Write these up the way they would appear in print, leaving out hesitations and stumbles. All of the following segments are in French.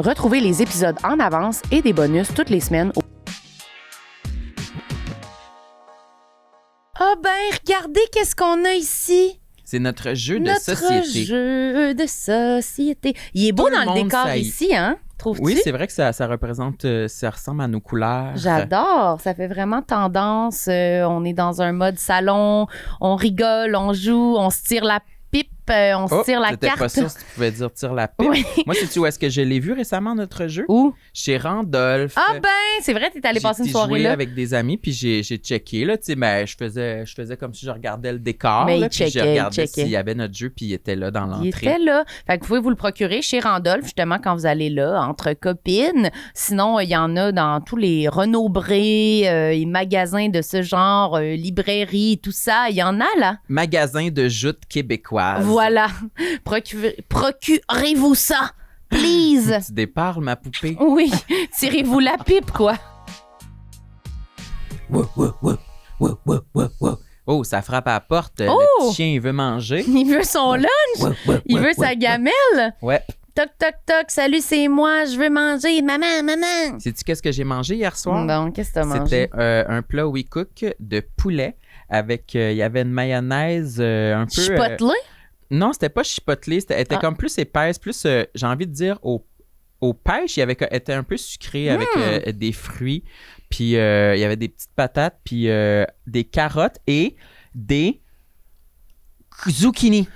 Retrouvez les épisodes en avance et des bonus toutes les semaines. Ah ben, regardez qu'est-ce qu'on a ici. C'est notre jeu de société. Notre jeu de société. Il est beau dans le décor ici, hein? Trouves-tu? Oui, c'est vrai que ça représente, ça ressemble à nos couleurs. J'adore. Ça fait vraiment tendance. On est dans un mode salon. On rigole, on joue, on se tire la pipe, on se tire la carte. J'étais pas sûre si tu pouvais dire tire la pipe. Oui. Moi, sais-tu où est-ce que je l'ai vu récemment, notre jeu? Où? Chez Randolph. Ah ben, c'est vrai, t'es allé passer une soirée J'ai là. joué avec des amis, puis j'ai checké, là, tu sais, mais je faisais comme si je regardais le décor, Mais là, il puis je checkait, regardais s'il y avait notre jeu, puis il était là dans l'entrée. Il était là. Fait que vous pouvez vous le procurer chez Randolph, justement, quand vous allez là, entre copines. Sinon, il y en a dans tous les Renaud-Bré, les magasins de ce genre, librairies, tout ça. Il y en a, là. Magasin de joutes québécoises. Voilà. Procurez-vous ça, please. Tu déparles, ma poupée. Oui. Tirez-vous la pipe, quoi. Oh, ça frappe à la porte. Oh! Le petit chien, il veut manger. Il veut son lunch. Il veut sa gamelle. Ouais. Toc, toc, toc. Salut, c'est moi. Je veux manger. Maman. Sais-tu qu'est-ce que j'ai mangé hier soir? Bon, qu'est-ce que t'as mangé? C'était un plat We Cook de poulet avec, il y avait une mayonnaise un peu... Chipotelé? Non, c'était pas chipotelé. Elle était comme plus épaisse, plus, j'ai envie de dire, au pêche. Elle était un peu sucrée avec des fruits. Puis il y avait des petites patates, puis des carottes et des zucchini.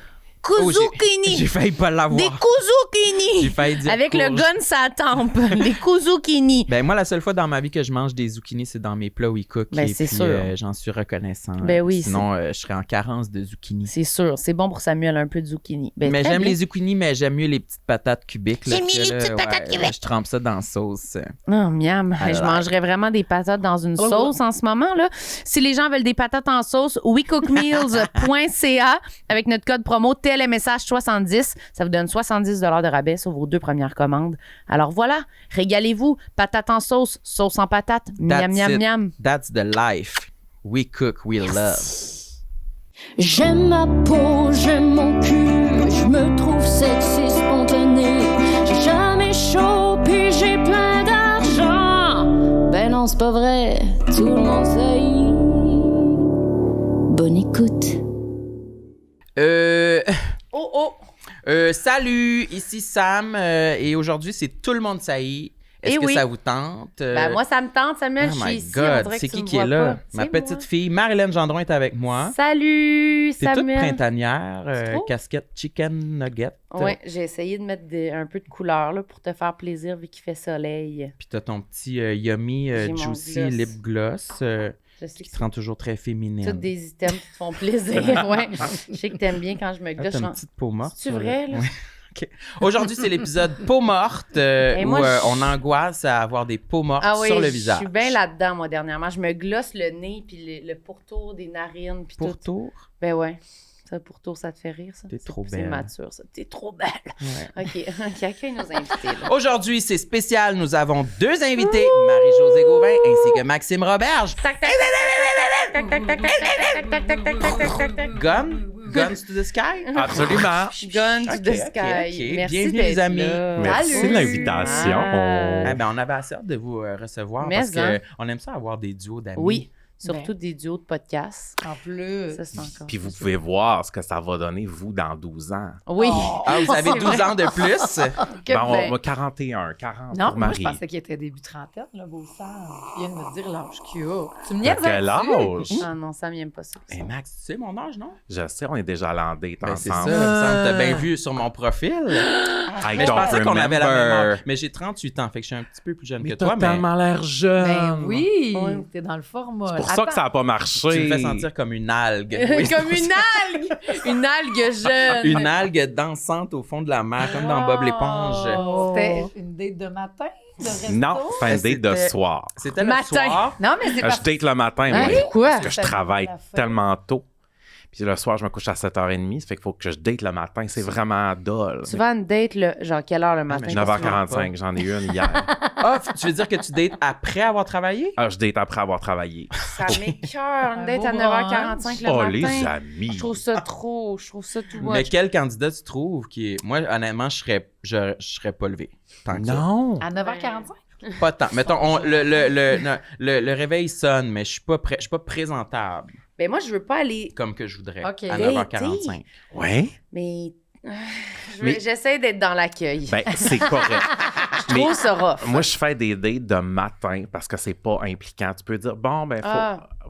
Zucchini. J'ai failli pas l'avoir. Des zucchini. J'ai failli dire avec le courge. gun sa tempe. Des zucchini. Ben moi, la seule fois dans ma vie que je mange des zucchini, c'est dans mes plats We Cook. Ben, et c'est puis, sûr. J'en suis reconnaissant. Ben oui, Sinon, je serais en carence de zucchini. C'est sûr. C'est bon pour Samuel, un peu de zucchini. Ben, Mais très j'aime bien. les zucchini, mais j'aime mieux les petites patates cubiques. J'aime mieux les là, petites patates cubiques. Je trempe ça dans la sauce. Oh, miam. I Je like. mangerais vraiment des patates dans une sauce en ce moment, là. Si les gens veulent des patates en sauce, wecookmeals.ca avec notre code promo TLMSH70. Ça vous donne 70 $ de rabais sur vos 2 premières commandes. Alors voilà, régalez-vous. Patates en sauce, sauce en patate. Miam, miam, it. miam. That's the life. We cook, we love. J'aime ma peau, j'aime mon cul, je me trouve sexy spontané. J'ai jamais chaud, puis j'ai plein d'argent. Ben non, c'est pas vrai, tout le monde sait. Bonne écoute. Salut, ici Sam et aujourd'hui c'est Tout le monde saillit. Est-ce Eh que oui. ça vous tente? Ben, moi, ça me tente, Samuel. Oh Je suis my ici. On God, dirait c'est que tu qui me qui est vois là? pas. Ma C'est petite moi. fille, Marilyn Gendron est avec moi. Salut, T'es toute Samuel. printanière, trouves? casquette chicken nugget. Oui, j'ai essayé de mettre un peu de couleur là, pour te faire plaisir vu qu'il fait soleil. Puis t'as ton petit yummy J'ai mon juicy gloss. lip gloss Je sais qui que te rend toujours très féminine. c'est tous des items qui te font plaisir. Ouais. Je sais que t'aimes bien quand je me Ah, glosse. t'as une petite peau morte. C'est-tu sur le- vrai, là? Ouais. OK. Aujourd'hui, c'est l'épisode peau morte Et où moi, on angoisse à avoir des peaux mortes Ah oui, sur le je visage. suis bien là-dedans, moi, dernièrement. Je me glosse le nez, puis le pourtour des narines, puis tout. Pourtour. Ben ouais. Ça, pourtour, ça te fait rire, ça? T'es trop C'est belle. mature, ça. T'es trop belle. Ouais. OK, accueille nos invités, là. Aujourd'hui, c'est spécial. Nous avons 2 invités, Marie-Josée Gauvin ainsi que Maxime Roberge. Tac, tac, tac, tac, tac, tac, tac, tac, tac, tac, tac, tac, tac, tac. Guns to the sky. Absolument. Gun to the Ok, sky. ok. Merci Bienvenue, d'être les amis. là. Merci Salut. de l'invitation. Ah ben, on avait assez hâte de vous recevoir Mais parce hein. qu'on aime ça avoir des duos d'amis. Oui, surtout des duos de podcasts. En plus. Ça, c'est encore. Puis vous pouvez voir ce que ça va donner, vous, dans 12 ans. Oui. Ah, vous avez 12 ans de plus? Que Ben, ben- on va 41, 40 Non, pour moi, Marie. je pensais qu'il était début trentaine, là, beau sang. Il vient de me dire l'âge qu'il a. Tu me T'as niaises quel là-dessus? âge? Ah non, ça m'aime pas ça. Hey Max, tu sais mon âge, non? Je sais, on est déjà allé en date Ben, c'est ça. ensemble. Il me semble que t'as bien vu sur mon profil. I Mais je don't pensais qu'on avait la même remember. âge. Mais j'ai 38 ans, fait que je suis un petit peu plus jeune Mais que t'as toi. Mais tellement l'air jeune. Ben oui, Ouais. t'es dans le format. C'est pour ça que ça n'a pas marché. tu me fais sentir comme une algue. Oui, c'est Comme pour une ça. algue! Une algue jeune! Une algue dansante au fond de la mer, comme dans Bob l'éponge. C'était une date de matin, de resto? Non, fin date de C'était- soir. C'était le Matin. soir. Non, mais c'est Je date le matin, Hein? moi. Quoi? Parce que je travaille tellement tôt. Puis le soir, je me couche à 7h30. Ça fait qu'il faut que je date le matin. C'est vraiment dull. Tu vas à une date, genre, quelle heure le matin? mais 9h45, j'en ai eu une hier. Ah, tu veux dire que tu dates après avoir travaillé? Ah, je date après avoir travaillé. Ça m'écoeure, une date à beau 9h45 le Oh, matin. les amis. Je trouve ça trop, je trouve ça tout Mais much. quel candidat tu trouves qui est. Moi, honnêtement, je serais pas levé. Tant que ça. Non. À 9h45? Pas tant. Mettons, le réveil sonne, mais je suis pas présentable Ben moi, je veux pas aller... comme que je voudrais Ok. à Dater. 9h45. Ouais. Mais... Mais- J'essaie d'être dans l'accueil. Ben, c'est correct. je trouve ça rough. Moi, je fais des dates de matin parce que c'est pas impliquant. Tu peux dire, bon, ben,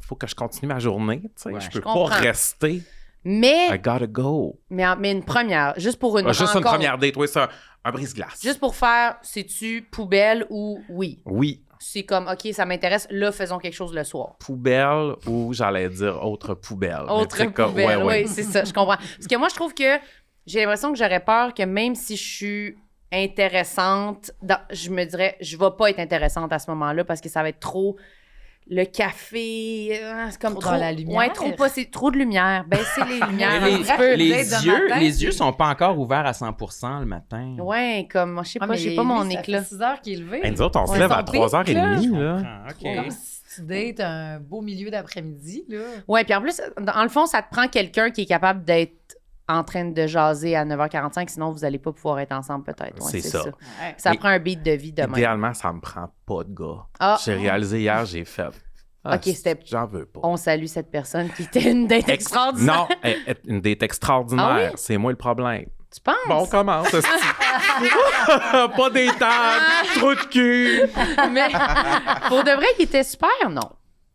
faut que je continue ma journée. Tu sais, Ouais, je peux je comprends. pas rester. Mais, I gotta go. mais une première, juste pour une Ah, juste une rencontre. première date, oui, c'est un brise-glace. Juste pour faire, c'est-tu poubelle ou oui? Oui, C'est comme, OK, ça m'intéresse, là, faisons quelque chose le soir. poubelle ou j'allais dire autre poubelle. Mais Autre tu sais, comme- poubelle, ouais, ouais. oui, c'est ça, je comprends. Parce que moi, je trouve que j'ai l'impression que j'aurais peur que même si je suis intéressante, je me dirais, je vais pas être intéressante à ce moment-là parce que ça va être trop... Le café, c'est comme Trop trop... dans la lumière. Ouais, trop, trop de lumière. Baisser les lumières Mais un petit peu. les date de yeux, matin, les yeux c'est- sont pas encore ouverts à 100% le matin. Ouais, comme, je sais pas, j'ai pas lui, mon ça éclat. fait 6 heures qu'il est levé. Hey, nous autres, on se Ouais, lève à son pic, 3h30, là. Ah, C'est comme OK. si tu dates un beau milieu d'après-midi, là. Ouais, puis en plus, dans le fond, ça te prend quelqu'un qui est capable d'être en train de jaser à 9h45, sinon vous allez pas pouvoir être ensemble peut-être. Ouais, C'est ça. Ouais. Ça Mais prend un beat de vie demain. Idéalement, ça me prend pas de gars. Ah, J'ai réalisé hier, j'ai fait. OK, c'était- J'en veux pas. on salue cette personne qui était une date extraordinaire. Non, une date extraordinaire. Ah oui? C'est moi le problème. Tu penses? Bon, on commence. esti. Pas d'étable, trop de cul. Mais pour de vrai, il était super, non?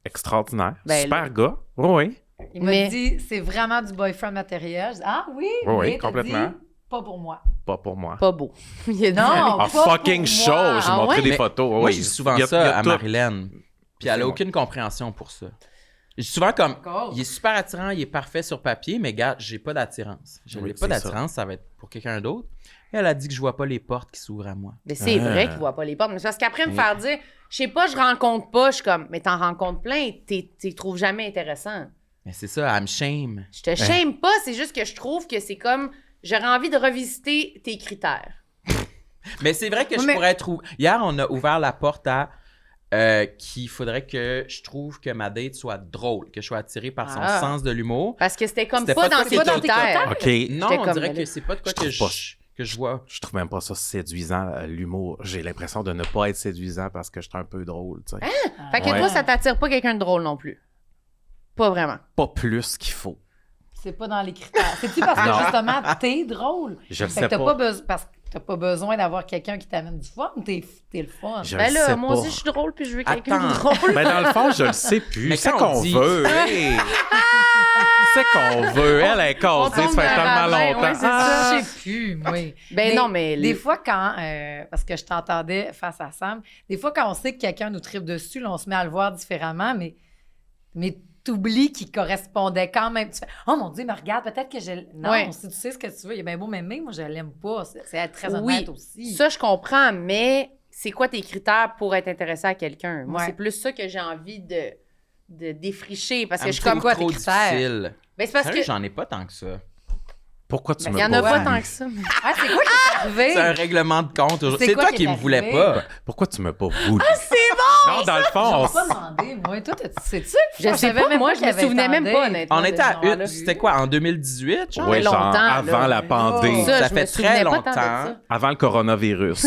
Extraordinaire. Ben, Super gars. Oui. Il m'a Mais- dit, c'est vraiment du boyfriend matériel. Je dis, ah oui? Oui, mais t'as complètement. dit, pas pour moi. Pas pour moi. Pas beau. Il a dit- Non! Ah, pas fucking pour show. moi. J'ai Ah montré ouais? des Mais photos. Moi, Oui. je dis souvent Il y a- il y ça a à tout. Marilyn. Puis elle a C'est aucune compréhension pour ça. Je dis souvent comme, il est super attirant, il est parfait sur papier, mais gars, j'ai pas d'attirance. Je Oui, n'ai pas c'est d'attirance, ça va être pour quelqu'un d'autre. Et elle a dit que je vois pas les portes qui s'ouvrent à moi. Mais c'est vrai qu'il voit pas les portes. Mais c'est parce qu'après me faire dire, je sais pas, je rencontre pas, je suis comme, mais t'en rencontres plein, t'es trouves jamais intéressant. Mais c'est ça, elle me shame. Je te shame pas, c'est juste que je trouve que c'est comme, j'aurais envie de revisiter tes critères. Mais c'est vrai que Oui, je mais- pourrais être... Hier, on a ouvert la porte à qu'il faudrait que je trouve que ma date soit drôle, que je sois attiré par son Ah. sens de l'humour. Parce que c'était comme C'était pas pas dans de tes quoi tes critères. OK. Non, J'étais on comme, dirait ben que là, c'est pas de quoi je trouve pas. que je vois. Je trouve même pas ça séduisant, l'humour. J'ai l'impression de ne pas être séduisant parce que je suis un peu drôle, tu sais. Fait que Ouais. toi, ça t'attire pas quelqu'un de drôle non plus. Pas vraiment. Pas plus qu'il faut. C'est pas dans les critères. C'est-tu parce que Non. justement, t'es drôle? Je le Fait sais que t'as pas. parce que t'as pas besoin d'avoir quelqu'un qui t'amène du fun, t'es le fun. Je Ben le là, sais moi pas. aussi, je suis drôle, puis je veux quelqu'un de Attends. drôle. Ben dans le fond, je le sais plus. Mais C'est quand qu'on on dit- veut. Hey. C'est qu'on veut. Elle est On causée, ça tombe fait dans tellement la main, longtemps. ouais, c'est ça. Je sais plus, oui. Ben non, mais... Des fois, quand. Parce que je t'entendais face à Sam, des fois, quand on sait que quelqu'un nous tripe dessus, là, on se met à le voir différemment, mais t'oublies qu'il correspondait quand même. Tu fais, oh mon Dieu, mais regarde, peut-être que je. Non, Ouais. si tu sais ce que tu veux, il est bien beau m'aimer, moi, je l'aime pas. C'est être très Oui, honnête aussi. ça, je comprends, mais c'est quoi tes critères pour être intéressé à quelqu'un? Moi, Ouais. c'est plus ça que j'ai envie de défricher, parce que Elle je me suis comme... trouve quoi, tes trop critères? difficile. Ben, c'est parce Sérieux, que... j'en ai pas tant que ça. Pourquoi tu Il me y en a pas pas voulu? tant que ça. Ah, c'est quoi qui est arrivé? C'est un règlement de compte aujourd'hui. C'est C'est quoi toi qui qui est me voulais arrivé? pas. Pourquoi tu m'as pas voulu? C'est bon! Non, dans le fond, on Je pas demandé, moi. Toi, sais-tu? Je sais pas, moi, je me souvenais même pas, honnêtement. On était à de ce genre-là. une... C'était quoi, en 2018? genre? Ouais, longtemps, genre là. avant la pandémie. Ça, Ça je me fait souvenais très pas tant de longtemps. ça. Avant le coronavirus.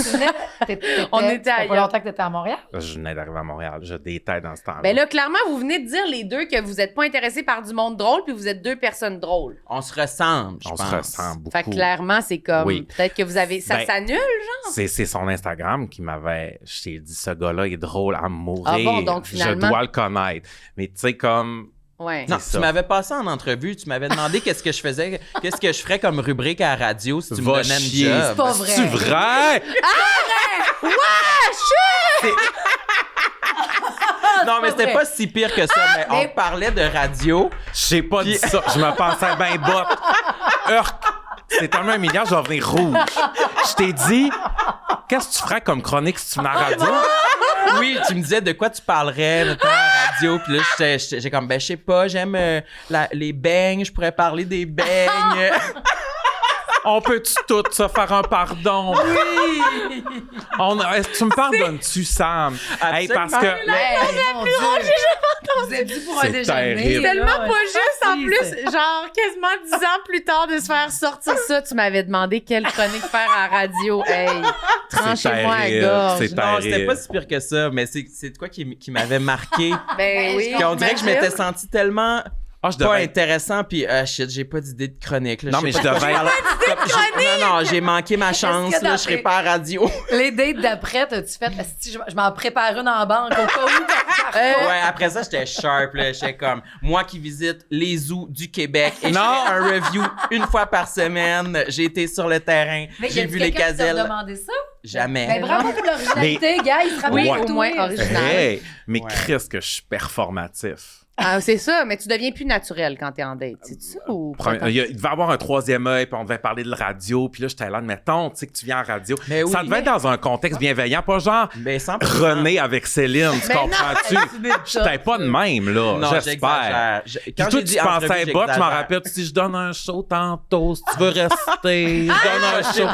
On était Ça fait ailleurs. pas longtemps que t'étais à Montréal? Je venais d'arriver à Montréal. Je détaille dans ce temps-là. Ben là, clairement, vous venez de dire les deux que vous êtes pas intéressés par du monde drôle, puis vous êtes deux personnes drôles. On se ressemble, je on pense. se ressemble beaucoup. Fait que clairement, c'est comme... Oui. Peut-être que vous avez... Ça Ben, s'annule, genre? C'est son Instagram qui m'avait. Je t'ai dit, ce gars-là est drôle à mourir. Ah bon, donc finalement- Je dois le connaître. Mais tu sais, comme. Ouais. Non, C'est tu ça. m'avais passé en entrevue, tu m'avais demandé qu'est-ce que je faisais, qu'est-ce que je ferais comme rubrique à la radio si tu me Va donnais une chier. job. C'est pas vrai. C'est vrai? Non, mais c'était vrai. pas si pire que ça, mais on mais- parlait de radio. J'ai pas dit ça. Je me pensais bien botte. Urk. C'est tellement humiliant, je vais venir rouge. Je t'ai dit, qu'est-ce que tu ferais comme chronique si tu venais à la radio? Oui, tu me disais de quoi tu parlerais, mettons, à la radio. Puis là, j'ai comme, ben, je sais pas, j'aime les beignes, je pourrais parler des beignes. On peut-tu tout se faire un pardon? Oui! Est-ce que tu me pardonnes-tu, Sam? Hey, parce que... Mon Dieu! Vous êtes dû pour un C'est déjeuner. terrible. Tellement là, pas juste en merci. plus, genre quasiment 10 ans plus tard de se faire sortir ça. Tu m'avais demandé quelle chronique faire à la radio. Hey, tranchez-moi la terrible, gorge. c'est Non, c'était terrible. pas si pire que ça, mais c'est de quoi qui m'avait marqué. Ben oui. Puis on dirait que je m'étais senti tellement Ah, je pas devrais... intéressant, puis shit, j'ai pas d'idée de chronique. Là, Non, sais mais pas je de quoi devrais- parle. Non, j'ai manqué ma chance, Est-ce que là, dans je serai tes- pas à radio. Les dates d'après, t'as-tu fait? Si je m'en prépare une en banque au cas où. Ouais, après ça, j'étais sharp, là. J'étais comme, moi qui visite les zoos du Québec et je Non. fais un review une fois par semaine. J'ai été sur le terrain, Mais j'ai vu les quelqu'un qui t'a gazelles. demandé ça? Jamais. Ben, bravo pour l'originalité, gars. Il se rappelle Oui, de au tout, moins oui. original. Hey, mais Ouais. Chris, que je suis performatif. Ah, c'est ça, mais tu deviens plus naturel quand t'es en date. C'est ça ou Il devait avoir un troisième œil, puis on devait parler de la radio, puis là, j'étais là, mettons, tu sais, que tu viens en radio. Mais oui, ça devait être dans un contexte bienveillant, pas genre Ben, 100%. René avec Céline, tu Mais non, comprends-tu? J'étais pas de même, là, Non, j'espère. j'exagère. Puis Quand toi, j'ai tu dit pensais entrevue, pas, tu m'en j'exagère. rappelles, tu dis, je donne un show tantôt, si tu veux rester, je donne un show.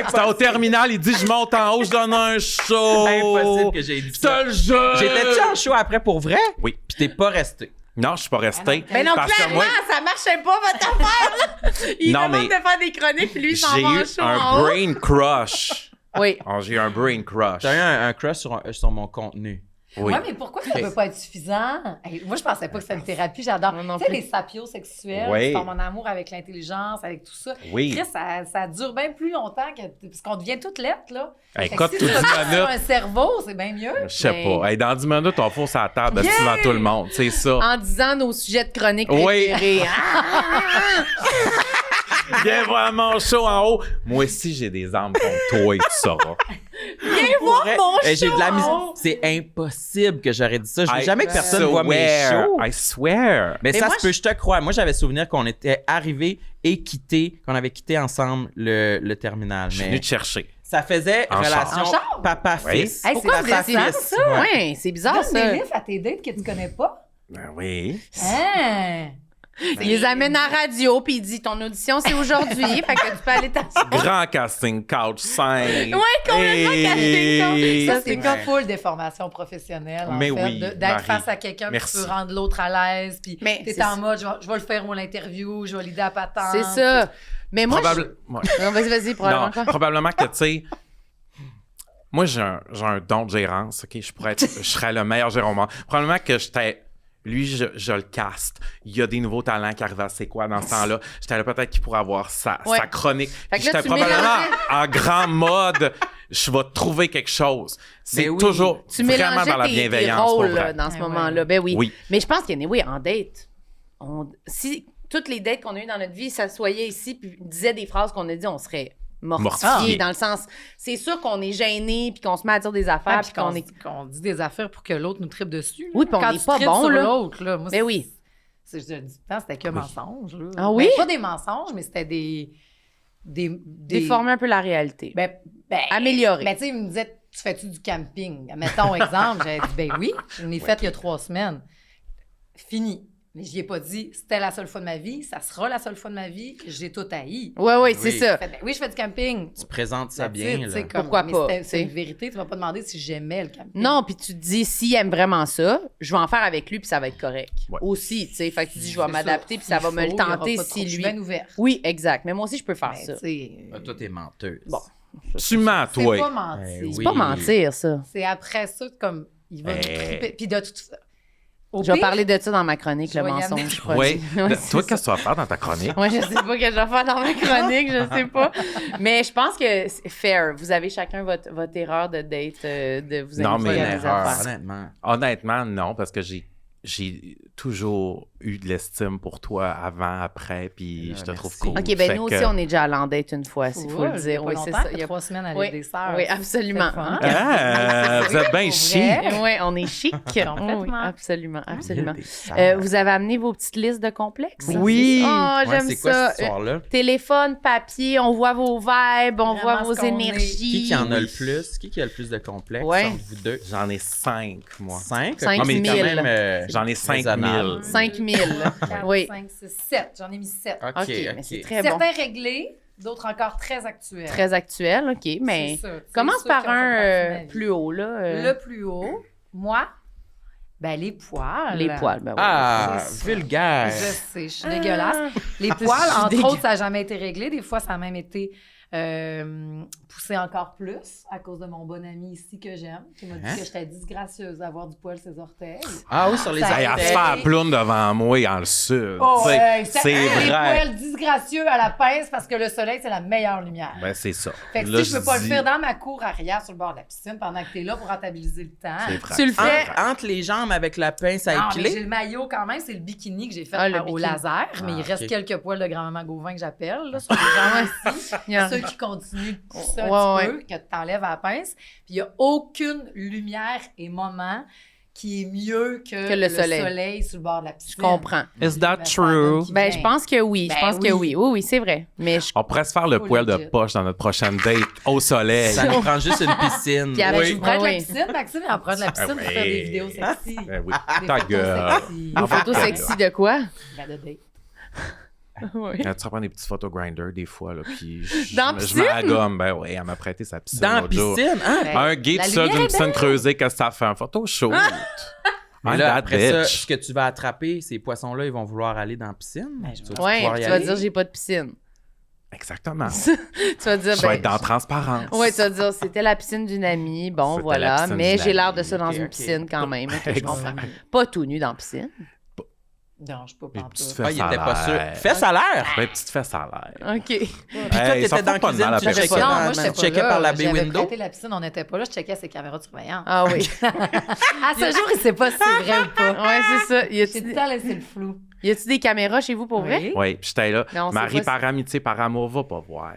C'était au terminal, il dit, je monte en haut, je donne un show. Impossible que j'ai dit Je ça. te le jure. J'étais-tu en show après pour vrai? Oui. Puis t'es pas resté. Non, je suis pas resté. Mais non, parce que clairement, moi, ça marchait pas, votre affaire, là. Il Non, demande mais de faire des chroniques, puis lui, il s'en j'ai va en eu show un en haut. brain crush. Oui. Oh, j'ai eu un brain crush. T'as eu un crush sur mon contenu. Oui. Ouais, mais pourquoi ça peut pas être suffisant? Hey, moi, je pensais pas que c'était une thérapie. J'adore. Moi non Tu sais, plus. les sapiosexuels, Oui. qui tombent en amour avec l'intelligence, avec tout ça. Oui. Chris, ça dure bien plus longtemps parce qu'on devient toute lettre, là. Hey, Fait que écoute, si tout tu 10 sur minutes. un cerveau, c'est bien mieux. Je sais Mais- pas. Hey, dans 10 minutes, on fonce à la table Yeah! devant tout le monde. C'est ça. En disant nos sujets de chronique Oui. préférés. Ah! Viens voir mon show en haut. Moi aussi, j'ai des armes contre toi et tu sauras. Viens voir Vrai, mon j'ai de la show. misère. C'est impossible que j'aurais dit ça. Je veux I jamais que personne voit mes swear. shows. I swear. Mais Mais ça moi, se peut, je te crois. Moi, j'avais souvenir qu'on était arrivés et quittés, qu'on avait quitté ensemble le terminal. Je suis Mais venu te chercher. ça faisait En relation char. En char? papa-fils. Hey, Pourquoi c'est vous étiez stressant, ça? Ouais. Ouais, c'est bizarre, Donne ça. des livres à tes dates que tu connais pas. Ben oui. Hein? Il les amène à la radio, puis il dit ton audition, c'est aujourd'hui. Fait que tu peux aller t'asseoir. Grand casting, couch 5. Ouais, complètement casting couch. Ça, Ça, c'est c'est full des formations professionnelles, en Mais fait, oui, d'être Marie. face à quelqu'un qui Merci. peut rendre l'autre à l'aise, puis Mais t'es c'est en ça. mode, je vais le faire moi l'interview, je vais l'aider à patente. C'est ça. Mais moi, Ouais. Non, vas-y, probablement Non, quoi. probablement que, tu sais, moi, j'ai un don de gérance, OK? Je serais le meilleur gérant. Probablement que lui, je le caste. Il y a des nouveaux talents qui arrivent à C'est quoi dans ce temps-là. J'étais là peut-être qu'il pourrait avoir sa Ouais. chronique. Fait que là, J'étais tu probablement mélangeais- en grand mode. Je vais trouver quelque chose. C'est Mais oui. toujours Tu vraiment mélangeais dans la tes bienveillance. rôles pour là, vrai. dans ce Ouais, moment-là. Ben oui. Oui. Mais je pense qu'anyway, en date, si toutes les dates qu'on a eues dans notre vie s'assoyaient ici puis disaient des phrases qu'on a dit, on serait mortifiés. Mortifiés. Dans le sens, c'est sûr qu'on est gêné puis qu'on se met à dire des affaires Ah, puis puis qu'on est... qu'on dit des affaires pour que l'autre nous tripe dessus. là. Oui, puis on Quand est tu pas tripes bon, sur là. l'autre, là. Moi, Ben oui. Je te dis, c'était que mensonge. Là. Ah oui? Ben, pas des mensonges, mais c'était des Déformer un peu la réalité. Ben, Améliorer. Ben, tu sais, il me disait, tu fais-tu du camping? Mettons exemple, j'avais dit, ben oui, je l'ai fait il y a 3 semaines. Fini. Mais je n'y ai pas dit, c'était la seule fois de ma vie, ça sera la seule fois de ma vie, j'ai tout haï. Oui, c'est Oui. ça. Fait, ben oui, je fais du camping. Tu présentes ça That's bien, it, là. tu sais, comme- Pourquoi mais pas, C'est t'sais. une vérité, tu vas pas demander si j'aimais le camping. Non, puis tu te dis, s'il aime vraiment ça, je vais en faire avec lui puis ça va être correct. Ouais. Aussi, tu sais. Fait que tu dis, je vais C'est m'adapter puis ça. ça va Il me le faut, il y aura tenter pas de trop- si Je suis lui... bien ouverte. Oui, exact. Mais moi aussi, je peux faire Mais, ça. tu sais, Ah, toi, t'es menteuse. Bon. Tu mens, c'est toi. pas mentir. oui. C'est pas mentir, ça. C'est après ça, comme, il va nous triper. Puis de toute façon, au Je vais pire, parler de ça dans ma chronique, Je le vais y mensonge. amener. je crois. Oui. Ouais, Toi, c'est qu'est-ce que tu vas faire dans ta chronique? Moi, je sais pas que je vais faire dans ma chronique, je sais pas. Mais je pense que c'est fair. Vous avez chacun votre erreur de date, de vous Non, amuser mais à des erreur, affaires. honnêtement. Honnêtement, non, parce que j'ai j'ai toujours eu de l'estime pour toi avant, après, puis je te trouve merci. cool. OK, ben Fait nous que- aussi, on est déjà allés en date une fois, s'il faut le dire. Oui, c'est ça. Il y a 3 semaines à Oui, l'île des Sœurs. oui, absolument. C'est fun. Ah, vous êtes bien Pour chic. vrai. Oui, on est chic. Complètement. Oui, absolument, absolument. Des sœurs. Vous avez amené vos petites listes de complexes? Oui! Oh, Ouais, j'aime c'est quoi ça. cette histoire-là? Téléphone, papier, on voit vos vibes, on Vraiment voit vos ce qu'on est. énergies. Qui en a le plus? Qui a le plus de complexes Ouais. entre vous deux? J'en ai 5, moi. 5? 5 mais 000. quand même, J'en ai 5 000. raisonnable. 5 000. 4, Oui. 5, 6, 7. J'en ai mis 7. OK, OK, mais c'est très bon. Certains réglés, d'autres encore très actuels. Très actuel, OK, mais C'est ça. C'est commence ceux par qui ont fait un partie de ma vie. plus haut, là. Le plus haut, moi, ben les poils. Les poils, ben oui. Ah, C'est ça. vulgaire. Je sais, je suis dégueulasse. Les poils, Je suis entre dégueu- autres, ça n'a jamais été réglé. Des fois, ça a même été poussé encore plus à cause de mon bon ami ici que j'aime, qui m'a dit Hein? que j'étais disgracieuse d'avoir du poil sur ses orteils. Ah oui, sur les Ça Hey, à orteils. se faire ploune devant moi dans le sud. Oh, Tu sais, ouais, c'est les vrai. poils disgracieux à la pince parce que le soleil, c'est la meilleure lumière. Ben, c'est ça. Fait que Là, si je peux pas le dis- faire dans ma cour arrière sur le bord de la piscine pendant que t'es là pour rentabiliser le temps. C'est vrai. Tu le fais. Entre les jambes avec la pince à Non, mais j'ai épiler. le maillot quand même, c'est le bikini que j'ai fait Ah, le au bikini. laser, mais il Ah, reste ok. quelques poils de grand-maman Gauvin que j'appelle là, sur les jambes ici. Il y a- Ceux qui continuent de pousser un Ouais, petit peu, que tu t'enlèves à la pince. Puis il n'y a aucune lumière et moment qui est mieux que le soleil. sur le bord de la piscine. Je comprends. Is that Ben, true? qui Ben, vient. je pense que oui. Je Ben pense que oui. oui. Oui, oui, c'est vrai. Mais je... On pourrait se faire le Faut poil de legit. poche dans notre prochaine date au soleil. Ça nous prend juste une piscine. Puis avec- Je vous prête Oui. la piscine, Maxime, il en prend de la piscine pour faire des oui. vidéos sexy. Ben oui. Des Ta photos gueule. sexy. En Des photos fait, sexy de quoi? Ben, de date. Oui. Tu reprends des petites photos grinder des fois, là, puis Dans la je piscine? m'agomme. Ben oui, elle m'a prêté sa piscine Dans la l'autre jour. piscine? Hein? Ben, Un gay la tout seul lumière d'une est piscine belle. creusée, qu'est-ce que ça fait? Un photo shoot. Mais I'm là, that après ça, bitch. ce que tu vas attraper, ces poissons-là, ils vont vouloir aller dans la piscine. Ben, je Tu vas Ouais, pouvoir y tu vas aller? dire j'ai pas de piscine. Exactement. Tu vas dire Je vais ben, être dans transparence. ouais, tu vas dire c'était la piscine d'une amie. Bon, C'était la voilà, piscine mais d'une j'ai l'air amie. de ça dans Ok, une ok. piscine quand même. Ok, je comprends. Exact. Pas tout nu dans la piscine. Non, je peux Des pas petites tout. Ah, il était pas sûr. l'air. Fais ça l'air! Ben, petite fesse à l'air. OK. Puis toi, Hey, ça t'étais dans fait la pas de cuisine, mal à tu personne. checkais Non, dans- moi, je tu pas checkais là. par la baie J'avais window. prêté la piscine, on n'était pas là. Je checkais ses caméras de surveillance. Ah oui. À ce jour, il sait pas si c'est vrai ou pas. Ouais, c'est ça. Y J'ai tout a-tu le temps laissé le flou. des caméras chez vous pour vrai? Oui. Oui, puis j'étais là. Mais on sait Marie, pas par amitié, par amour, va pas voir.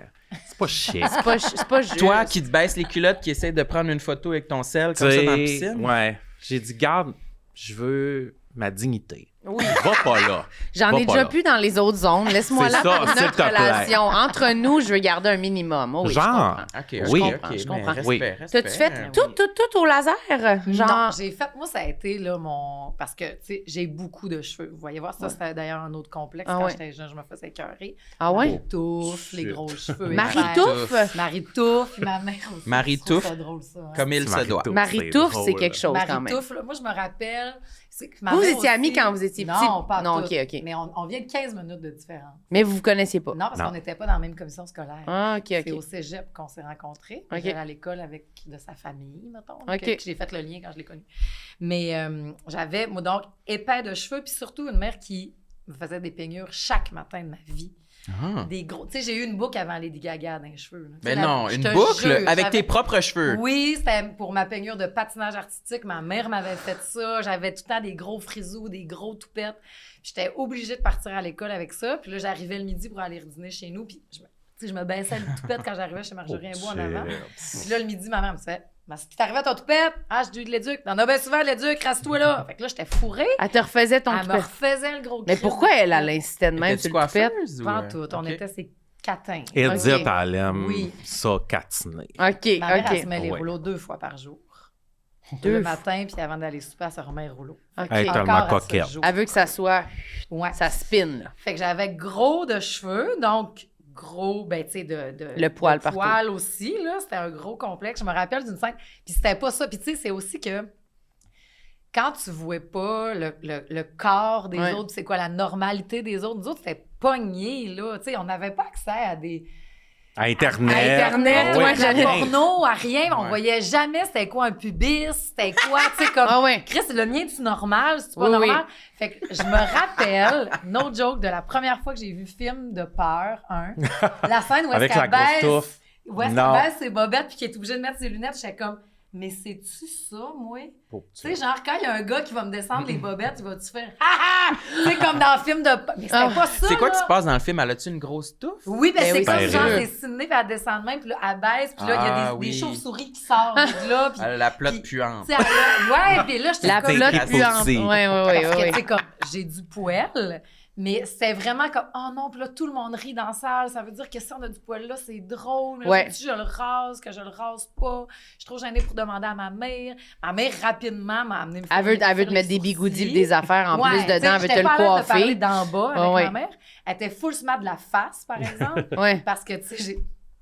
C'est pas chic. C'est pas juste. Toi qui te baisses les culottes, qui essaie de prendre une photo avec ton sel comme ça dans la piscine. Ouais. J'ai dit, garde, je veux ma dignité. Oui. Va pas là. J'en Va ai pas déjà là. plus dans les autres zones. Laisse-moi C'est là ça, pour s'il notre te plaît. relation. Entre nous, je veux garder un minimum. Oh oui, Genre. je comprends. OK, Oui. OK, Je mais comprends. respect, Oui. respect. T'as-tu fait Ben tout au laser? Genre. Non, j'ai fait, moi, ça a été là, mon. Parce que, tu sais, j'ai beaucoup de cheveux. Vous voyez voir, ça, c'était d'ailleurs un autre complexe. Ah Quand ouais. j'étais jeune, je me faisais écœurer. Ah ouais? Les touffes, les Shit. gros cheveux. Marie épais. Touffe? Marie Touffe, puis ma mère aussi. Marie Je trouve Touffe, ça drôle, ça. hein. Comme il se Marie doit. Touffe, Marie Touffe, c'est drôle. quelque chose quand Marie même. Touffe, là, moi, je me rappelle. c'est que ma Vous mère étiez amis aussi- quand vous étiez petits? Non, pas Non, toutes. OK, OK. Mais on vient de 15 minutes de différence. Mais vous vous connaissiez pas? Non, parce Non. qu'on n'était pas dans la même commission scolaire. Ah, OK, C'est au OK. cégep qu'on s'est rencontrés. Ok. J'allais à l'école avec de sa famille, mettons. Ok. Que j'ai fait le lien quand je l'ai connu. Mais j'avais, moi, donc, épais de cheveux, puis surtout une mère qui me faisait des peignures chaque matin de ma vie. Ah. Des gros. Tu sais, j'ai eu une boucle avant Lady Gaga dans les cheveux. là. Tu Mais sais, non, je une te boucle jure, avec j'avais- tes propres cheveux. Oui, c'était pour ma peignure de patinage artistique. Ma mère m'avait fait ça. J'avais tout le temps des gros frisous, des gros toupettes. J'étais obligée de partir à l'école avec ça. Puis là, j'arrivais le midi pour aller dîner chez nous. Puis je me baissais le toupette quand j'arrivais chez Marjorie Imbois en avant. Puis là, le midi, ma mère me disait « Qu'est-ce qui t'arrivait à ton toupette? Ah, j'ai eu de l'éduc. T'en as bien souvent de l'éduc, rase-toi là. » Fait que là, j'étais fourrée. Elle te refaisait ton Elle me toupette. refaisait le gros Mais cri. pourquoi elle l'incitait de même Étais-tu sur le toupette? coiffeuse ou, Pas en tout. On ok. était ses catins. Edith, Ok. elle aime Oui. ça catiner. OK, Ma mère, elle se OK. met les Ouais. rouleaux 2 fois par jour. Deux Le fois. matin, puis avant d'aller souper, elle se remet les rouleaux. OK. Elle est Encore tellement à ce coquette. jour. Elle veut que ça soit... Ouais. Ça spin, là. Fait que j'avais gros de cheveux, donc gros, ben tu sais, de Le poil de partout. poil aussi, là. C'était un gros complexe. Je me rappelle d'une scène. Puis c'était pas ça. Puis tu sais, c'est aussi que quand tu vois pas le corps des Ouais. autres, c'est quoi la normalité des autres, nous autres, c'était pogné, là. Tu sais, on n'avait pas accès à des... À Internet. À Internet, Ah ouais, à j'allais- la porno, à rien. On Ouais. voyait jamais c'était quoi un pubis, c'était quoi, tu sais, comme... Ah ouais. Chris, le mien, c'est normal, c'est pas Oui, normal. Fait que je me rappelle, no joke, de la première fois que j'ai vu film de peur, la scène où est-ce Avec la qu'elle grosse baisse, touffe. où est-ce Non. qu'elle baisse ses bobettes puis qu'elle est obligée de mettre ses lunettes, j'étais comme, Mais c'est-tu ça, moi? Pauvre Tu sais, genre, quand il y a un gars qui va me descendre les bobettes, il va-tu faire « Ha ha! » Tu sais, comme dans le film de... Mais c'était pas ça, C'est quoi là. qui se passe dans le film? Elle a-tu une grosse touffe? Oui, ben Ben c'est oui, comme c'est genre, sûr. c'est Sydney, puis elle descend de même, puis là, elle baisse, puis là, il y a Ah, des oui. chauves-souris qui sortent de là, puis... Elle a la plotte puis, puante. tu sais, ouais, puis là, j'étais La comme... flotte Parce puante. que, Parce que, tu sais, comme, j'ai du poêle, mais c'était vraiment comme, oh non, puis là, tout le monde rit dans la salle. Ça veut dire que si on a du poêle là, c'est drôle. Ouais. Je le rase, que je le rase pas. Je suis trop gênée pour demander à ma mère. Ma mère, rapidement, m'a amené me faire Elle veut faire te les mettre des sourcils. bigoudis et des affaires en Ouais, plus tu sais, dedans. Elle veut te j'étais le pas à l'aise de parler coiffer. d'en bas avec Ouais. ma mère. Elle était full smart de la face, par exemple. Ouais. Parce que, tu sais,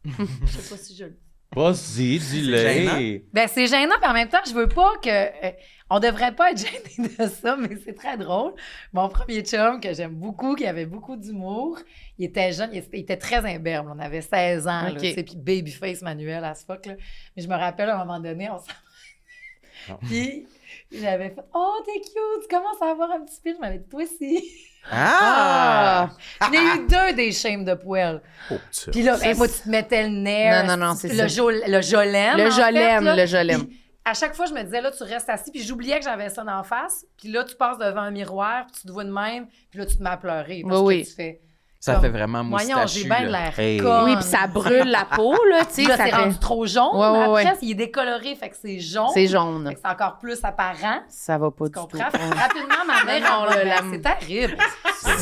je sais pas si je le Vas-y, dis-le. Ben, c'est gênant, puis en même temps, je veux pas que. On devrait pas être gêné de ça, mais c'est très drôle. Mon premier chum, que j'aime beaucoup, qui avait beaucoup d'humour, il était jeune, il était très imberbe. On avait 16 ans, là, Ok. tu sais, puis babyface manuel à ce fuck, là. Mais je me rappelle, à un moment donné, on s'en. Puis j'avais fait « Oh, t'es cute, tu commences à avoir un petit peu. » Je m'avais dit « Toi aussi. Ah! » J'en ai eu 2 des shames de poêle. Pauvre petit. Puis là, Ça, moi, tu te mettais le nerf. Non, c'est ça. Le jolem. Le en fait, jolem, là. le jolem. Puis, à chaque fois, je me disais, là, tu restes assis, puis j'oubliais que j'avais ça d'en face. Puis là, tu passes devant un miroir, puis tu te vois de même, puis là, tu te mets à pleurer. Parce Oui. que tu fais. Ça comme, fait vraiment Voyons, moustachu. j'ai bien là. l'air Hey. conne. Oui, puis ça brûle la peau, là, tu Puis sais. là, Ça c'est fait... rendu trop jaune. Ouais, Après, ouais. il est décoloré, fait que c'est jaune. C'est Fait jaune. que c'est encore plus apparent. Ça va pas Tu du tout. comprends? Fait que rapidement, ma mère, Non, elle là, c'est terrible.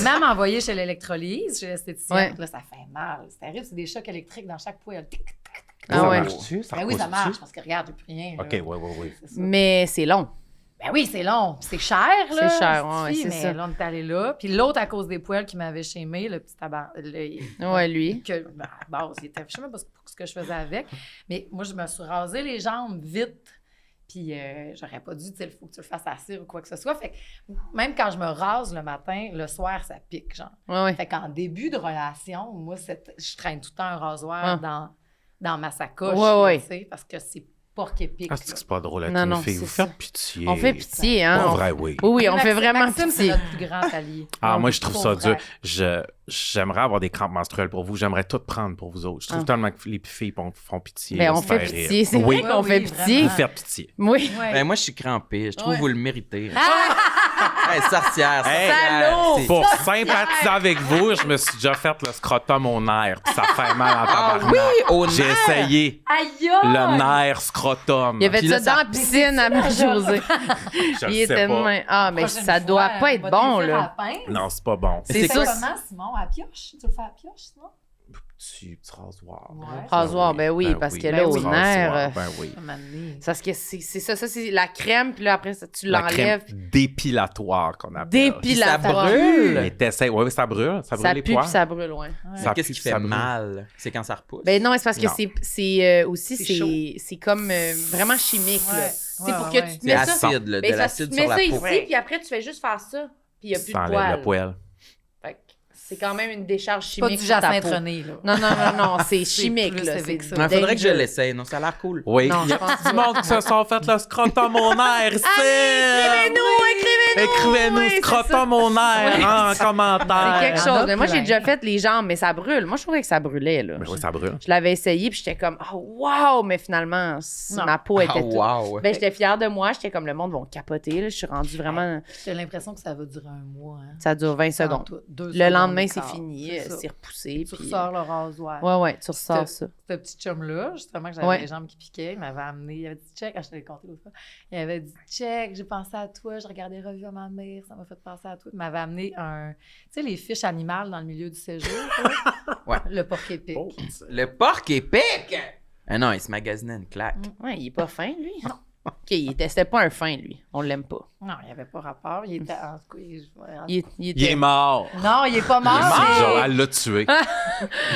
Même envoyé chez l'électrolyse, chez l'esthéticienne, Ouais. là, ça fait mal. C'est terrible, c'est des chocs électriques dans chaque poêle. Ah Ça ouais. marche-tu? Ben oui, ça marche, parce que regarde, j'ai plus rien. là. OK, oui. C'est ça. Mais c'est long. Ben oui, c'est long. C'est cher, là. C'est cher, cette ouais, fille, c'est mais ça. là, on est allé là. Puis l'autre, à cause des poêles qui m'avait chémé, le petit tabac. Ouais, lui. Que, ben, à la base, il était, je sais même pas ce que je faisais avec. Mais moi, je me suis rasé les jambes vite. Puis j'aurais pas dû, tu sais, il faut que tu le fasses assis ou quoi que ce soit. Fait que même quand je me rase le matin, le soir, ça pique, genre. Ouais. Fait qu'en début de relation, moi, je traîne tout le temps un rasoir dans ma sacoche. Ouais, là, ouais. tu sais, parce que c'est pas qu'il pique. Ah, là. c'est pas drôle à Non, une non, fille. c'est Vous ça. faites pitié. On fait pitié, hein. Pas on- vrai, oui. Oui, on fait Maxime, vraiment Maxime, c'est pitié. notre plus grand allié. Ah, Donc, moi, je trouve pour ça vrai. dur. J'aimerais avoir des crampes menstruelles pour vous. J'aimerais tout prendre pour vous autres. Je trouve tellement que les filles font pitié. Ben, là, on c'est fait terrible. pitié. C'est Oui, vrai qu'on Oui, fait oui, pitié. vous faites pitié. Oui. Ouais. Ben, moi, je suis crampé. Je trouve Ouais. que vous le méritez. Ah! Hey, sorcière. Hey, salaud! C'est- Pour sympathiser avec vous, je me suis déjà fait le scrotum au nerf. Puis ça fait mal en Ah tabarnak. oui, au J'ai nerf. essayé Aïe! le nerf scrotum. Il avait Puis ça là, dans ça- la piscine à Marie-Josée. Je Il le était sais de pas. même. Ah, mais Prochaine ça doit fois, pas être va bon, t'écrire à là. la pince. Non, c'est pas bon. C'est C'est ça. comment, Simon? À pioche? Tu le fais à pioche, sinon? Petit rasoir. Ouais. Rasoir, ben oui, parce que là, Ben au oui. nerf, Rasoir, ben oui. À un moment donné. parce que c'est ça, c'est la crème, puis là, après, ça, tu La crème l'enlèves. dépilatoire qu'on appelle. Dépilatoire. Ça brûle. Mais t'essaies, oui, ça brûle. Ça brûle Ça les pue, pois. puis ça brûle, ouais. Ouais. Ça Qu'est-ce pue, qui ça fait brûle. mal? C'est quand ça repousse. Ben non, c'est parce que Non. c'est aussi, C'est chaud. c'est comme vraiment chimique, là. Ouais. C'est pour que Ouais, tu te C'est mets ça. acide, là, Ben, de ça, l'acide tu sur mets la ça peau. ici, puis après, tu fais juste faire ça, puis il n'y a plus Ça de enlève le poils. poil. Fait que c'est quand même une décharge C'est pas chimique du sur ta Jacinthe peau. René, là. Non, c'est chimique, plus là. avec C'est ça. Il faudrait que je dangereux. l'essaye, non? Ça a l'air cool. Oui. Non, Il y je a pense du monde qui se sont fait le scrotum au nerf ici. Écrivez-nous! Écrivez-nous Oui, c'est scrotum au nerf en C'est commentaire. quelque Il y en chose. a Mais moi, j'ai plein. déjà fait les jambes, mais ça brûle. Moi, je trouvais que ça brûlait, là. Ben oui, ça brûle. Je l'avais essayé, puis j'étais comme, oh, wow! Mais finalement, Non. ma peau était Ah, toute... wow. Ben, j'étais fière de moi. J'étais comme, le monde va capoter, là. Je suis rendue vraiment... J'ai l'impression que ça va durer un mois. Hein. Ça dure 20 secondes. Entre 2 Le secondes lendemain, et c'est quart. fini. C'est ça. C'est repoussé. Tu puis- ressors le rasoir. Ouais, tu ressors ça. Ce petit chum-là, justement, que j'avais Ouais. les jambes qui piquaient, il m'avait amené, il avait dit check, quand je t'avais compté l'autre fois, il avait dit check, j'ai pensé à toi, je regardais Revue à ma mère, ça m'a fait penser à toi. Il m'avait amené tu sais, les fiches animales dans le milieu du séjour, là? Ouais. Le porc épic. Oh, Le porc épic! Ah non, il se magasinait une claque. Ouais, il est pas fin, lui. OK, c'était pas un fin, lui. On l'aime pas. Non, il n'y avait pas rapport, il était en tout cas, Il Il était est mort. Non, il est pas mort, C'est genre, mais... elle l'a tué.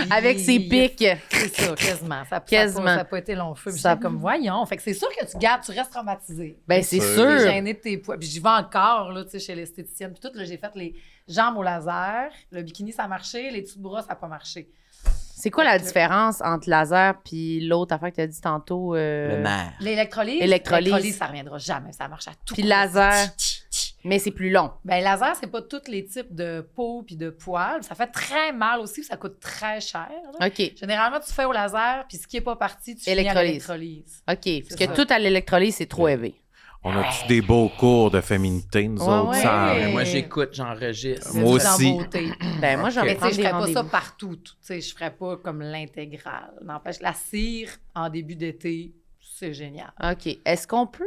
avec ses pics. C'est ça, quasiment. Ça Quasiment. n'a pas été long feu. Puis Ça- j'étais comme, voyons. Fait que c'est sûr que tu gardes, tu restes traumatisé. Ben, c'est sûr. T'es sûr. gêné de tes poids. Puis j'y vais encore, là, tu sais, chez l'esthéticienne. Puis tout, là, j'ai fait les jambes au laser. Le bikini, ça a marché. Les dessous de bras, ça n'a pas marché. C'est quoi la différence entre laser puis l'autre affaire que tu as dit tantôt? Le nerf. L'électrolyse? Électrolyse. Ça ne reviendra jamais. Ça marche à tout. Puis coup. laser. Mais c'est plus long. Ben, laser, c'est pas tous les types de peau puis de poils. Ça fait très mal aussi, ça coûte très cher. Là. OK. Généralement, tu fais au laser, puis ce qui est pas parti, tu finis à l'électrolyse. OK. Parce que ça. tout à l'électrolyse, c'est trop élevé. On a-tu des beaux cours de féminité, nous Ouais, autres? ouais. Ça, Ouais. Moi, j'écoute, j'enregistre. Moi aussi. Ben, moi, j'en Mais vais tu sais, prendre je des ferais pas ça rendez-vous. partout. Tu sais, je ferais pas comme l'intégrale. N'empêche, la cire en début d'été, c'est génial. OK. Est-ce qu'on peut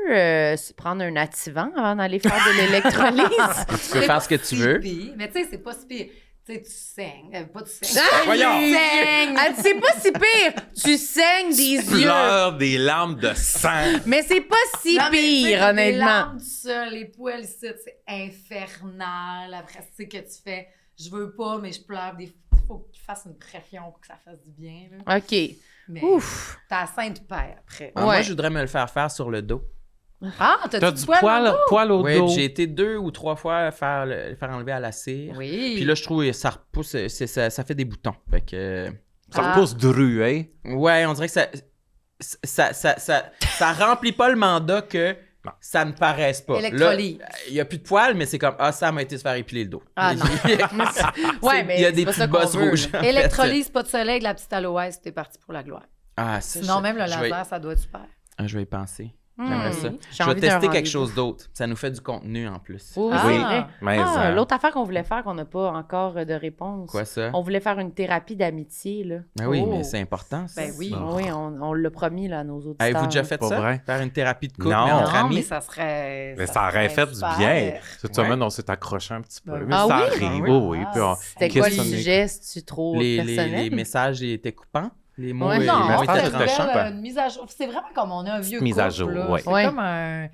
se prendre un activant avant d'aller faire de l'électrolyse? Tu peux faire ce que tu veux. Mais tu sais, c'est pas si pire. Tu sais, tu saignes. Pas tu saignes. Voyons. Tu saignes. Ah, c'est pas si pire! Tu saignes des yeux! Pleure des larmes de sang. Mais c'est pas si Non, mais tu sais, pire, Les honnêtement. larmes du sol, les poils ici, c'est infernal. Après, tu sais que tu fais, je veux pas, mais je pleure. Il faut que tu fasses une pression pour que ça fasse du bien. Là. OK. Mais Ouf! t'as la sainte paix après. Ah, Moi, Ouais. je voudrais me le faire sur le dos. Ah, T'as t'as du poil dans le dos? poil au Oui, dos. j'ai été 2 ou 3 fois faire enlever à la cire. Oui. Puis là, je trouve que ça repousse, ça fait des boutons. Fait que, Ça repousse dru, hein? ouais, on dirait que ça remplit pas le mandat que Non. ça ne paraisse pas. Électrolyse. Là, il y a plus de poils, mais c'est comme, Sam a été se faire épiler le dos. Ah, non. Ouais, mais il y a c'est des pas ça petites qu'on bosses veut, rouges. là. en fait. Électrolyse, pas de soleil, de la petite aloès, t'es parti pour la gloire. Ah, ça, Sinon, même le je vais- laser, ça doit être super. je vais y penser. Hmm. J'aimerais ça. J'ai Je vais envie d'un tester quelque rendez-vous. chose d'autre. Ça nous fait du contenu en plus. Oui, Ah. c'est vrai. Mais Ah, hein. l'autre affaire qu'on voulait faire, qu'on n'a pas encore de réponse. Quoi ça? On voulait faire une thérapie d'amitié, là. Ah oui, Oh. mais c'est important. Ça. Ben oui. Bon. Oui, on l'a promis, là, à nos auditeurs. Avez-vous déjà fait Pas ça? vrai. Faire une thérapie de couple, Non. mais entre Non, amis? mais ça serait. Mais ça aurait fait du super. bien. Cette Ouais. semaine, on s'est accroché un petit peu. Ben Mais Ah ça oui? arrive, Ah oui, oui. Ah, Puis on- C'était qu'est-ce quoi que le ça n'est- sujet? C'est-tu trop personnel? Les messages étaient coupants? Les mots, Ouais. les Non, mots mais étaient c'était c'était une tranchants? belle- une mise à jour. C'est vraiment comme on a un vieux mise couple. à jour, là. ouais. C'est Ouais. comme un.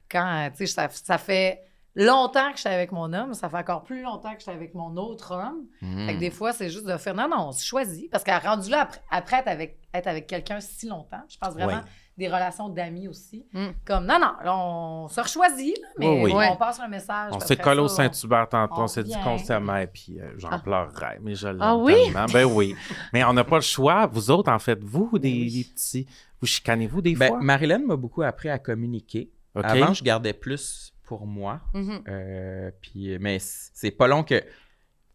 Quand, tu sais, ça fait longtemps que j'étais avec mon homme, ça fait encore plus longtemps que j'étais avec mon autre homme. Hmm. Fait que des fois, c'est juste de faire non, on se choisit. Parce qu'à rendu là, après être avec quelqu'un si longtemps, je pense vraiment Ouais. des relations d'amis aussi. Mm. Comme non, là, on se choisit, là, mais Oui, oui. on passe le message. On puis s'est après collé au ça, Saint-Hubert tantôt, on on s'est dit revient. qu'on s'aimait, puis j'en Ah. pleurerais, mais je l'aime Ah oui? tellement. Ben oui. Mais on n'a pas le choix. Vous autres, en fait, vous, des petits, vous chicanez-vous des Ben, fois? Marilyn m'a beaucoup appris à communiquer. OK. Avant, je gardais plus pour moi. Mhm. Mais c'est pas long que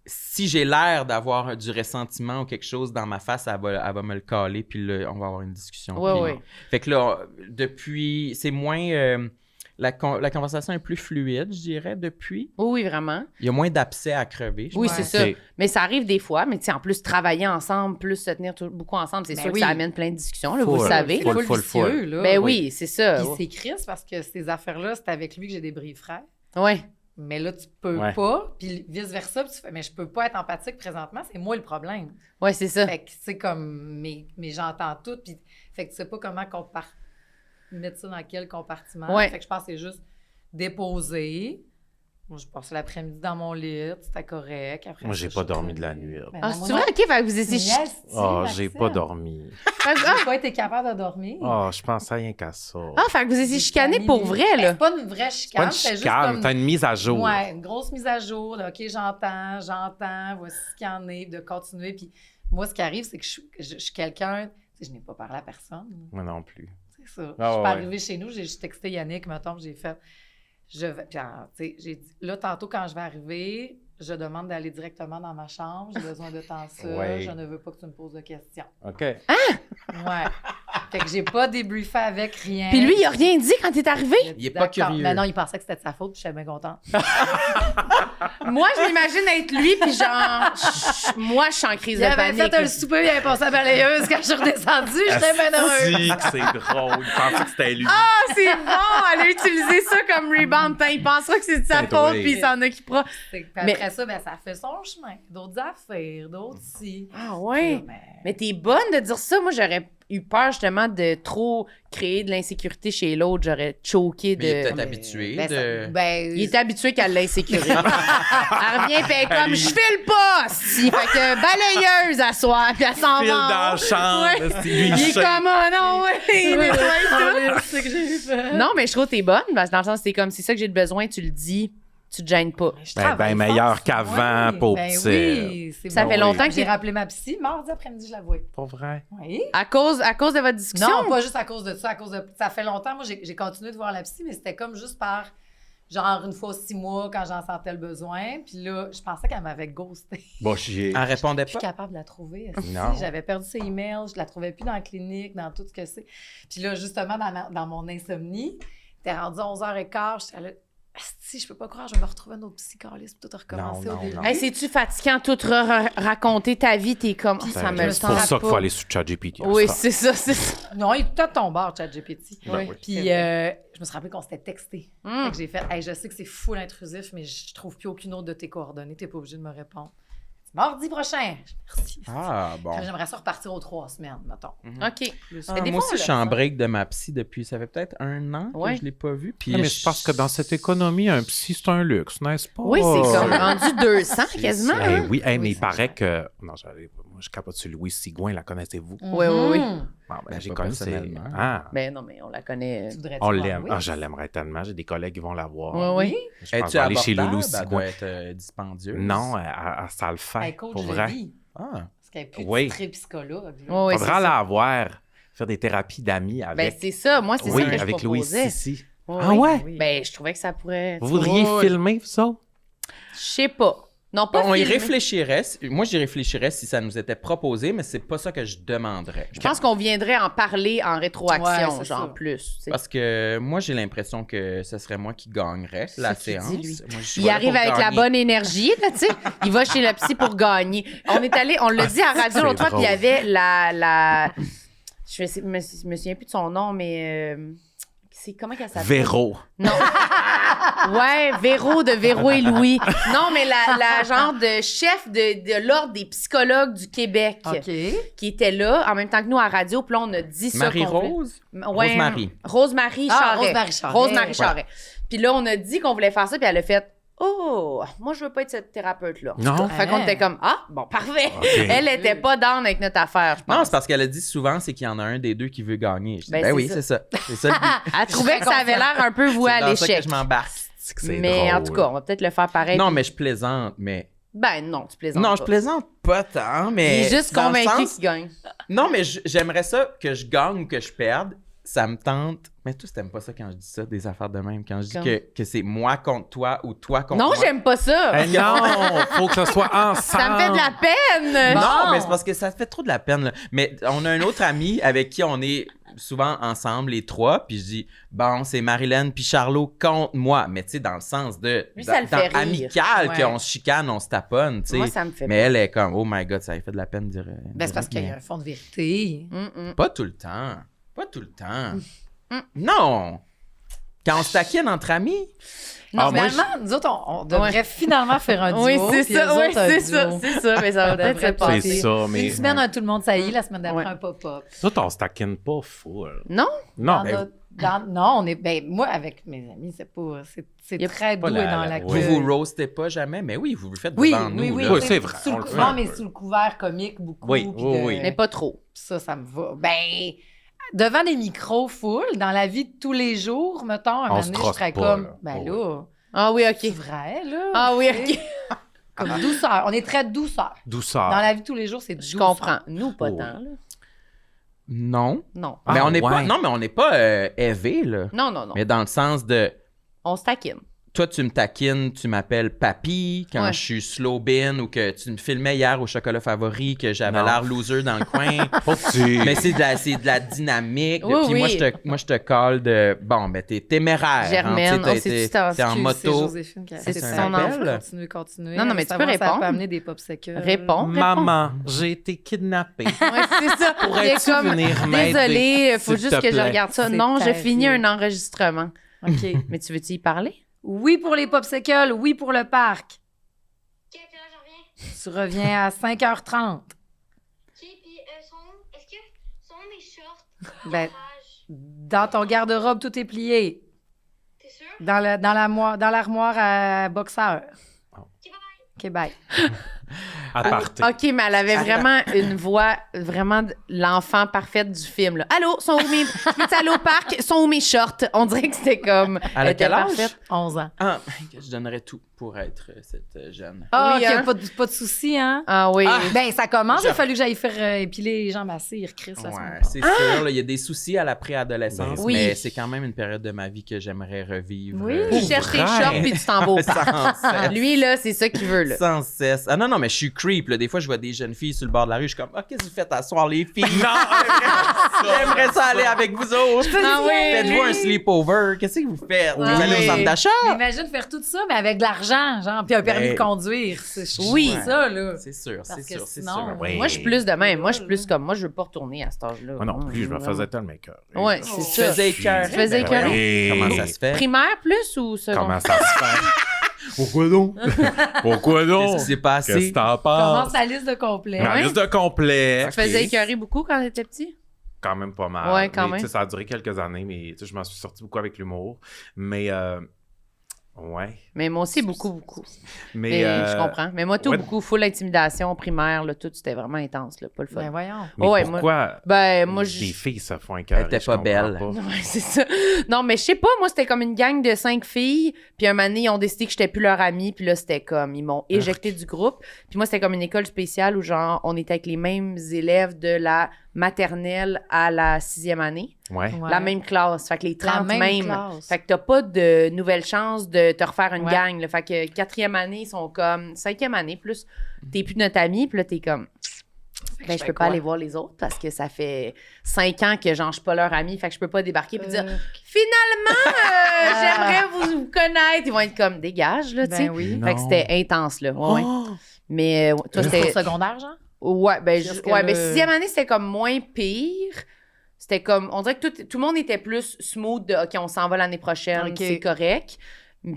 si j'ai l'air d'avoir du ressentiment ou quelque chose dans ma face, elle va me le caler, puis là, on va avoir une discussion. Ouais, Puis- ouais. Fait que là, depuis, c'est moins... la conversation est plus fluide, je dirais, depuis. Oui, vraiment. Il y a moins d'abcès à crever. je Oui, pense. c'est ça. Ok. Mais ça arrive des fois. Mais tu sais, en plus, travailler ensemble, plus se tenir beaucoup ensemble, c'est Ben sûr oui. que ça amène plein de discussions, là, vous Full. le savez. C'est Full, full full, full. vicieux, là. Ben Oui. oui, c'est ça. Puis c'est triste parce que ces affaires-là, c'est avec lui que j'ai des bris-frères. Ouais. Mais là, tu peux Ouais. pas. Puis vice-versa, puis tu fais, mais je peux pas être empathique présentement, c'est moi le problème. Ouais, c'est ça. Fait que c'est comme, mais j'entends tout, puis fait que tu sais pas comment mettre ça dans quel compartiment. Ouais. Fait que je pense que c'est juste déposer. Moi, je passais l'après-midi dans mon lit, c'était correct. Après Moi, ça, j'ai je pas suis dormi comme- de la nuit. Ben Ah, non, moi c'est non. vrai? OK, fait que vous étiez... Yes, Oh, j'ai Maxime. pas dormi. J'ai pas été capable de dormir. Oh, je pensais rien qu'à ça. Ah, fait que vous étiez chicanés pour vrai, Ben, là. c'est pas une vraie C'est chicane, pas une c'est juste chicane, comme... t'as une mise à jour. Ouais, une grosse mise à jour. Là, OK, j'entends, voici ce qu'il y en est, de continuer. Puis moi, ce qui arrive, c'est que je suis quelqu'un... Tu sais, je n'ai pas parlé à personne. Moi non plus. C'est ça. Ah, je suis ouais. pas arrivée chez nous, j'ai juste texté Yannick, mettons, j'ai fait... Je vais... Puis, tu sais, j'ai dit... Là, tantôt, quand je vais arriver, je demande d'aller directement dans ma chambre. J'ai besoin de temps seul. Ouais. Je ne veux pas que tu me poses de questions. OK. Ouais. Fait que j'ai pas débriefé avec rien. Puis lui, il a rien dit quand t'es arrivé? a dit, Il est pas d'accord. curieux. Mais non, il pensait que c'était de sa faute, puis j'étais bien contente. Moi, je m'imagine être lui, puis genre... moi, je suis en crise Il de avait panique. fait un souper, il avait passé à balayeuse. Quand je suis redescendue, j'étais bien heureuse. Si, que c'est drôle. Il pensait que c'était lui. Ah, c'est bon! Elle a utilisé ça comme rebound. Putain, il pensera que c'est de sa C'est faute, drôle. puis il s'en occupera. Puis Mais- après ça, ben, ça fait son chemin. D'autres affaires, d'autres si. Ah ouais? Mais t'es bonne de dire ça. Moi, j'aurais eu peur justement de trop créer de l'insécurité chez l'autre. J'aurais choqué de... Mais il est peut-être habitué Ben, de... Il est habitué qu'à l'insécurité. Elle revient, puis elle est comme, je file pas! Si. Fait que balayeuse à soir, puis elle s'en File va. dans la chambre. Ouais. C'est lui, Il est shake. comme, oh non, ouais, il nettoie tout. c'est que j'ai fait. Non, mais je trouve que t'es bonne, parce que dans le sens, c'est comme, c'est ça que j'ai de besoin, tu le dis, tu te gênes pas. Je Ben, travaille meilleur fort. qu'avant, Oui, pauvre ben petit. oui, c'est Ça bon. fait longtemps que J'ai t'es... rappelé ma psy, mardi après-midi, je l'avoue. Pas vrai. Oui. À cause de votre discussion? Non, pas juste à cause de ça, à cause de... Ça fait longtemps, moi, j'ai continué de voir la psy, mais c'était comme juste par... genre une fois aux 6 mois quand j'en sentais le besoin. Puis là, je pensais qu'elle m'avait ghosté. Bon, j'ai. Elle répondait Je suis pas. capable de la trouver. Non. J'avais perdu ses emails, je la trouvais plus dans la clinique, dans tout ce que c'est. Puis là, justement, dans mon insomnie, t'es rendu 11h15, j'étais là, si je peux pas croire, je vais me retrouver un autre psychanalyste pour tout recommencer Non, au début. non. Hey, c'est-tu fatigant tout raconter ta vie? T'es comme, ça me C'est le pour tente ça qu'il faut pas. aller sur ChatGPT. Oui, c'est ça, c'est ça. Non, il est peut-être ton bord, ChatGPT. Ben oui. Puis je me suis rappelé qu'on s'était texté. Mm. Fait que j'ai fait, hey, je sais que c'est full intrusif, mais je trouve plus aucune autre de tes coordonnées. T'es pas obligé de me répondre. Mardi prochain. Merci. Ah, bon. J'aimerais ça repartir aux 3 semaines, mettons. OK. Plus. Ah, Mais des moi fois, aussi, on je suis le en fait. break de ma psy depuis, ça fait peut-être 1 an Ouais. que je l'ai pas vu. Puis Mais je pense que dans cette économie, un psy, c'est un luxe, n'est-ce pas? Oui, c'est comme rendu 200 quasiment. Eh hein? oui, mais Oui, il ça paraît change. que. Non, moi, je capote sur Louise Sigouin, la connaissez-vous? Oui, oui, oui. Mhm. Bon, Ben, j'ai pas connu, personnellement. Ah, Ben non, mais on la connaît. Tu voudrais-tu on voir l'aime. Louise? Ah, je l'aimerais tellement. J'ai des collègues qui vont la voir. Oui, oui. Oui. Je pense que je Es-tu vais aller chez abordable? Loulou Elle Sigouin. doit être dispendieuse. Non, ça le fait. Elle coach pour de vrai. vie. Ah. Parce qu'elle est plus Oui. très psychologue. là. Oui, oui, c'est Faudra ça. la voir. Faire des thérapies d'amis Ben, avec. c'est ça. Moi, c'est oui, ça que je avec Louise proposais. Sissi. Oui, Ah oui. ouais? Oui. Ben, je trouvais que ça pourrait... Vous voudriez Oui. filmer ça? Je sais pas. Non, pas On y filmer. réfléchirait. Moi, j'y réfléchirais si ça nous était proposé, mais c'est pas ça que je demanderais. Je pense qu'on viendrait en parler en rétroaction, Ouais, c'est genre ça. plus. tu sais. Parce que moi, j'ai l'impression que ce serait moi qui gagnerais la ce qu'il séance. dit, lui. Moi, je suis Il là arrive pour avec la gagner. bonne énergie, là, tu sais. Il va chez le psy pour gagner. On est allé, on l'a dit à la radio c'est l'autre fois, puis il y drôle. avait la... me souviens plus de son nom, mais... c'est comment qu'elle s'appelle? Véro. Non. Ouais, Véro de Véro et Louis. Non, mais la genre de chef de l'ordre des psychologues du Québec OK. qui était là en même temps que nous à la radio. Puis là, on a dit ça. Marie-Rose? Ouais, Rosemary. Rosemary Ah, Charret. Rosemary Charret. Rosemary Charret. Puis là, on a dit qu'on voulait faire ça, puis elle a fait oh, moi, je veux pas être cette thérapeute-là. Non? Fait qu'on était comme ah, bon, parfait. OK. Elle était pas down avec notre affaire, je pense. Non, c'est parce qu'elle a dit souvent, c'est qu'il y en a un des deux qui veut gagner. Je dis, Ben, ben c'est oui, ça. c'est ça. C'est ça le but. Elle trouvait que ça avait l'air un peu voué C'est à dans ça que l'échec. je m'embarque. C'est Mais en drôle. tout cas, on va peut-être le faire pareil. Non, puis- mais je plaisante, mais... Ben non, tu plaisantes Non, pas. je plaisante pas tant, Il mais... est juste dans le convaincu sens- qu'il gagne. Non, mais j'aimerais ça que je gagne ou que je perde. Ça me tente. Mais toi, t'aimes pas ça quand je dis ça, des affaires de même. Quand je dis Quand? que c'est moi contre toi ou toi contre Non, moi. j'aime pas ça. Eh non, faut que ce soit ensemble. Ça me fait de la peine. Non, Bon. mais c'est parce que ça fait trop de la peine. Là. Mais on a un autre ami avec qui on est souvent ensemble, les trois. Puis je dis, bon, c'est Marilyn puis Charlot contre moi. Mais tu sais, dans le sens de... Lui, ça le fait rire. amical, Ouais. qu'on se chicane, on se taponne, tu sais. Moi, ça me fait Mais elle est comme, oh my God, ça lui fait de la peine de dire... Ben, c'est parce qu'il y a un fond de vérité. Pas tout le temps. Pas tout le temps. Non! Quand on se taquine entre amis. Non, Ah, moi, Finalement, nous autres, on devrait finalement faire un duo. Oui, c'est puis ça, eux oui, autres, un c'est duo. ça, c'est ça. Mais ça va peut-être se devrait passer. C'est ça, mais... Une semaine, un tout le monde, ça y est. La semaine d'après, Ouais. un pop-up. Nous, on se taquine pas full. Non? Non, Dans mais notre- non, on est. Ben, moi, avec mes amis, c'est pas. C'est Y a très pas doux et la- dans la- l'accueil. Vous vous roastez pas jamais, mais oui, vous le faites Oui, devant oui, nous. oui. là. Oui, c'est vrai, Sous on le le fait non, un mais peu. sous le couvert comique, beaucoup. Oui, puis oui, de- oui. Mais pas trop. Ça, ça me va. Ben, devant des micros full, dans la vie de tous les jours, mettons, un moment se donné, je trosse serais pas, comme. là. Ben Oh, là, Ah oui, c'est OK. vrai, là. Ah oui, tu sais. OK. Comme douceur. On est très douceur. douceur. Dans la vie de tous les jours, c'est Je douceur. comprends. Nous, pas Oh. tant, là. Non. Non. Ah, mais on n'est pas. ouais. Non, mais on n'est pas élevé, là. Non, non, non. Mais dans le sens de. On se taquine. Toi, tu me taquines, tu m'appelles papy quand Ouais. je suis slow bin ou que tu me filmais hier au chocolat favori, que j'avais Non. l'air loser dans le coin. Faut que tu... Mais c'est de la dynamique. Oui, Puis oui. moi, je te colle de. Bon, ben, t'es téméraire. Germaine, hein, on tu sais, sait-tu t'es en excuse, C'est moto. Joséphine qui a C'est fait son ça. appel. Continuez. Non, non, mais tu peux Savoir si Ça répondre. peut amener des popsicles. Réponds. Maman, j'ai été kidnappée. Ouais, c'est ça. Il est Pourrais-tu comme, venir m'aider, désolé, faut s'il juste te que je plaît? regarde ça. C'est Non, je terrible. finis un enregistrement. OK. Mais tu veux-tu y parler? Oui pour les popsicles, oui pour le parc. Ok, puis là, je reviens. Tu reviens à 5h30. Ok, puis est-ce que sont où mes shorts? Ben, Garage? dans ton garde-robe, tout est plié. T'es sûr? Dans l'armoire à boxeur. Ok, bye bye. OK, bye. À partir. OK, mais elle avait vraiment une voix, vraiment l'enfant parfaite du film. Là. Allô, sont où mes... Peux-tu aller au parc? Sont où mes shorts? On dirait que c'était comme... Elle a était quel âge? parfaite. 11 ans. Ah, je donnerais tout pour être cette jeune. Ah, Oui, OK, hein? pas de souci, hein? Ah oui. Ben, ça commence. Il a fallu que j'aille faire épiler les jambes assez. Il recrisse la semaine Ouais, passée. c'est sûr, là, il y a des soucis à la préadolescence, Oui. mais c'est quand même une période de ma vie que j'aimerais revivre. Oui. Tu cherches tes shorts puis tu t'en vas au parc. Sans cesse. Lui, là, c'est ça qu'il veut, là. Sans cesse. Ah non, mais je suis creep. Là. Des fois, je vois des jeunes filles sur le bord de la rue. Je suis comme, ah, qu'est-ce que vous faites à soir, les filles? Non! J'aimerais ça aller avec vous autres. Ah oui. Faites-vous un sleepover. Qu'est-ce que vous faites? Vous Oui. allez au centre d'achat? Mais imagine faire tout ça, mais avec de l'argent, genre, puis un permis Ben, de conduire. oui. C'est ça, là. C'est sûr, Parce c'est que sûr, c'est sinon, sûr. Oui. Moi, je suis plus de même. Moi, je suis plus comme... Moi, je veux pas retourner à cet âge-là. Moi non plus, je me faisais tellement cœur. Ouais, c'est Tu ça. faisais écœurer. Tu faisais Ben écœurer? oui. Comment ça se fait? Primaire plus ou secondaire? Comment ça se fait? Pourquoi donc? Pourquoi donc? Qu'est-ce qui s'est passé? Qu'est-ce que t'en Commence penses? ta liste de complets. Ma Ouais. liste de complets. Tu faisais écœurer beaucoup quand t'étais petit? Quand même pas mal. Ouais, quand Mais, même. tu sais, ça a duré quelques années, mais tu sais, je m'en suis sorti beaucoup avec l'humour. Mais, ouais. Mais moi aussi, beaucoup. Mais, Mais je comprends. Mais moi, tout, ouais. beaucoup, full intimidation primaire, là, tout, c'était vraiment intense, là, pas le fun. Ben, voyons. Mais Ouais, pourquoi moi, des filles se font un Elle était pas belle. Ouais, c'est ça. Non, mais je sais pas, moi, c'était comme une gang de 5 filles, puis un moment donné, ils ont décidé que j'étais plus leur amie, puis là, c'était comme, ils m'ont éjecté du groupe. Puis moi, c'était comme une école spéciale où, genre, on était avec les mêmes élèves de la maternelle à la 6e année. Ouais. Ouais. La même classe. Fait que les 30 même mêmes. classe. Fait que t'as pas de nouvelle chance de te refaire une Ouais. gang. Là. Fait que 4e année, ils sont comme 5e année, plus t'es plus notre ami, puis là, t'es comme... Ben, je peux pas aller voir les autres parce que ça fait 5 ans que genre, je suis pas leur ami, fait que je peux pas débarquer puis dire finalement, j'aimerais vous connaître. Ils vont être comme dégage, là, tu sais. Ben oui. Fait que c'était intense, là. Ouais, ouais. Mais toi, Juste c'était. au secondaire, genre? Ouais, ben, Parce que ouais, ben, le- 6e année, c'était comme moins pire. C'était comme, on dirait que tout le monde était plus smooth de, OK, on s'en va l'année prochaine, OK. c'est correct.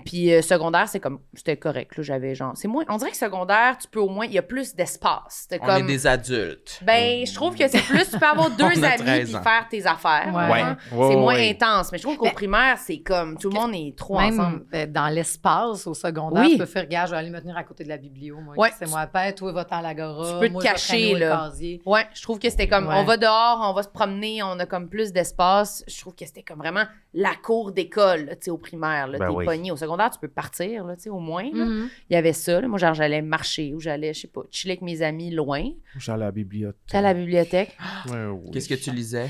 Puis secondaire, c'est comme, c'était correct, là, j'avais genre, c'est moins, on dirait que secondaire, tu peux au moins, il y a plus d'espace. C'était On comme, est des adultes. ben, je trouve que c'est plus, tu peux avoir 2 On a amis 13 puis ans. faire tes affaires. Ouais. vraiment. Ouais, C'est moins ouais. intense. Mais je trouve qu'au Ben, primaire, c'est comme, tout le monde est trop ensemble. Même dans l'espace, au secondaire, Oui. tu peux faire gage, je vais aller me tenir à côté de la biblio. Moi, Ouais. c'est moi paix, toi, va-t'en à l'agora. Tu peux te moi, je vais cacher, traîner au là. casier. Ouais, je trouve que c'était comme, Ouais. on va dehors, on va se promener, on a comme plus d'espace. Je trouve que c'était comme vraiment la cour d'école, là, tu sais, au primaire. Là, Ben t'es oui. pogné. Au secondaire, tu peux partir, là, tu sais, au moins. Là. Mhm. Il y avait ça. Là. Moi, genre, j'allais marcher ou j'allais, je sais pas, chiller avec mes amis loin. J'allais à la bibliothèque. À la bibliothèque. Ouais, oui. Qu'est-ce que tu lisais?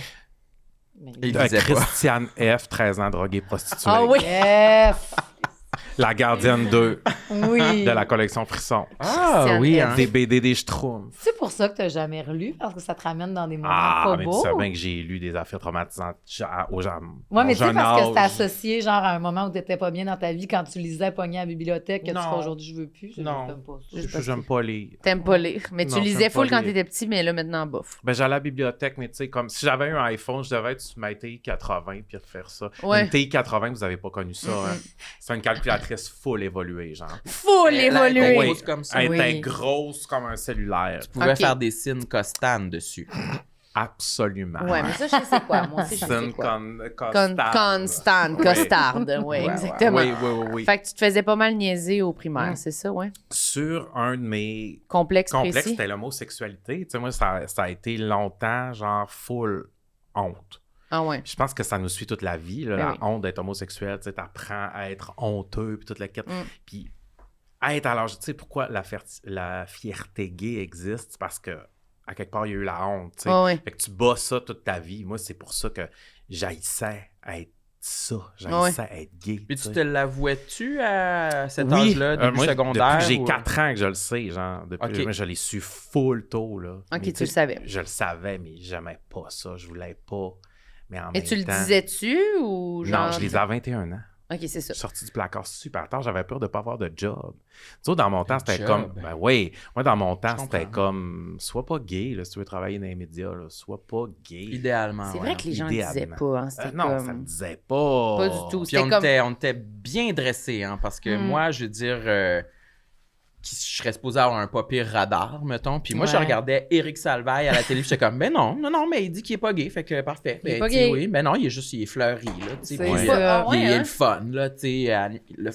Mais- Il disait pas. Christiane F., 13 ans, droguée, prostituée. Ah oui! Yes! La gardienne 2 Oui. de la collection Frisson. Ah Christiane oui, F. hein? Des BD des Schtroumpfs. C'est pour ça que t'as jamais relu, parce que ça te ramène dans des moments Ah, pas mais tu beaux. sais bien que j'ai lu des affaires traumatisantes aux gens. Ouais, mais tu sais, parce que c'était c'était associé, genre, à un moment où t'étais pas bien dans ta vie, quand tu lisais pogné à la bibliothèque, que tu Non. fais aujourd'hui, je veux plus. Non. J'aime pas ça. J'aime pas lire. T'aimes pas lire. Mais tu Non, lisais j'aime full pas quand lire. t'étais petit, mais là, maintenant, bof. Ben, j'allais à la bibliothèque, mais tu sais, comme si j'avais un iPhone, je devais être sur ma TI 80 puis refaire ça. Ouais. Une TI 80, vous avez pas connu ça, hein? C'est une calculatrice full évoluée, genre. Full évolué! grosse comme ça. Elle Oui. était grosse comme un cellulaire. Tu pouvais Ok. faire des signes Costane dessus. Absolument. Ouais, mais ça, je sais c'est quoi. Moi aussi, je C'est sais une quoi. Constant, costarde. Ouais, exactement. Oui, oui, oui, oui. Fait que tu te faisais pas mal niaiser au primaire, c'est ça, ouais? Sur un de mes Complexe complexes, précis. c'était l'homosexualité. Tu sais, moi, ça a été longtemps, genre, full honte. Ah ouais. Puis je pense que ça nous suit toute la vie, là, Ben la oui. honte d'être homosexuel. Tu sais, t'apprends à être honteux, puis toute la quête. Mm. Puis être à l'âge, tu sais, pourquoi la fierté gay existe? C'est parce que, à quelque part, il y a eu la honte, tu sais. Ouais, ouais. Fait que tu bats ça toute ta vie. Moi, c'est pour ça que j'haïssais être ça. Ouais. J'haïssais être gay. Puis tu tu sais. te l'avouais-tu à cet Oui, âge-là, début moi, secondaire? Depuis que j'ai ou- 4 ans que je le sais, genre. Depuis, Ok. moi, je l'ai su full tôt, là. Ok, Mais tu le savais. Je le savais, mais j'aimais pas ça. Je voulais pas. Mais en Et même tu le temps... disais-tu ou genre. Non, je les ai à 21 ans. Ok, c'est Je ça. suis sorti du placard super tard. J'avais peur de pas avoir de job. Tu sais, dans mon temps, c'était job. comme... Ben oui. Moi, dans mon temps, Je c'était comprends. comme... Sois pas gay, là, si tu veux travailler dans les médias, là. Sois pas gay. Idéalement, C'est ouais. vrai que les gens ne disaient idéalement. pas. Hein, c'était Non, comme... ça me disait pas. Pas du tout. Puis C'était on, comme. était, on était bien dressés, hein, parce que Mm. moi, je veux dire, je serais supposé avoir un pas pire radar, mettons. Puis moi, je Ouais. regardais Éric Salvaille à la télé, j'étais comme, ben non, mais il dit qu'il est pas gay, fait que parfait. Il est Ben, pas tu sais, gay. oui, ben non, il est fleuri, là, tu sais. C'est Puis, ça. Ah ouais, il est hein? le fun, là, tu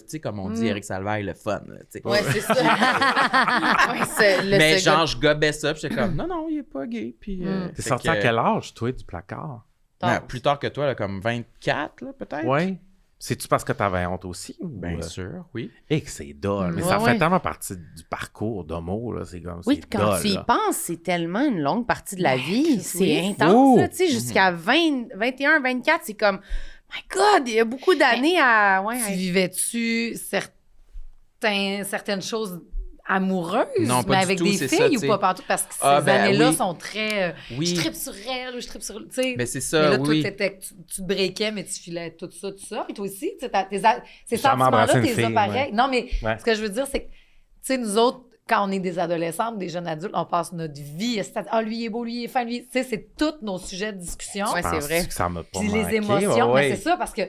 sais, comme on dit, Éric Salvaille, le fun, là, tu sais. Ouais, c'est ça. Ouais, c'est le Mais second- genre, je gobais ça, puis j'étais comme, non, il est pas gay. Puis, T'es fait sorti que- à quel âge, toi, du placard? Plus tard que toi, là, comme 24, là, peut-être. Oui. C'est-tu parce que t'avais honte aussi? Bien sûr, oui. Et que c'est dole. Mais Ouais, ça ouais. fait tellement partie du parcours d'homo, là. C'est comme, Oui, c'est puis quand dole, tu y là. penses, c'est tellement une longue partie de la vie. C'est oui, intense, là, fou. tu sais, jusqu'à 20, 21, 24, c'est comme, my God, il y a beaucoup d'années à... Ouais, Tu vivais-tu certaines choses amoureuses, Non, pas mais du avec tout, des c'est filles ça, ou tu sais. pas partout? Parce que ces Ah, ben, années-là oui. sont très... Oui. Je tripe sur elle ou je tripe sur... Tu sais, Mais c'est mais ça, là, toi, oui. tu te breakais, mais tu filais tout ça. Puis toi aussi, tu sais, ces Jamais embrassé sentiments-là, une tu les as fille, pareils. Non, mais Ouais. ce que je veux dire, c'est que, tu sais, nous autres, quand on est des adolescentes, des jeunes adultes, on passe notre vie. Ah, lui, il est beau, lui, il est fin, lui. Tu sais, c'est tous nos sujets de discussion. Ouais, c'est Penses-tu vrai. que ça m'a pas Puis manqué? les émotions, Ouais, mais c'est ça, parce que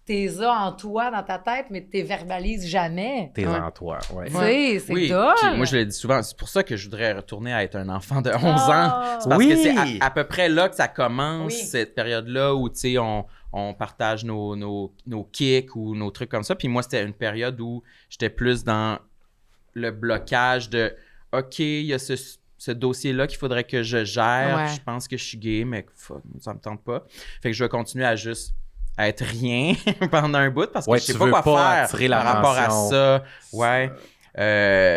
t'es as en toi, dans ta tête, mais tu les verbalises jamais. T'es Ouais. en toi, ouais. Tu sais, c'est Oui, dole. puis moi je le dis souvent, c'est pour ça que je voudrais retourner à être un enfant de 11 Ah. ans. C'est parce Oui. que c'est à peu près là que ça commence, Oui. cette période-là où, tu sais, on partage nos kicks ou nos trucs comme ça. Puis moi, c'était une période où j'étais plus dans le blocage de « OK, il y a ce dossier-là qu'il faudrait que je gère. Ouais. Je pense que je suis gay, mais fuck, ça me tente pas. » Fait que je vais continuer à juste être rien pendant un bout parce que Ouais, je sais tu pas veux quoi pas faire attirer par rapport à l'attention. ça. Ouais.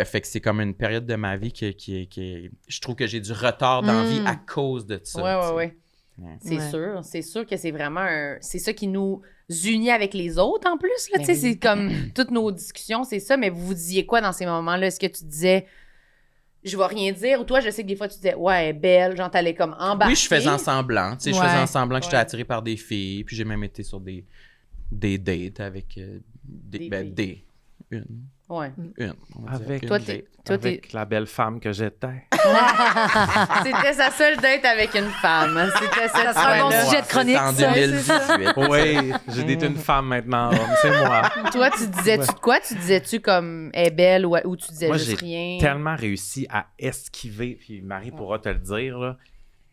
Fait que c'est comme une période de ma vie qui je trouve que j'ai du retard dans la vie à cause de ça. Ouais, tu sais. ouais. Ouais. C'est Ouais. sûr. C'est sûr que c'est vraiment c'est ça qui nous unit avec les autres en plus. Là, Ben tu sais, oui. c'est comme toutes nos discussions, c'est ça. Mais vous disiez quoi dans ces moments-là? Est-ce que tu disais, je vais rien dire? Ou toi, je sais que des fois, tu disais, ouais, elle est belle, genre, t'allais comme embarquer. Oui, je faisais en semblant. Tu sais, je Ouais. faisais en semblant que j'étais Ouais. attiré par des filles. Puis j'ai même été sur des dates avec Des ben, filles. une. Ouais. On va dire Avec- une Toi, date. Avec la belle femme que j'étais. C'était sa seule date avec une femme. C'était cette Ça sera un bon fois-là. sujet de chronique, C'est en ça. 2018. Oui, j'ai daté une femme maintenant, homme, c'est moi. Toi, tu disais-tu de quoi? Tu disais-tu comme elle est belle ou tu disais Moi, juste j'ai rien? tellement réussi à esquiver, puis Marie pourra te le dire, là,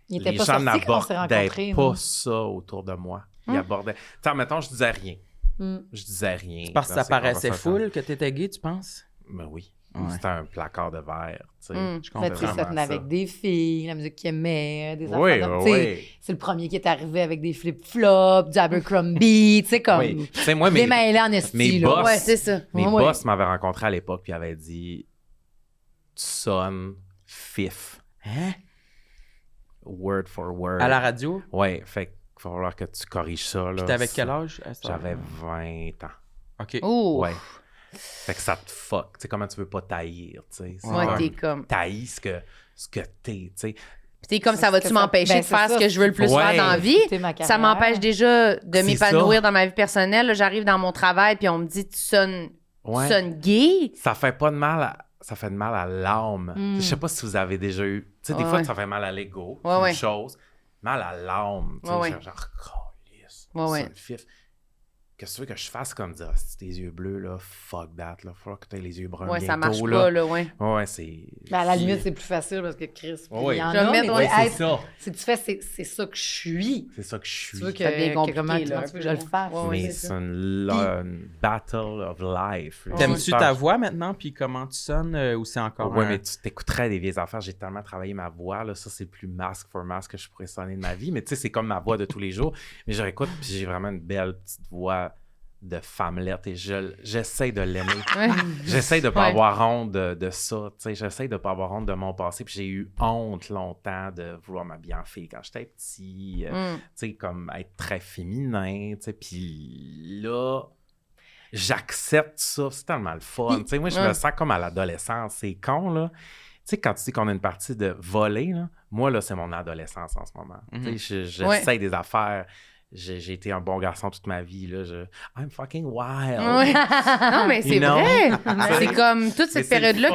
Il était les pas gens sorti quand on s'est n'abordaient rencontrés. pas non? ça autour de moi. Ils abordaient... Tu sais, mettons, je disais rien. Mm. Je disais rien. Parce que dans ça ces paraissait conversations. full que t'étais gay, tu penses? Mais oui. Ouais. C'était un placard de verre, tu sais. Mm. Je Mais tu sais, comprends. ça tenait avec des filles, la musique qu'il aimait, des Oui, affaires. oui, Tu sais, oui. c'est le premier qui est arrivé avec des flip-flops, du Abercrombie, tu sais, comme Oui. Tu sais, moi, démêlé en esti, mes là. boss- Ouais, c'est ça. mes Ouais. boss m'avaient rencontré à l'époque, puis avaient dit « Tu sonnes fif. Hein? Word for word. » À la radio? Ouais, fait qu'il va falloir que tu corriges ça, là. Puis t'avais quel âge? à cette J'avais heure? 20 ans. OK. Oh! Ouais. Fait que ça te fuck. Tu sais, comment tu veux pas taillir, tu sais. C'est Ouais, comme, t'es comme. t'haïs ce que t'es, tu sais. Puis t'es comme ça, Parce va-tu que ça- m'empêcher ben, de faire c'est ce ça. que je veux le plus Ouais. faire dans la vie? C'était ma Ça carrière. m'empêche déjà de C'est m'épanouir ça. dans ma vie personnelle. Là, j'arrive dans mon travail, puis on me dit, tu sonnes Ouais. gay. Ça fait pas de mal ça fait de mal à l'âme. Mm. Je sais pas si vous avez déjà eu... Tu sais, des Ouais, fois, ouais. ça fait mal à l'ego. Ouais, c'est ouais. une chose. Mal à l'âme. Tu sais, Ouais, ouais. genre, câlisse, Ouais, ouais. c'est le fif. Qu'est-ce que tu veux que je fasse comme dire, si tes yeux bleus, là, fuck that, là. Faut que t'aies les yeux bruns Ouais, bientôt, ça marche là. pas, là, ouais. Ouais, c'est... Ben, à la limite, c'est plus facile parce que Chris, puis Ouais, il y en Je vais a, mettre- mais ouais, tu c'est sais, ça. si tu fais, c'est ça que je suis. C'est ça que je suis. Tu veux que, Ça devient compliqué, comment là, tu un veux que peu, je le fasse. ouais, ouais. Mais c'est c'est une battle of life. T'aimes-tu Ça, ta voix maintenant, puis comment tu sonnes, ou c'est encore Ouais, un- mais tu t'écouterais des vieilles affaires. J'ai tellement travaillé ma voix, là. Ça, c'est le plus masque for masque que je pourrais sonner de ma vie. Mais tu sais, c'est comme ma voix de tous les jours. Mais je réécoute, puis j'ai vraiment une belle petite voix de femmelette et j'essaie de l'aimer. Ouais. J'essaie de pas Ouais. avoir honte de ça. Tu sais, j'essaie de pas avoir honte de mon passé. Puis j'ai eu honte longtemps de vouloir m'habiller en fille quand j'étais petit. Mm. Tu sais, comme être très féminin. Tu sais, puis là, j'accepte ça. C'est tellement le fun. Tu sais, moi, je Ouais. me sens comme à l'adolescence. C'est con, là. Tu sais, quand tu dis qu'on a une partie de voler, là, moi, là, c'est mon adolescence en ce moment. Tu sais, j'essaie des affaires. J'ai été un bon garçon toute ma vie. Là. I'm fucking wild. Ouais. Non, mais c'est You know? vrai. C'est- C'est comme toute cette Mais c'est le période-là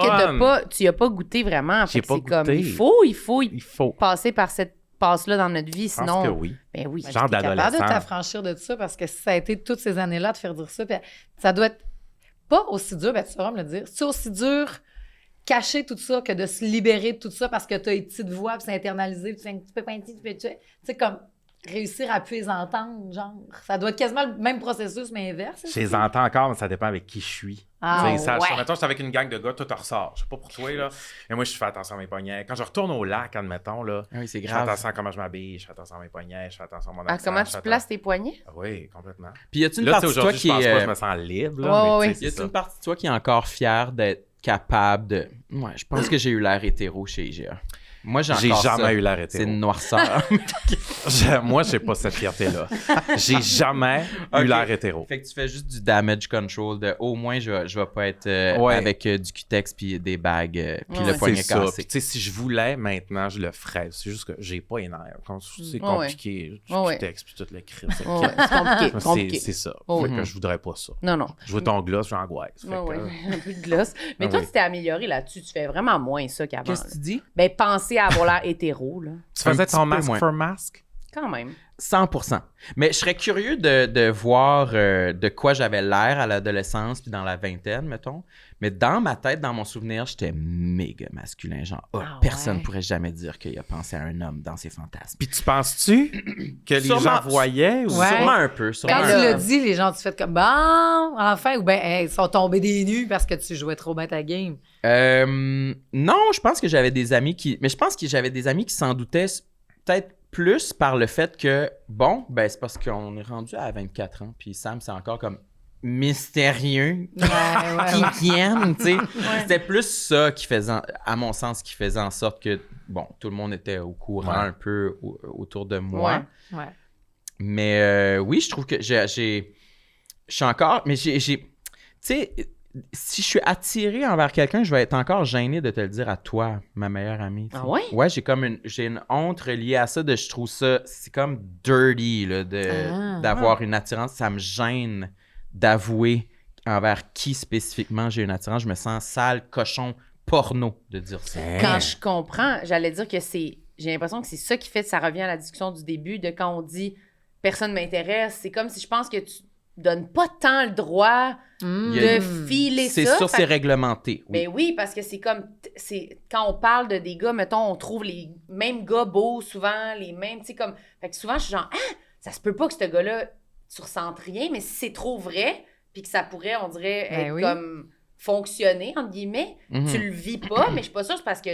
que tu n'as pas goûté vraiment. J'ai Fait que pas c'est comme, goûté. il faut Il faut. passer par cette passe-là dans notre vie, Je pense sinon... que oui. Ben oui. Ben, Genre t'es capable de d'adolescent. t'affranchir de ça parce que si ça a été toutes ces années-là de faire dire ça, puis ça doit être pas aussi dur, ben tu sauras me le dire, c'est aussi dur cacher tout ça que de se libérer de tout ça parce que t'as une petite voix, puis c'est internalisé, puis tu peux pas un petit, tu sais, comme réussir à plus les entendre, genre. Ça doit être quasiment le même processus, mais inverse. Je les entends encore, mais ça dépend avec qui je suis. Ah, Tu sais, ça, ouais. Mettons, je suis avec une gang de gars, toi, tu ressors. Je sais pas pour toi, là. Et moi, je fais attention à mes poignets. Quand je retourne au lac, admettons, là, Ah oui, c'est je fais grave. attention à comment je m'habille, je fais attention à mes poignets, je fais attention à mon Ah, accent, comment je tu fais places tes poignets? attention- Oui, complètement. Puis y a-tu une Là, tu sais, partie de toi aujourd'hui, qui je pense pas que est. je me sens libre, là, Ouais, mais ouais. tu sais, Y c'est a-tu une ça. partie de toi qui est encore fière d'être capable de. Ouais, je pense que j'ai eu l'air hétéro chez IGA. Moi, j'ai J'ai encore jamais ça. eu l'air C'est hétéro. une noirceur. Moi, j'ai pas cette fierté-là. J'ai jamais Ok. eu l'air hétéro. Fait que tu fais juste du damage control de au moins je vais pas être Ouais. avec du cutex puis des bagues puis Ouais. le poignet C'est ça. cassé. Puis, tu sais, si je voulais, maintenant, je le ferais. C'est juste que j'ai pas les nerfs. Quand c'est compliqué, Ouais, ouais. du texte puis tout le cri. Oh, ouais, c'est compliqué, compliqué. C'est ça. Oh, Fait oui. que je voudrais pas ça. Non, non. Je veux ton gloss, j'angoisse. Fait Ouais, que, ouais, un peu de gloss. Mais Ah toi, oui. tu t'es amélioré là-dessus. Tu fais vraiment moins ça qu'avant. Qu'est-ce que là. tu dis? Ben, penser à avoir l'air hétéro, là. Tu faisais Un petit ton peu masque moins. for masque? Quand même. 100%. Mais je serais curieux de voir de quoi j'avais l'air à l'adolescence puis dans la vingtaine, mettons. Mais dans ma tête, dans mon souvenir, j'étais méga masculin. Genre, Ah personne ouais. pourrait jamais dire qu'il a pensé à un homme dans ses fantasmes. Puis tu penses-tu que les Sûrement- gens voyaient? Ou... Ouais. Sûrement un peu. Sûrement Quand un tu peu. l'as dit, les gens, tu fais comme, bon, enfin, ou bien, hey, ils sont tombés des nues parce que tu jouais trop bien ta game. Non, je pense que j'avais des amis qui... Mais je pense que j'avais des amis qui s'en doutaient peut-être plus par le fait que, bon, ben c'est parce qu'on est rendu à 24 ans, puis Sam, c'est encore comme mystérieux. Qui aime, tu sais. C'était plus ça qui faisait, à mon sens, qui faisait en sorte que, bon, tout le monde était au courant Ouais. un peu autour de moi. Ouais. Ouais. Mais oui, je trouve que je suis encore, mais tu sais, si je suis attiré envers quelqu'un, je vais être encore gêné de te le dire à toi, ma meilleure amie. tu sais. Ah ouais? Ouais, j'ai une honte reliée à ça, je trouve ça, c'est comme dirty, là, d'avoir une attirance. Ça me gêne d'avouer envers qui spécifiquement j'ai une attirance. Je me sens sale, cochon, porno de dire ça. Quand je comprends, j'allais dire que c'est... J'ai l'impression que c'est ça qui fait... Ça revient à la discussion du début de quand on dit « personne m'intéresse ». C'est comme si je pense que tu donnes pas tant le droit Il y a- de filer C'est ça. sûr, Fait c'est que- réglementé. Oui. Ben oui, parce que c'est comme... Quand on parle de des gars, mettons, on trouve les mêmes gars beaux souvent, les mêmes... Tu sais, comme... Fait que souvent, je suis genre « Ah! Ça se peut pas que ce gars-là, tu ressentes rien, mais si c'est trop vrai, puis que ça pourrait, on dirait, Ben être oui. comme fonctionner, entre guillemets, Mhm. tu le vis pas, mais je suis pas sûre, c'est parce que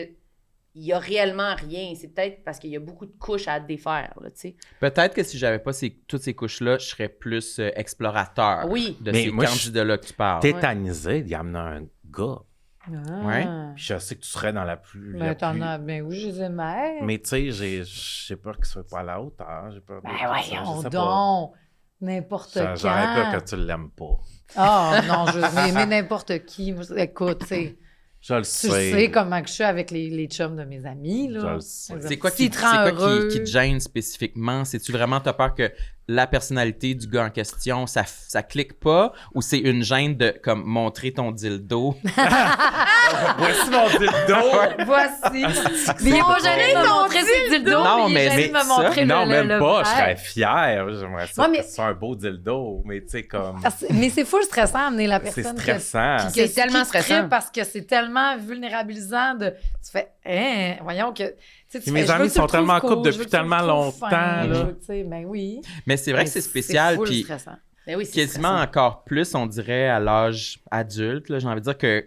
il y a réellement rien. C'est peut-être parce qu'il y a beaucoup de couches à défaire, là, tu sais. Peut-être que si j'avais pas toutes ces couches-là, je serais plus explorateur Oui. de Mais ces moi, candidats-là que tu parles. Tétanisé d'y amener un gars. Ouais. Puis je sais que tu serais dans la plus... la Ben, t'en plus- as, ben oui, je les aimais. Mais tu sais, j'ai peur qu'il soit pas à la hauteur. J'ai peur de Ben tout ça, voyons je sais donc, n'importe pas. J'aurais peur quand. que tu l'aimes pas. Ah non, je veux aimer n'importe qui. Moi, écoute, tu sais, Je le tu sais. sais comment que je suis avec les chums de mes amis, là. Je le sais. C'est quoi, S'il qui, te c'est rend quoi heureux. qui te gêne spécifiquement? C'est-tu vraiment, t'as peur que la personnalité du gars en question, ça clique pas? Ou c'est une gêne de comme montrer ton dildo? Voici mon dildo! Voici. Mais il est pas gêné de me montrer ses dildos, Non, mais il est mais gêné de me ça- montrer Non, le même le pas. Je vrai. serais fier. J'aimerais ça Ouais, mais- que ce soit un beau dildo. Mais tu sais, comme... Mais c'est full stressant amener la C'est personne. stressant. C'est tellement stressant. Parce que c'est tellement vulnérabilisant de. Tu fais, hein, voyons que. Tu sais, tu Puis fais, mes je veux amis que tu le sont tellement en trouves couple cool, je depuis veux que tu le tellement trouves fin, longtemps, je là. veux que, tu sais, ben oui. Mais c'est vrai que c'est spécial, full puis stressant. Ben oui, c'est quasiment stressant. encore plus, on dirait, à l'âge adulte. Là, j'ai envie de dire que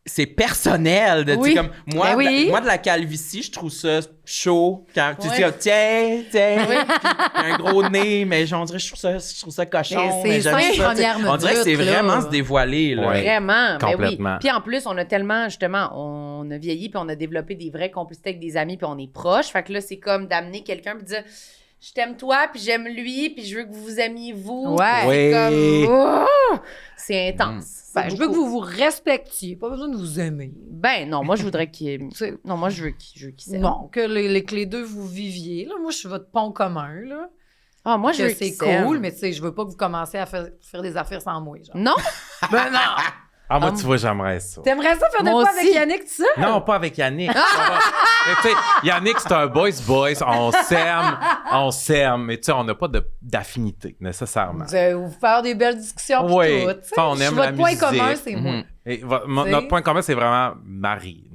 c'est personnel. De, tu sais, Oui. comme, moi, Ben oui. moi, de la calvitie, je trouve ça chaud. Quand tu Ouais. dis, comme, tiens, puis un gros nez, mais on dirait, je trouve ça cochon. Mais c'est mais j'aime les ça, tu sais. premières On dirait que c'est minutes, là. vraiment se dévoiler. Là. Ouais. Vraiment, ben oui. Complètement. Puis en plus, on a tellement, justement, on a vieilli, puis on a développé des vraies complicités avec des amis, puis on est proches. Fait que là, c'est comme d'amener quelqu'un, puis de dire, je t'aime toi, puis j'aime lui, puis je veux que vous vous aimiez vous. Ouais. Puis Oui. c'est comme, oh! C'est intense. C'est Ben, je veux que beaucoup. vous vous respectiez. Pas besoin de vous aimer. Ben non, moi, je voudrais qu'il... Tu sais, Non, moi, je veux qu'il s'aime. non, que les deux vous viviez. Là. Moi, je suis votre pont commun. Là. Ah, moi, je veux Que c'est qu'il s'aime. cool, mais tu sais, je veux pas que vous commenciez à faire des affaires sans moi. Genre. Non? Ben non! Ah, moi, tu vois, j'aimerais ça. T'aimerais ça faire de Moi quoi aussi. avec Yannick, tout ça? Non, pas avec Yannick. Mais tu sais, Yannick, c'est un boys. On s'aime, mais tu sais, on n'a pas d'affinité, nécessairement. Vous allez vous faire des belles discussions pis Oui, tout. tu sais. ça, on aime la Votre point musique. commun, c'est moi. Et T'sais. notre point commun, c'est vraiment Marie.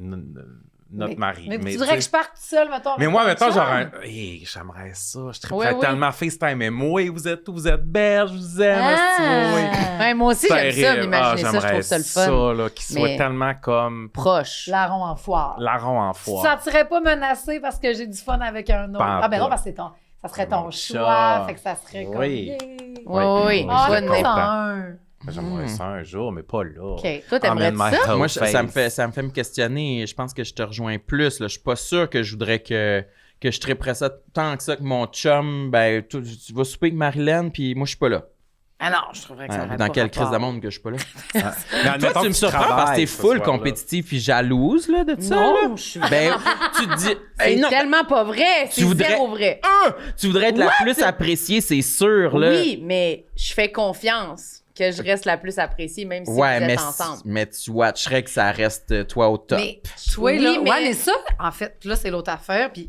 Notre mari. Mais tu tu voudrais sais- que je parte seule, mettons. Mais avec moi, mon mettons, chum? genre, j'aimerais ça. Je Ouais, triperais ouais. tellement FaceTime. Mais moi, vous êtes où? Vous êtes belle, je vous aime. Ah. oui. Ouais, moi aussi, j'aime ça, Terrible. m'imaginer ça, je trouve ça le fun. Ça, là, qu'il soit Mais- tellement comme Proche. Larron en foire. larron en Tu te foire. sentirais pas menacé parce que j'ai du fun avec un autre. Pas Ah, ben non, pas. parce que ça serait ton Mon choix. chat. Fait que ça serait comme. Oui. Yeah. Oui, Ah, bonne j'aimerais ça idée. un. J'aimerais ça un jour, mais pas là. OK. Toi, t'aimerais Emmène my ça? whole Moi, ça me face. fait me questionner. Je pense que je te rejoins plus. Là. Je suis pas sûr que je voudrais que je triperais ça tant que ça que mon chum. Ben, tu vas souper avec Marilyn, puis moi, je suis pas là. Ah non, je trouverais que ça aurait Dans pas quelle rapport. crise de monde que je suis pas là? Mais Toi, admettons tu me que surprends parce que travailles t'es ce full soir-là. compétitive puis jalouse là, de ça. Non, là. je suis Ben, tu te dis, C'est hey, non, tellement pas vrai. C'est voudrais- zéro vrai. tu voudrais être la plus appréciée, c'est sûr. Là. Oui, mais je fais confiance que je reste la plus appréciée, même si Ouais, vous mais, êtes ensemble. mais tu watcherais que ça reste toi au top. Mais toi, Oui, là, mais- ouais, mais ça, en fait, là, c'est l'autre affaire. Puis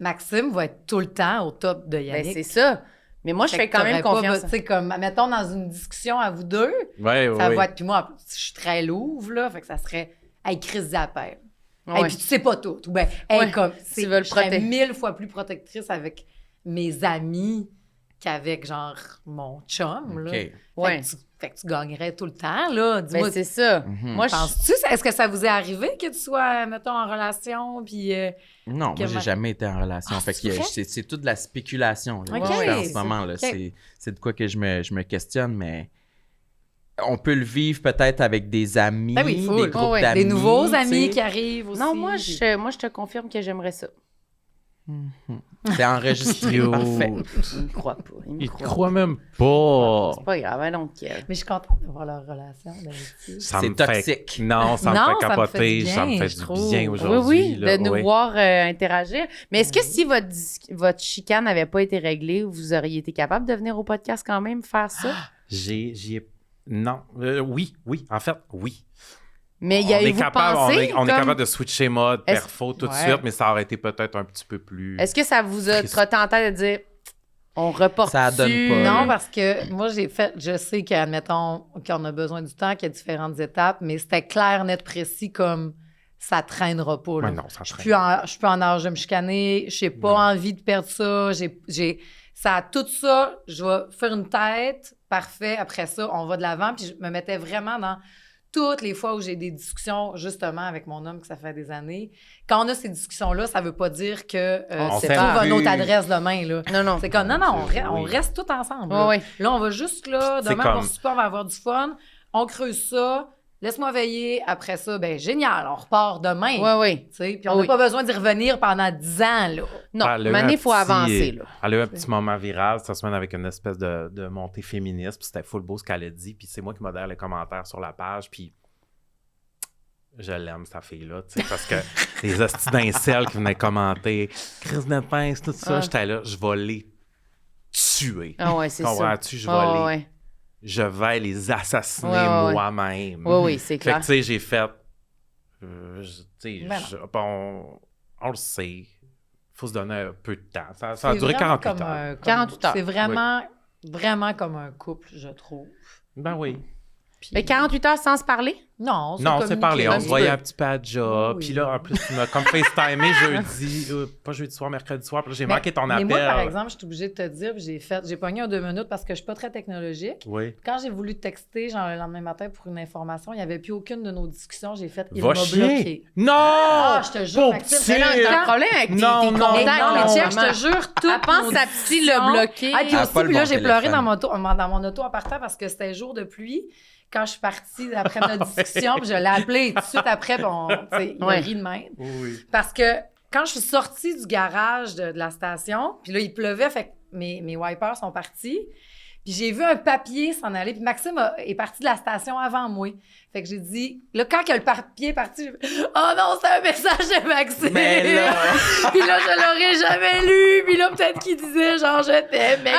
Maxime va être tout le temps au top de Ben, Yannick. c'est ça. Mais moi, je Fait fais que quand même t'aurais pas confiance. Tu sais, comme, mettons, dans une discussion à vous deux, Ouais, ça ouais. va être. Puis moi, en plus, je suis très louve, là. Fait que ça serait. Hey, Chris Zappel. Ouais. Et puis tu sais pas tout. Ou ben, hey, Ouais, comme. tu veux le je serais protéger. 1000 fois plus protectrice avec mes amis qu'avec, genre, mon chum, là. OK. Ouais. Fait que tu gagnerais tout le temps, là. Dis-moi, Ben, c'est ça. Mhm. Moi, je penses-tu, est-ce que ça vous est arrivé que tu sois, mettons, en relation, puis... Non, Que moi, j'ai ma- jamais été en relation. Ah, fait c'est que vrai? c'est toute de la spéculation là, Ok. que je fais en ce C'est- moment. Là. ok. C'est de quoi que je me questionne, mais on peut le vivre peut-être avec des amis, Ah oui, full. des groupes Oh, ouais. d'amis. des nouveaux tu sais. amis qui arrivent aussi. Non, moi, puis- moi, je te confirme que j'aimerais ça. C'est enregistré, parfait. Il me croit pas. Il me croit même pas. C'est pas grave, I don't care. Mais je suis contente de voir leur relation d'habitude. Ça C'est me fait- toxique. Non, ça me Non, fait ça me fait capoter. du Ça me bien, fait je du trouve. bien Oui, aujourd'hui. Oui, là, de nous ouais. voir interagir. Mais est-ce que si votre chicane n'avait pas été réglée, vous auriez été capable de venir au podcast quand même faire ça? J'y ai... Non. Oui, en fait, oui. Mais On y est avez-vous capable, on pensé? est comme- capable de switcher mode Est-ce- perfo tout de Ouais. suite, mais ça aurait été peut-être un petit peu plus... Est-ce que ça vous a Triste. trotté en tête de dire on reporte Ça donne pas. Non, parce que moi, je sais qu'admettons qu'on a besoin du temps, qu'il y a différentes étapes, mais c'était clair, net, précis, comme ça traînera pas. Là. Ouais, non, ça Je traîne. suis plus en âge de me chicaner, j'ai pas envie de perdre ça, ça, tout ça, je vais faire une tête, parfait, après ça, on va de l'avant, puis je me mettais vraiment dans toutes les fois où j'ai des discussions, justement, avec mon homme, que ça fait des années. Quand on a ces discussions-là, ça veut pas dire que On on s'est trouve pas une vu. autre adresse demain, là. Non, non. C'est comme, non, on Oui. reste tous ensemble. Ouais, Là. ouais. Là, on va juste là, C'est demain, on va comme- souper, on va avoir du fun, on creuse ça, laisse-moi veiller, après ça, ben génial, on repart demain. Oui, oui. Tu sais, puis on n'a Oui. pas besoin d'y revenir pendant 10 ans, là. Non, Elle a eu Mané, un il faut petit- avancer, là. Elle a eu un petit moment viral cette semaine avec une espèce de montée féministe, puis c'était full beau ce qu'elle a dit, puis c'est moi qui modère les commentaires sur la page, puis je l'aime, cette fille-là, tu sais, parce que les hosties d'incels qui venaient commenter « Chris de pince, tout ça Ah. j'étais là, je vais les tuer. Ah ouais, c'est ça. Comprends-tu? Je vais Ah les... ouais. Je vais les assassiner Ouais. moi-même. Oui, oui, c'est Fait que, clair. tu sais, j'ai fait... tu sais, Ben on le sait. Faut se donner un peu de temps. Ça a C'est duré vraiment 48 comme heures. un- comme- 48 heures. C'est vraiment, vraiment comme un couple, je trouve. Ben oui. Puis- Mais 48 heures sans se parler? Non, Non, c'est parlé. On un se petit voyait peu. un petit peu à job. Oui. Puis là, en plus, tu m'as comme FaceTimé jeudi. Pas jeudi soir, mercredi soir. Puis là, j'ai manqué ton Mais appel. moi, par exemple, je suis obligée de te dire, puis j'ai pogné un 2 minutes parce que je suis pas très technologique. Oui. Quand j'ai voulu texter, genre le lendemain matin pour une information, il n'y avait plus aucune de nos discussions. J'ai fait, il Va m'a chier. bloqué. Non! Ah, je te jure, Pauvre Maxime, petit. Mais non, t'as un problème avec tes Non, tes non, contacts. Mais non, mais là, check, je vraiment. te jure, tout. Elle pense sa petite l'a bloqué. Ah, puis Elle a aussi, pas le puis là, bon j'ai pleuré téléphone. dans mon auto en partant parce que c'était jour de pluie. Quand je suis partie après notre discussion, puis je l'ai appelé tout de suite après, puis tu sais, il Ouais. a ri de même. Oui. Parce que quand je suis sortie du garage de la station, puis là, il pleuvait, fait que mes wipers sont partis. Puis j'ai vu un papier s'en aller. Puis Maxime est parti de la station avant moi. Fait que j'ai dit... Là, quand que le papier est parti, j'ai fait « Oh non, c'est un message de Maxime! » Mais là... Puis là, je l'aurais jamais lu. Puis là, peut-être qu'il disait genre « Je t'aime, mec! »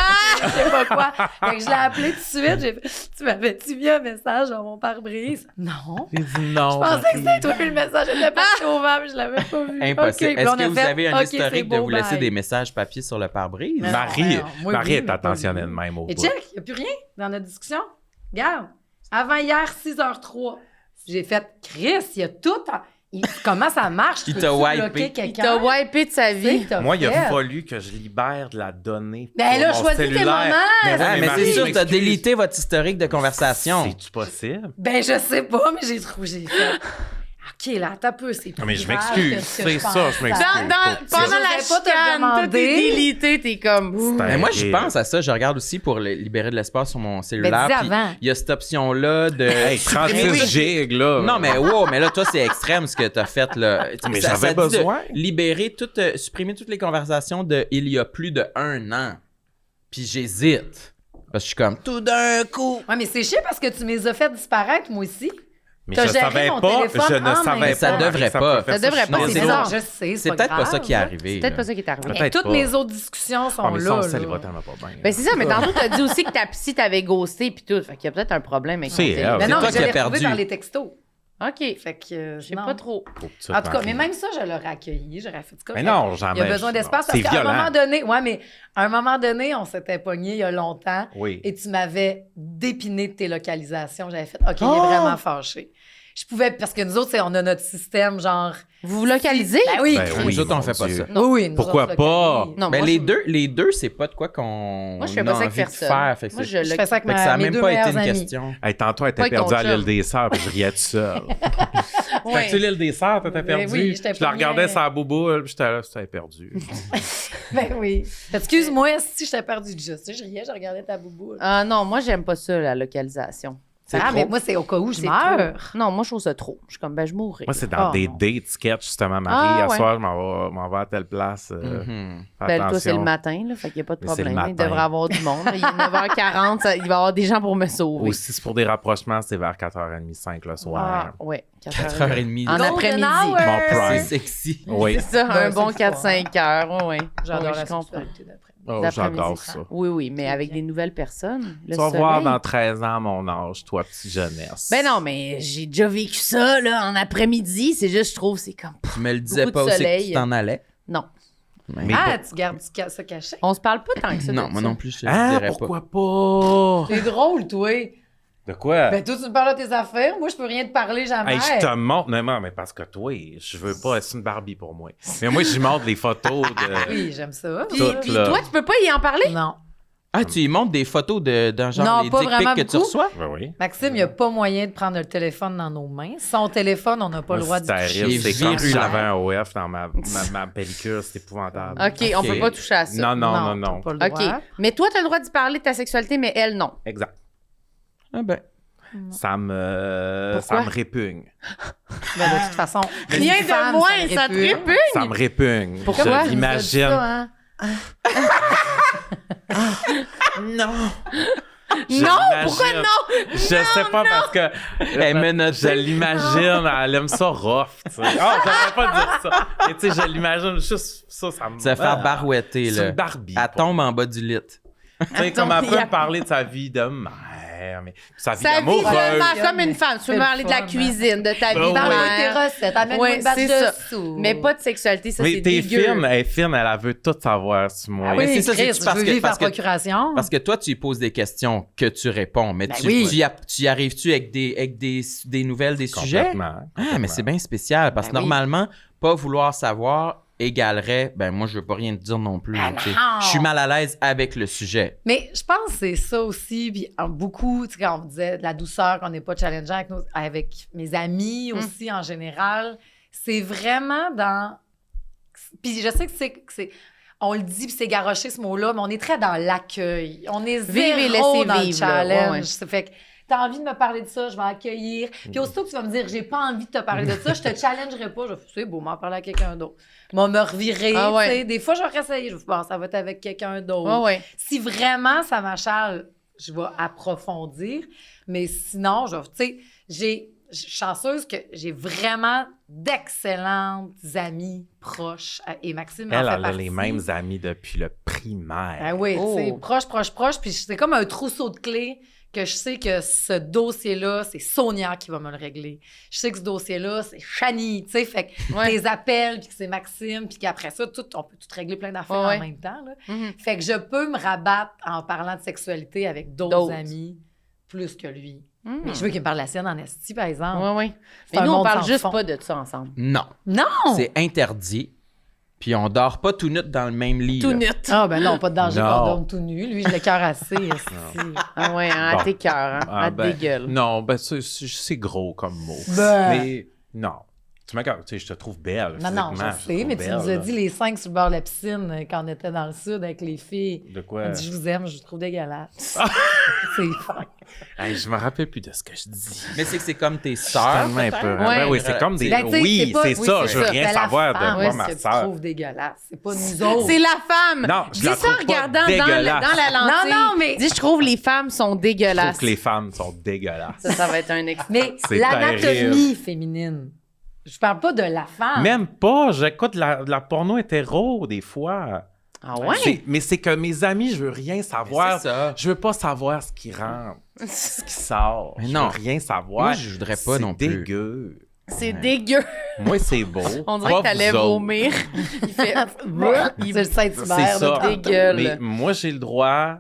Je sais pas quoi. Fait que je l'ai appelé tout de suite. J'ai fait « Tu m'avais-tu mis un message dans mon pare-brise? » Non. J'ai dit non. Je pensais que c'était toi, puis le message était parti au vent, puis je l'avais pas vu. Impossible. OK. Puis Est-ce on que a vous fait, avez un OK, historique c'est de beau, vous laisser bye. des messages papier sur le pare-brise? Mais Marie, non, moi, Marie oui, est mais pas attentionnée de lui. même au Et bout. check, il n'y a plus rien dans notre discussion. Regarde, avant hier, 6h03, j'ai fait « Chris, il y a tout... Comment ça marche? Il Peux-tu t'a wipé. bloquer Il quelqu'un? t'a wipé de sa vie. Moi, il a fallu que je libère de la donnée. Ben pour là, mon choisis tes cellulaire. moments. Mais, Ah, mais Marie, c'est sûr, je t'as m'excuse. délité votre historique de conversation. C'est-tu possible? Ben, je sais pas, mais j'ai fait... OK, là, t'as peu, c'est plus Mais je grave m'excuse, que ce que c'est je ça, pense. je m'excuse. Pendant Je la n'osais pas te chicane, demander. tout est délité, t'es comme... ouh. Mais moi, je terrible. pense à ça. Je regarde aussi pour libérer de l'espace sur mon cellulaire. dis puis avant. il y a cette option-là de... Hey, supprimer 36 tout- gigs, là. Non, mais wow, mais là, toi, c'est extrême ce que t'as fait, là. Mais Ça j'avais dit de besoin. libérer supprimer toutes les conversations de il y a plus de 1 an. Puis j'hésite. Parce que je suis comme, tout d'un coup. Ouais, mais c'est chiant parce que tu me les as fait disparaître, moi aussi. Mais T'as je géré savais mon pas, téléphone je ne en savais même pas. Ça temps. devrait Marie, pas. peut faire Ça devrait je pas, suis c'est C'est désolé. bizarre. bizarre, je sais, C'est pas peut-être pas grave. ça qui est arrivé. C'est peut-être là. pas ça qui est arrivé. Peut-être Toutes pas. mes autres discussions sont Ah, mais là. ça, on là. célibataire tellement pas bien. Ben c'est ça, mais tantôt, t'as dit aussi que ta psy t'avait ghosté puis tout. Fait qu'il y a peut-être un problème avec ton C'est téléphone. elle. Mais C'est non, toi mais qui je as l'ai retrouvé perdu. par les textos. OK. Fait que Je sais non. pas trop. Pour tout, En tout cas, Marie. mais même ça, je l'aurais accueilli. J'aurais fait ça. Mais non, jamais. Il y a besoin d'espace parce C'est qu'à un violent. moment donné, ouais, mais à un moment donné, on s'était pogné il y a longtemps Oui. et tu m'avais dépiné de tes localisations. J'avais fait, OK, il est vraiment fâché. Je pouvais, parce que nous autres, on a notre système, genre. Vous vous localisez? Ben oui. Ben oui, Nous autres, on mon fait pas Dieu. ça. Oui, oui, nous Pourquoi autres, pas? localisés. Non, Ben, moi, les deux, c'est pas de quoi qu'on Moi, je fais a pas ça avec envie de personne. faire. Fait que Moi, c'est- Je fais ça avec fait que ça a mes même deux pas été meilleures une amies. question. Hey, tantôt, elle Pas était avec perdue ton à l'île chum. des Sœurs, puis je riais tout seul. Ouais. Fait que l'île des Sœurs, t'étais Ben perdu. oui, j'étais Je la pas regardais bien. sur la bouboule, puis j'étais là, c'était perdu. Ben oui. Excuse-moi si je t'ai perdu de juste. Je riais, je regardais ta bouboule. Ah non, moi, j'aime pas ça, la localisation. Ah, mais moi, c'est au cas où je C'est meurs. trop. Non, moi, je trouve ça trop. Je suis comme, ben, je mourrai. Moi, c'est dans Oh, des non. dates sketch, justement. Marie, Ah, à ouais. soir, je m'en vais à telle place. Mhm. fais Ben, toi, c'est le attention. matin, là, fait qu'il n'y a pas de Mais c'est le problème. Il matin. devrait y avoir du monde. Il est 9h40, il va y avoir des gens pour me sauver. Aussi, c'est pour des rapprochements, c'est vers 4h30, 5 le soir. Ah, ouais, 4h30. En Golden après-midi. hour. Mon prime. C'est sexy. Oui. C'est ça, Ben, un c'est bon le 4-5 heures. Oui, J'adore oui, la je comprends. sexualité d'après. Oh, D'après-midi. j'adore ça. Oui, oui, mais C'est avec bien. des nouvelles personnes. Le Tu vas soleil. voir dans 13 ans mon âge, toi, petite jeunesse. Ben non, mais j'ai déjà vécu ça, là, en après-midi. C'est juste, je trouve, c'est comme... Tu me le disais Beaucoup pas de aussi que soleil. tu t'en allais. Non. Mais Ah, tu gardes ça caché? On se parle pas tant que ça. Non, de moi ça. non plus, je te le Ah, dirais pas. pourquoi pas? C'est drôle, toi. De quoi? Ben, toi, tu me parles de tes affaires. Moi, je peux rien te parler jamais. Hey, je te montre, non, mais parce que toi, je veux pas, c'est une Barbie pour moi. Mais moi, je montre les photos de. Oui, j'aime ça. Puis, Tout, puis là. toi, tu peux pas y en parler? Non. Ah, tu lui montres des photos d'un genre Non, les pas dick vraiment pics que tu beaucoup. reçois? Ben oui. Maxime, il n'y a pas moyen de prendre le téléphone dans nos mains. Son téléphone, on n'a pas le droit C'est d'y toucher. terrible. C'est comme si virulent. j'avais un OF dans ma pellicule, c'est épouvantable. OK, on peut pas toucher à ça. Non, non. t'as pas le OK. droit. Mais toi, tu as le droit d'y parler de ta sexualité, mais elle, non. Exact. Ah ben. Ça me Pourquoi? répugne. Ben, de toute façon, Rien une femme, de moins, ça te répugne. répugne. Ça me répugne. Pourquoi? Je Tu nous as dit l'imagine. ça, hein? Non! Je Non, l'imagine. pourquoi non? Je sais pas parce que Elle menotte. je l'imagine, elle aime ça rough, tu sais. Ah, j'aimerais pas dire ça. Mais tu sais, je l'imagine juste ça me Tu vas faire barouetter, C'est là. une Barbie. Elle tombe en bas du lit. Tu sais, comme elle Il y peut a- me parler de sa vie de mère, mais sa vie Sa vie d'amoureuse. de mère, comme une femme. Tu C'est peux le parler de la fun, hein. cuisine, de ta vie Ben de oui. Parle-moi de tes mère. recettes, amène-moi Ouais, une batch c'est de ça. sous. Mais pas de sexualité, ça, Mais c'est t'es dégueu. fine, elle est fine, elle veut tout savoir sur moi. Ah Mais oui, c'est ça, Chris, c'est-tu parce je veux que- vivre par parce que- procuration. Parce que toi, tu lui poses des questions que tu réponds, mais Ben tu, oui. tu y arrives-tu avec des nouvelles, des sujets? Complètement. Ah, mais c'est bien spécial, parce que Ben oui. normalement, pas vouloir savoir égalerait, ben moi, je veux pas rien te dire non plus. Ben tu sais. non. Je suis mal à l'aise avec le sujet. Mais je pense que c'est ça aussi. Puis beaucoup, tu sais, quand on disait de la douceur, qu'on n'est pas challengeant avec mes amis aussi en général, c'est vraiment dans. Puis je sais que c'est. On le dit, puis c'est garoché ce mot-là, mais on est très dans l'accueil. On est Vivre et zéro laisser dans le vivre, là. challenge. Ouais, ouais. Ça fait que t'as envie de me parler de ça, je vais accueillir. Puis aussitôt que tu vas me dire, j'ai pas envie de te parler de ça, je te challengerai pas. Je vais c'est beau, m'en parler à quelqu'un d'autre. Moi, me revirer, Ah ouais. tu sais. Des fois, je vais réessayer. Je vais bon, ça va être avec quelqu'un d'autre. Ouais, ouais. Si vraiment ça m'achale, je vais approfondir. Mais sinon, tu sais, je suis chanceuse que j'ai vraiment d'excellentes amies proches. Et Maxime en Elle fait a partie. les mêmes amis depuis le primaire. Ah oui, Oh. tu sais, proche. Puis c'est comme un trousseau de clés que je sais que ce dossier-là, c'est Sonia qui va me le régler. Je sais que ce dossier-là, c'est Chani, tu sais, fait que Ouais. les appels, puis que c'est Maxime, puis qu'après ça, on peut tout régler plein d'affaires Ouais. en même temps. Là. Mhm. Fait que je peux me rabattre en parlant de sexualité avec d'autres amis plus que lui. Mais je veux qu'il me parle de la sienne en esti, par exemple. Oui, oui. C'est Mais un nous, on monde parle sans juste fond. pas de ça ensemble. Non. Non! C'est interdit. Puis on dort pas tout nu dans le même lit. Tout là. nu. Ah, ben non, pas de danger Non. qu'on dorme tout nu. Lui, je le cœur assez. esti. Ah ouais, hein, à Bon. tes cœurs, hein, Ah, à ben, tes gueules. Non, ben c'est gros comme mot. Ben. Mais non. Tu sais, je te trouve belle. Non, non, physiquement, je te sais, trouve mais tu belle, nous as là. dit les 5 sur le bord de la piscine quand on était dans le sud avec les filles. De quoi? On dit, je vous aime, je vous trouve dégueulasse. c'est fun. Hey, je me rappelle plus de ce que je dis. Mais c'est que c'est comme tes C'est sœurs. tellement un peu. Ouais. Ben oui, c'est comme des. Ben, tu sais, oui, pas- c'est ça. oui, Je veux rien c'est la savoir de femme, moi, ce ma que tu soeur. trouves dégueulasse. C'est pas nous autres. C'est la femme. Non, je Dis la ça trouve en pas regardant dans dégueulasse. la lentille. Non, mais- Dis, je trouve les femmes sont Je dégueulasses. trouve que les femmes sont dégueulasses. Ça va être un extrait. Mais C'est l'anatomie féminine. Je parle pas de la femme. Même pas. J'écoute de la porno hétéro des fois. Ah ouais? Mais c'est que mes amis, je veux rien savoir. C'est ça. Je veux pas savoir ce qui rentre, ce qui sort. Mais je non. veux rien savoir. Moi, je voudrais pas C'est non plus. dégueu. C'est dégueu. Moi, c'est beau. On dirait Pas que t'allais vous autres. vomir. Il fait... C'est le Saint-Hubert. C'est ça. Des gueules. Mais moi, j'ai le droit.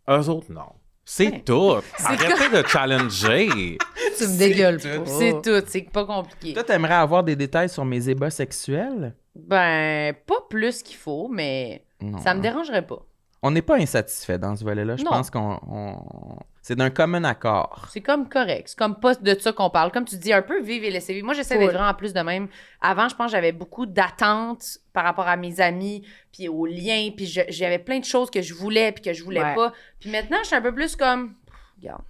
Eux autres, non. C'est tout. Arrêtez de challenger. Tu me dégueules pas. C'est tout, c'est pas compliqué. Toi, t'aimerais avoir des détails sur mes ébats sexuels? Ben, pas plus qu'il faut, mais Non. ça me dérangerait pas. On n'est pas insatisfait dans ce volet-là. Je Non. pense c'est d'un commun accord. C'est comme correct. C'est comme pas de ça qu'on parle. Comme tu dis, un peu vivre et laisser vivre. Moi, j'essaie d'être vraiment plus de même. Avant, je pense que j'avais beaucoup d'attentes par rapport à mes amis, puis aux liens, puis j'avais plein de choses que je voulais, puis que je voulais Ouais. pas. Puis maintenant, je suis un peu plus comme, regarde,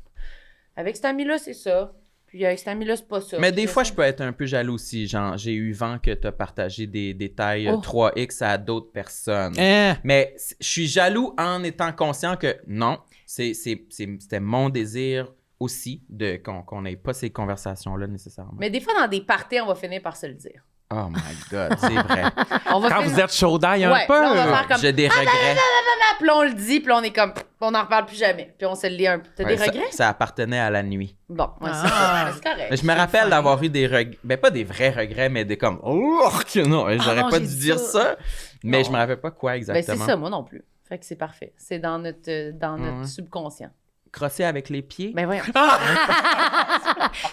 avec cet ami-là, c'est ça. Puis avec cet ami-là, c'est pas ça. Mais Puis des fois, ça- je peux être un peu jaloux aussi. Genre, j'ai eu vent que tu as partagé des détails Oh. 3X à d'autres personnes. Hein? Mais je suis jaloux en étant conscient que non, c'était mon désir aussi qu'on n'ait pas ces conversations-là nécessairement. Mais des fois, dans des parties, on va finir par se le dire. Oh my God, c'est vrai. On va Quand finir- vous êtes chaud d'ail un Ouais, peu. là, on va faire comme- J'ai des regrets. Puis là, on le dit, puis là, on est comme, on n'en reparle plus jamais. Puis on se le lit un peu. T'as Ouais, des regrets? ça appartenait à la nuit. Bon, ouais, Ah. c'est ça. Mais c'est correct. Mais je me rappelle d'avoir eu des regrets. Ben, pas des vrais regrets, mais des comme. Oh, que non, j'aurais non, pas j'ai dû dit dire ça. ça. Mais Non. je me rappelle pas quoi Ben, exactement. c'est ça, moi non plus. Fait que c'est parfait. C'est dans notre Ouais. subconscient. Crosser avec les pieds. Ben voyons.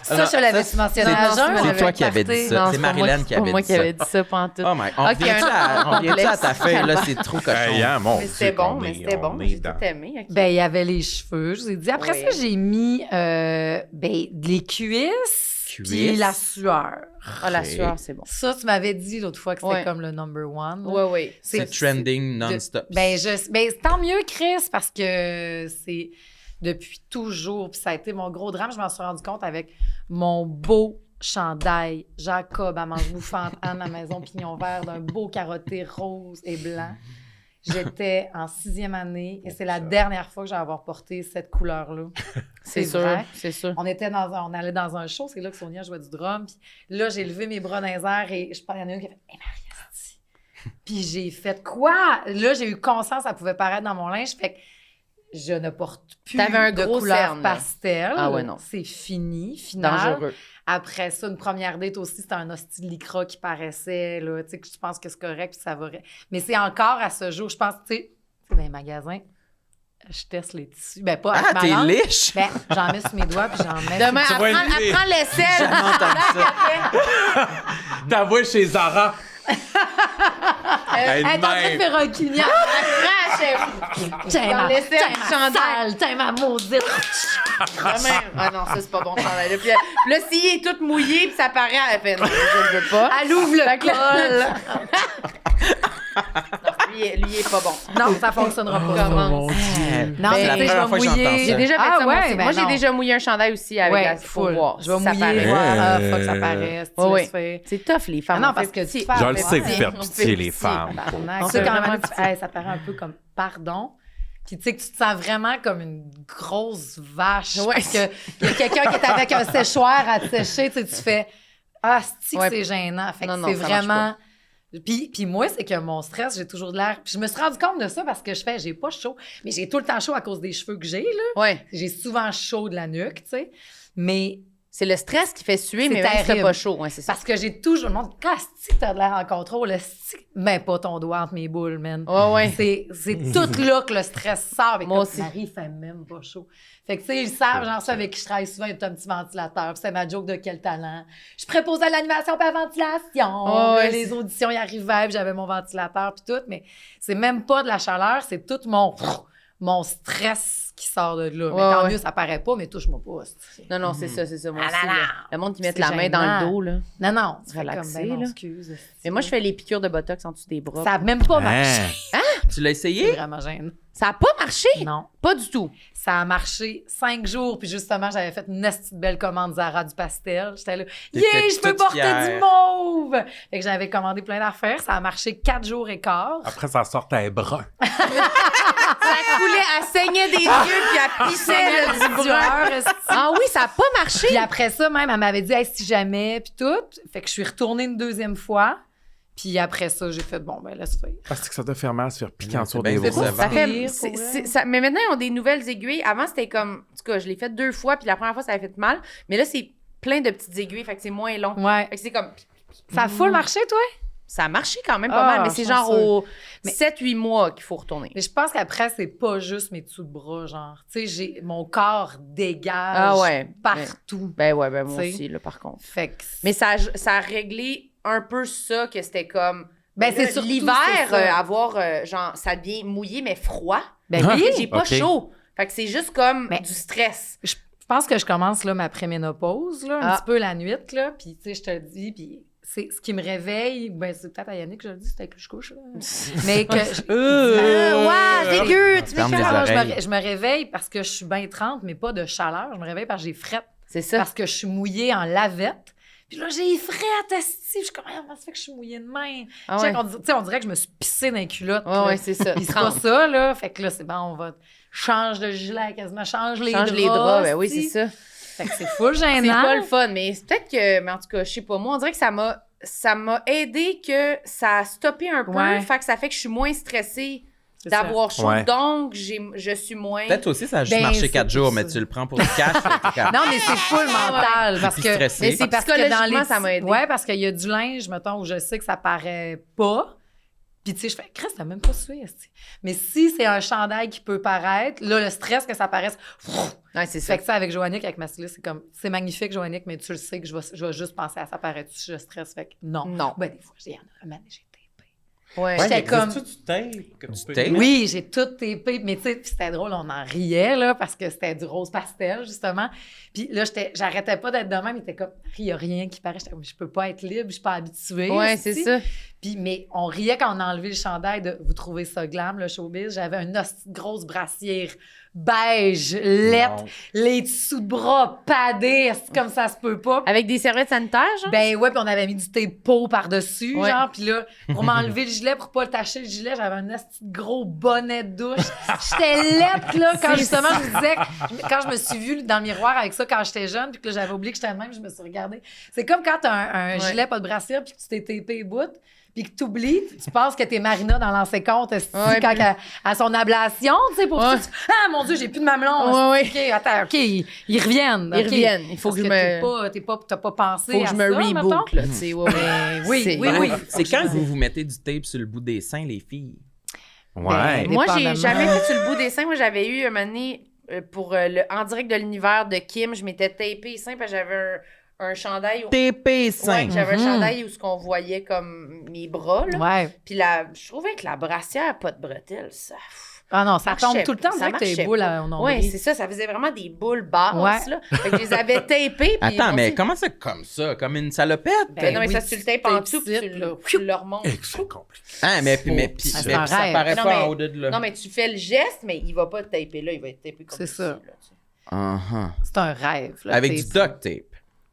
Ça, je l'avais-tu mentionné à jeun? c'est toi qui avais dit ça. Non, C'est pas moi Marilyn qui- qui pas avait moi dit qui ça. avait dit ça pantoute. Oh my, on Ok, revient-tu un à ta feuille, là, c'est trop cochon. Hey, hein, mon Mais c'était Dieu, bon, qu'on mais est- c'était bon. on est J'ai dans- tout aimé. ok. Ben, il y avait les cheveux, je vous ai dit. Après Oui. ça, j'ai mis les cuisses puis la sueur. Ah, la Ok. sueur, c'est bon. Ça, tu m'avais dit l'autre fois que c'était Ouais. comme le number one. là. Ouais, ouais. C'est trending non-stop. Ben, tant mieux, Chris, parce que c'est depuis toujours. Puis ça a été mon gros drame. Je m'en suis rendu compte avec mon beau chandail Jacob à manche bouffante Anne à maison pignon vert d'un beau carotté rose et blanc. J'étais en 6e année et c'est la dernière fois que j'ai avoir porté cette couleur-là. C'est sûr, vrai. c'est sûr. On allait dans un show, c'est là que Sonia jouait du drum. Puis là, j'ai levé mes bras dans les airs et je pense qu'il y en a une qui a fait « Hey, Marie, esti. » Puis j'ai fait « Quoi? » Là, j'ai eu conscience, ça pouvait paraître dans mon linge. Fait que je ne porte plus T'avais un de gros couleur cerne, là. pastel. Ah ouais, non. C'est fini, final. Dangereux. Après ça, une première date aussi, c'était un hostie de lycra qui paraissait, là, tu sais, que je pense que c'est correct, puis ça va... Mais c'est encore à ce jour, je pense, tu sais, dans les magasins, je teste les tissus. Ben, pas avec Ah, ma t'es langue. liche? Ben, j'en mets sur mes doigts, puis j'en mets... Demain, Tu vois une fille. apprends l'aisselle. Jamais entendu ça. T'avoues chez Zara. Elle est en train de faire un clignard. Tiens, Dans ma, l'aisselle tiens, du ma chandail. sale, tiens, ma maudite. Vraiment. Ah non, ça, c'est pas bon, le chandail. Puis là, s'il est tout mouillé, puis ça paraît, elle fait non, je le veux pas. Elle ouvre le Fait que là- col. Lui, il est pas bon. Non, ça fonctionnera pas. Comment? Non, C'est mais la tu sais, première je vais fois que j'entends mouiller. ça. J'ai déjà fait Ah ça, moi ouais, aussi. ben Moi, j'ai non. déjà mouillé un chandail aussi avec Ouais, la pour full. voir. Je vais si ça mouiller, paraît. voir, ah, fuck, ça paraît. Si tu Ouais, laisses faire. C'est tough, les femmes. Ah non, on parce fait que pitié. tu fais Je le sais que vous On faites fait pitié, les pitié. femmes. Tabarnak. On Tu sais, fait quand vraiment même, pitié. ça paraît un peu comme pardon. Puis tu sais que tu te sens vraiment comme une grosse vache. Ouais. Parce qu'il y a quelqu'un qui est avec un séchoir à te sécher, tu sais, tu fais « Ah, c'est-tu que Ouais. c'est gênant? » Fait que Non, c'est ça marche vraiment... Puis moi, c'est que mon stress, j'ai toujours de l'air... Puis je me suis rendu compte de ça parce que j'ai pas chaud, mais j'ai tout le temps chaud à cause des cheveux que j'ai, là. Ouais. J'ai souvent chaud de la nuque, tu sais. Mais C'est le stress qui fait suer, C'est mais même si t'as terrible. pas chaud. Ouais, c'est ça. parce que j'ai toujours... Le monde dit « Ah, si t'as de l'air en contrôle, si... » Ben, pas ton doigt entre mes boules, man. Ouais. C'est tout là que le stress sort. Mais Moi comme aussi. Marie fait même pas chaud. Fait que, tu sais, ils savent, genre, ça avec qui je travaille souvent, il y a un petit ventilateur. Puis c'est ma joke de quel talent. Je préposais à l'animation puis à la ventilation. Oh, Là, ouais, les auditions y arrivaient, puis j'avais mon ventilateur puis tout. Mais c'est même pas de la chaleur, c'est tout mon stress qui sort de là. Mais tant ouais. mieux, ça paraît pas, mais touche-moi pas. c'est- Non, c'est ça. Moi Ah aussi, là là. là. Le monde qui met C'est la main dans le gênant. dos, là. Non, non, tu fais Relaxé, comme, ben non, là. excuse. Mais moi, je fais les piqûres de Botox en dessous des bras. Ça a même pas marché. Hein? Tu l'as C'est essayé? vraiment gênant. Ça a pas marché? Non. Pas du tout. Ça a marché 5 jours, puis justement, j'avais fait une petite belle commande Zara du pastel. J'étais là, T'étais yeah, je peux toute porter fière. du mauve! Fait que j'avais commandé plein d'affaires. Ça a marché 4 jours et quart. Après, ça sort un brun. Ça coulait, elle saignait des yeux, puis elle pissait du brun. Tueur, esti. Ah oui, ça a pas marché. Puis après ça, même, elle m'avait dit, hey, si jamais, puis tout. Fait que je suis retournée une deuxième fois. Puis après ça, j'ai fait, bon, ben, laisse faire. Parce que ça doit faire mal se faire piquer Ouais, en dessous c'est des bien bras. décevant. Ça fait, Pire, pour vrai. mais maintenant, ils ont des nouvelles aiguilles. Avant, c'était comme... En tout cas, je l'ai fait 2 fois, puis la première fois, ça avait fait mal. Mais là, c'est plein de petites aiguilles, fait que c'est moins long. Ouais. Fait que c'est comme... Ça a full marché, toi? Ça a marché quand même pas Ah, mal, mais c'est je genre suis sûre. au Mais- 7-8 mois qu'il faut retourner. Mais je pense qu'après, c'est pas juste mes dessous de bras, genre. Tu sais, mon corps dégage Ah ouais. partout. Ben ouais, ben moi T'sais. aussi, là, par contre. Fait que Mais ça a réglé un peu ça, que c'était comme... Ben, c'est là, surtout l'hiver, c'est ça. avoir, genre, ça devient mouillé, mais froid. Ben oui. J'ai pas Ok. chaud. Fait que c'est juste comme Mais- du stress. Je pense que je commence là, ma préménopause, là, un Ah. petit peu la nuit, là, puis tu sais, je te le dis, puis c'est ce qui me réveille, ben c'est peut-être à Yannick que je le dis, c'était que je couche, là. Mais que Ouais, dégueu, tu Ferme les m'écoeures. oreilles. je me réveille parce que je suis bien trempe, mais pas de chaleur. Je me réveille parce que j'ai frette, C'est ça. parce que je suis mouillée en lavette. Puis là, j'ai frette, esti. Je suis comme, ah, comment ça fait que je suis mouillée de main? Ah Tu sais, ouais. tu sais, on dirait que je me suis pissée dans les culottes. Ouais, là. ouais, c'est ça. Puis c'est pas ça, là. Fait que là, c'est bon, on va change de gilet quasiment, change les Change draps. les draps, ben oui, c'est esti. ça. Fait que c'est full gênant. C'est pas le fun, mais c'est peut-être que, mais en tout cas, je sais pas, moi, on dirait que ça m'a aidé que ça a stoppé un peu, Ouais. fait que ça fait que je suis moins stressée C'est d'avoir chaud, Ouais. donc je suis moins... Peut-être aussi, ça a juste Ben, marché c'est 4 jours, pour mais ça. tu le prends pour du cash. t'es capable. Non, mais c'est full mental. Parce Puis que, stressé. Mais c'est parce que dans psychologiquement, les... ça m'a aidé. Ouais, parce qu'il y a du linge, mettons, où je sais que ça paraît pas. Puis, tu sais, je fais, Chris, t'as même pas sué, esti. Mais si c'est un chandail qui peut paraître, là, le stress que ça paraisse. Ouais, c'est ça. Fait que ça, avec Joannick, avec ma styliste, c'est comme, c'est magnifique, Joannick, mais tu le sais que je vais juste penser à ça paraît-tu si je stresse. Fait que non. Non. Ben, des fois, il y en a un moment, j'ai tapé. Ouais. J'étais comme- Du tape. Du tape? Oui, j'ai tout tapé, mais tu sais, puis c'était drôle, on en riait, là, parce que c'était du rose pastel, justement. Puis là, j'arrêtais pas d'être de même, il était comme, il y a rien qui paraît. J'étais comme, je peux pas être libre, je suis pas habituée. Ouais, esti. c'est ça. Puis, mais on riait quand on a enlevé le chandail de, vous trouvez ça glam, le showbiz? J'avais une hostie de grosse brassière beige, laite, les dessous de bras padés, est-ce que comme ça se peut pas? Avec des serviettes sanitaires, genre? Ben ouais, puis on avait mis du tape peau par-dessus, Ouais. genre. Puis là, pour m'enlever le gilet, pour pas le tacher le gilet, j'avais un esti de gros bonnet de douche. J'étais laite, là, quand C'est justement, je me disais, quand je me suis vue dans le miroir avec ça quand j'étais jeune, puis que là, j'avais oublié que j'étais de même, je me suis regardée. C'est comme quand t'as un Ouais. gilet, pas de brassière, puis que tu t'es tapé les bouts, puis que t'oublies, tu penses que t'es Marina dans l'ancien compte, Ouais, quand puis- à son ablation, tu sais, pour Ouais. ça, ah mon Dieu, j'ai plus de mamelon. Ouais, OK, attends, OK, ils reviennent. Ils OK. reviennent. Il faut Parce que je t'as pas pensé Faut que à je ça, me mettons. reboot, là, tu sais. Ouais, ouais. Oui, C'est- oui, oui. C'est quand vous vous mettez du tape sur le bout des seins, les filles? Ouais. Ben, Moi, j'ai dépendamment. jamais fait sur le bout des seins. Moi, j'avais eu un moment donné, pour le En direct de l'univers de Kim, je m'étais tapé les seins parce que j'avais un chandail où... TP Ouais, seins. j'avais un Mhm. chandail où ce qu'on voyait comme mes bras, là. Ouais. Puis je trouvais que la brassière, pas de bretelles, ça... Ah non, ça marchait tombe tout le temps. pas, On ça dirait que t'as marchait les boules pas. au Ouais, nombril. c'est ça. Ça faisait vraiment des boules basses, Ouais. là. Fait que je les avais tapées. puis Attends, moi mais aussi- comment ça, comme ça? Comme une salopette? Ben non, mais oui, ça, tu le tapes en dessous, puis tu le remontes. C'est compliqué. Ah, mais puis Ah, c'est mais un puis ça rêve. paraît Non, pas mais- en haut de là. Non, mais tu fais le geste, mais il va pas te taper là, il va être tapé comme C'est ici, ça. là, tu sais. Uh-huh. C'est un rêve. là, Avec c'est du ça. duct tape.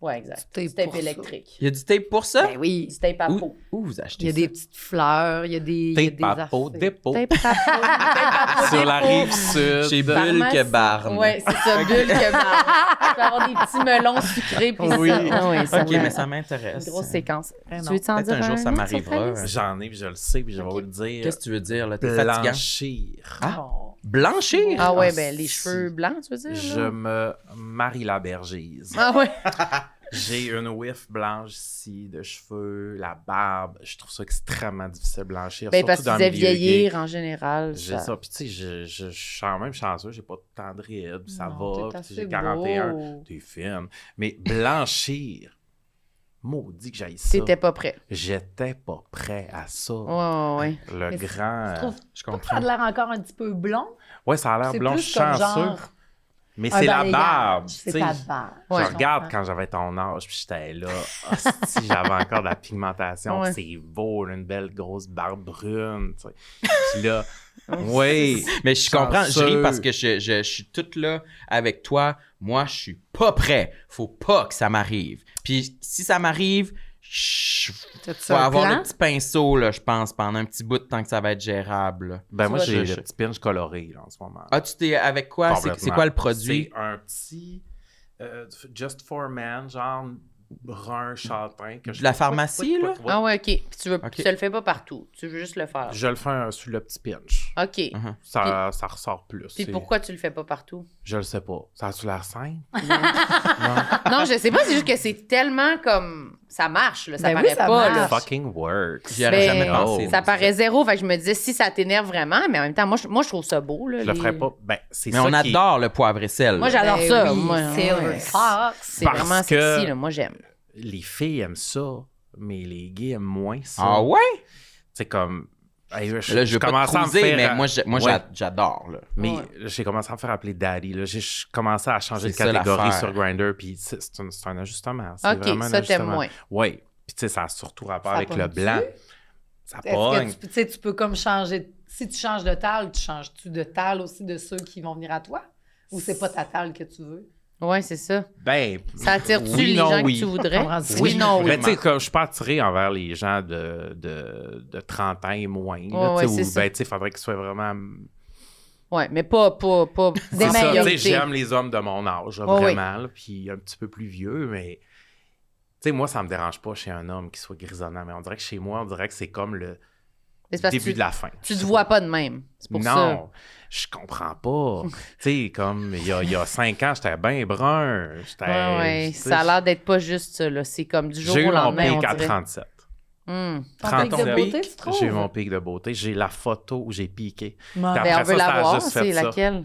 Ouais, exact. Du Du tape tape pour ça. électrique. Il y a du tape pour ça? Ben oui. Du tape à peau. Où vous Il achetez y a ça? des petites fleurs, il y a des. il y a Tape des à peau, affaires. dépôt. Tape à peau. Tape à peau. Sur la dépôt. rive sud. Chez Bulle que Barne. Oui, c'est ça, bulle que barne. Tu peux avoir des petits melons sucrés. Puis Oui. ça. Ah oui, ça OK, va. mais ça Une m'intéresse. grosse séquence. Eh Tu non. veux t'en Peut-être dire un jour, ça autre m'arrivera. sur ta liste? J'en ai, puis je le sais, puis je vais vous le dire. Qu'est-ce que tu veux dire, là? T'es fatigant? Blanchir. Ah. Oh. Blanchir? Ah ouais, Ah, ben les si. cheveux blancs, tu veux dire? Je là? me marie la bergise. Ah ouais. J'ai une whiff blanche ici de cheveux, la barbe. Je trouve ça extrêmement difficile de blanchir. Ben surtout parce dans qu'ils le disaient milieu gay. vieillir en général. J'ai ça. Puis tu sais, je suis quand même chanceux. J'ai pas tant de rides. Puis ça Non, va. t'es Puis assez j'ai 41. beau. T'es fine. Mais blanchir, maudit que j'aille ça. T'étais pas prêt. J'étais pas prêt à ça. Ouais, ouais. Le Mais grand... Tu trouves Je pas que ça comprends. a l'air encore un petit peu blond? Ouais, ça a l'air C'est blond plus comme chanceux. genre Mais un c'est la balayage. barbe. C'est tu sais. ta barbe. Je Ouais. regarde quand j'avais ton âge, puis j'étais là, si j'avais encore de la pigmentation, Ouais. c'est beau, là, une belle grosse barbe brune, tu sais. Puis là, oui, Mais je comprends, je Chanceux. ris parce que je suis toute là avec toi. Moi, je suis pas prêt. Faut pas que ça m'arrive. Puis si ça m'arrive, je T'as-tu faut un avoir plan? le petit pinceau, là, je pense, pendant un petit bout de temps que ça va être gérable. là. ben moi vas j'ai te- le petit pinch coloré là, en ce moment. Ah, tu t'es avec quoi? C'est Complètement. quoi le produit? C'est un petit Just for Men, genre brun châtain. Que De la pharmacie, là? Ah ouais, OK. Puis tu veux, Ok. tu le fais pas partout. Tu veux juste le faire. Je le fais sur le petit pinch. OK. Uh-huh. Ça ressort plus. Puis c'est- pourquoi tu le fais pas partout? Je le sais pas. Ça a-tu l'air simple? Non, je sais pas, c'est juste que c'est tellement comme... Ça marche, là. Ça Ben oui, paraît ça pas, marche. là. Fucking works. J'y aurais Ben, jamais pensé. Ça paraît zéro. Fait que je me disais, si ça t'énerve vraiment, mais en même temps, moi, je trouve ça beau, là. Je le les- ferais pas. Ben, c'est Mais ça on qui est- adore le poivre et sel. Moi, là. j'adore Ben ça. oui, Moi, Silver ouais. Fox. C'est Parce vraiment que- sexy, là. Moi, j'aime. Les filles aiment ça, mais les gays aiment moins ça. Ah ouais? C'est comme. Hey, Là, je veux pas commençais te à me cruiser, faire- mais moi, Ouais. j'adore. Là. Mais Ouais. j'ai commencé à me faire appeler Daddy. Là. J'ai commencé à changer de C'est ça, catégorie l'affaire. sur Grindr, puis c'est un ajustement. C'est OK, vraiment un ça, t'aimes ajustement. moins. Oui. Puis tu sais, ça a surtout rapport Ça avec le pogne-tu? blanc. Ça Est-ce pogne. que tu sais, tu peux comme changer. Si tu changes de table, tu changes-tu de table aussi de ceux qui vont venir à toi? Ou c'est pas ta table que tu veux? Ouais, c'est ça. Ben, Ça attire-tu oui, les non, gens oui. que tu voudrais? Comprends-tu? Oui, non, oui. Mais tu sais, comme je suis pas attiré envers les gens de 30 ans et moins. là, Ouais, tu sais, ouais, où, c'est ben, tu sais, faudrait qu'ils soient vraiment. Ouais, mais pas C'est des ça, tu sais, majorités. j'aime les hommes de mon âge, là, Ouais, vraiment, là, puis un petit peu plus vieux, mais tu sais, moi, ça me dérange pas chez un homme qui soit grisonnant, mais on dirait que chez moi, on dirait que c'est comme le Mais c'est parce que début de la fin. Tu te vois pas de même. C'est pour ça. Non, je comprends pas. Tu sais, comme il y a 5 ans, j'étais bien brun. J'étais, Ouais, ouais. tu sais, Ça a l'air d'être pas juste ça, là. C'est comme du jour J'ai eu au mon lendemain, on pic à dirait. 37. Hum. Ton 30 pic de ans. beauté, tu trouves? J'ai eu mon pic de beauté. J'ai la photo où j'ai piqué. Ouais. Puis Ben, on après veut ça, la ça a voir, juste c'est fait ça. laquelle?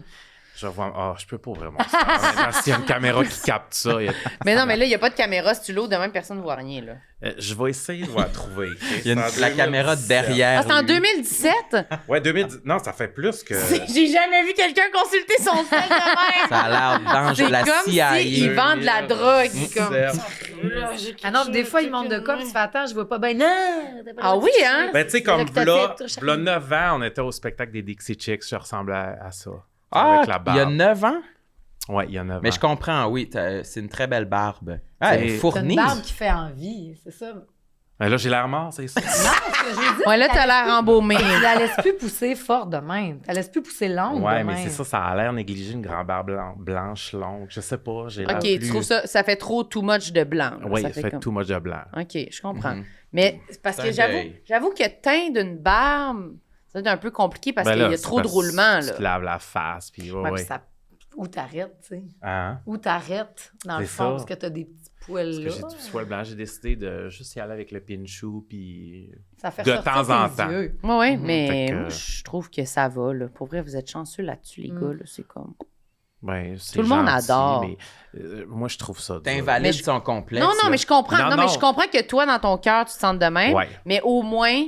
Je vois, je peux pas vraiment. Honnêtement, s'il y a une caméra qui capte ça, Mais non, mais là, il n'y a pas de caméra. Si tu l'ouvres, de même, personne ne voit rien, là. je vais essayer de la trouver. ok? Il y a C'est en la caméra 2017. derrière. Ah, c'est en lui. 2017? Ouais, 2010. Non, ça fait plus que. J'ai jamais vu quelqu'un consulter son sel de même. Ça a l'air dangereux. C'est La comme CIA. s'il vend de la drogue. Comme... Ah non, des fois, ils montent de quoi, puis tu fais attends, je vois pas bien. Non! t'as pas Ah le oui, petit hein? chien. Ben, tu sais, comme C'est là que v'là t'as fait, v'là 9 ans, on était au spectacle des Dixie Chicks, je ressemblais à ça. Ah, Avec la il y a barbe. 9 ans? Ouais, il y a 9 Mais ans. je comprends, oui. C'est une très belle barbe. Ah, elle est C'est- T'as fournie. une barbe qui fait envie, c'est ça. Non, Ben là, j'ai l'air mort, c'est ça. ce que je veux dire, Ouais, là, c'est t'as que l'air embaumé. tu la laisses plus pousser fort de même. Tu la laisses plus pousser longue Ouais, de mais même. c'est ça, ça a l'air négligé, une grande barbe blanche longue. Je sais pas, j'ai l'air OK, plus... tu trouves ça fait trop too much de blanc. là. Oui, Ça il fait comme- tout much de blanc. OK, je comprends. Mhm. Mais c'est parce C'est que un j'avoue deuil. que teindre une barbe, ça va être un peu compliqué parce Ben qu'il là, y a c'est trop de parce roulements, que Tu te là. laves la face, puis ouais, Ouais, ouais. puis ça... Où t'arrêtes, tu sais. Hein? Où t'arrêtes, dans le C'est fond, ça. parce que t'as des petits poils Parce que là. j'ai du poil blanc, j'ai décidé de juste y aller avec le pinchou, puis... Ça fait de sortir temps en tes temps. yeux. Oui, oui, Mhm. mais Fait que- moi, je trouve que ça va, là. Pour vrai, vous êtes chanceux là-dessus, les Mm. gars, là. C'est comme... Ben, c'est Tout le monde gentil, adore. Mais, moi, je trouve ça dur. T'invalides Mais je- son complexe. Non, non, là. mais je comprends. Non, Non, mais non. je comprends que toi, dans ton cœur, tu te sens de même. Ouais. Mais au moins,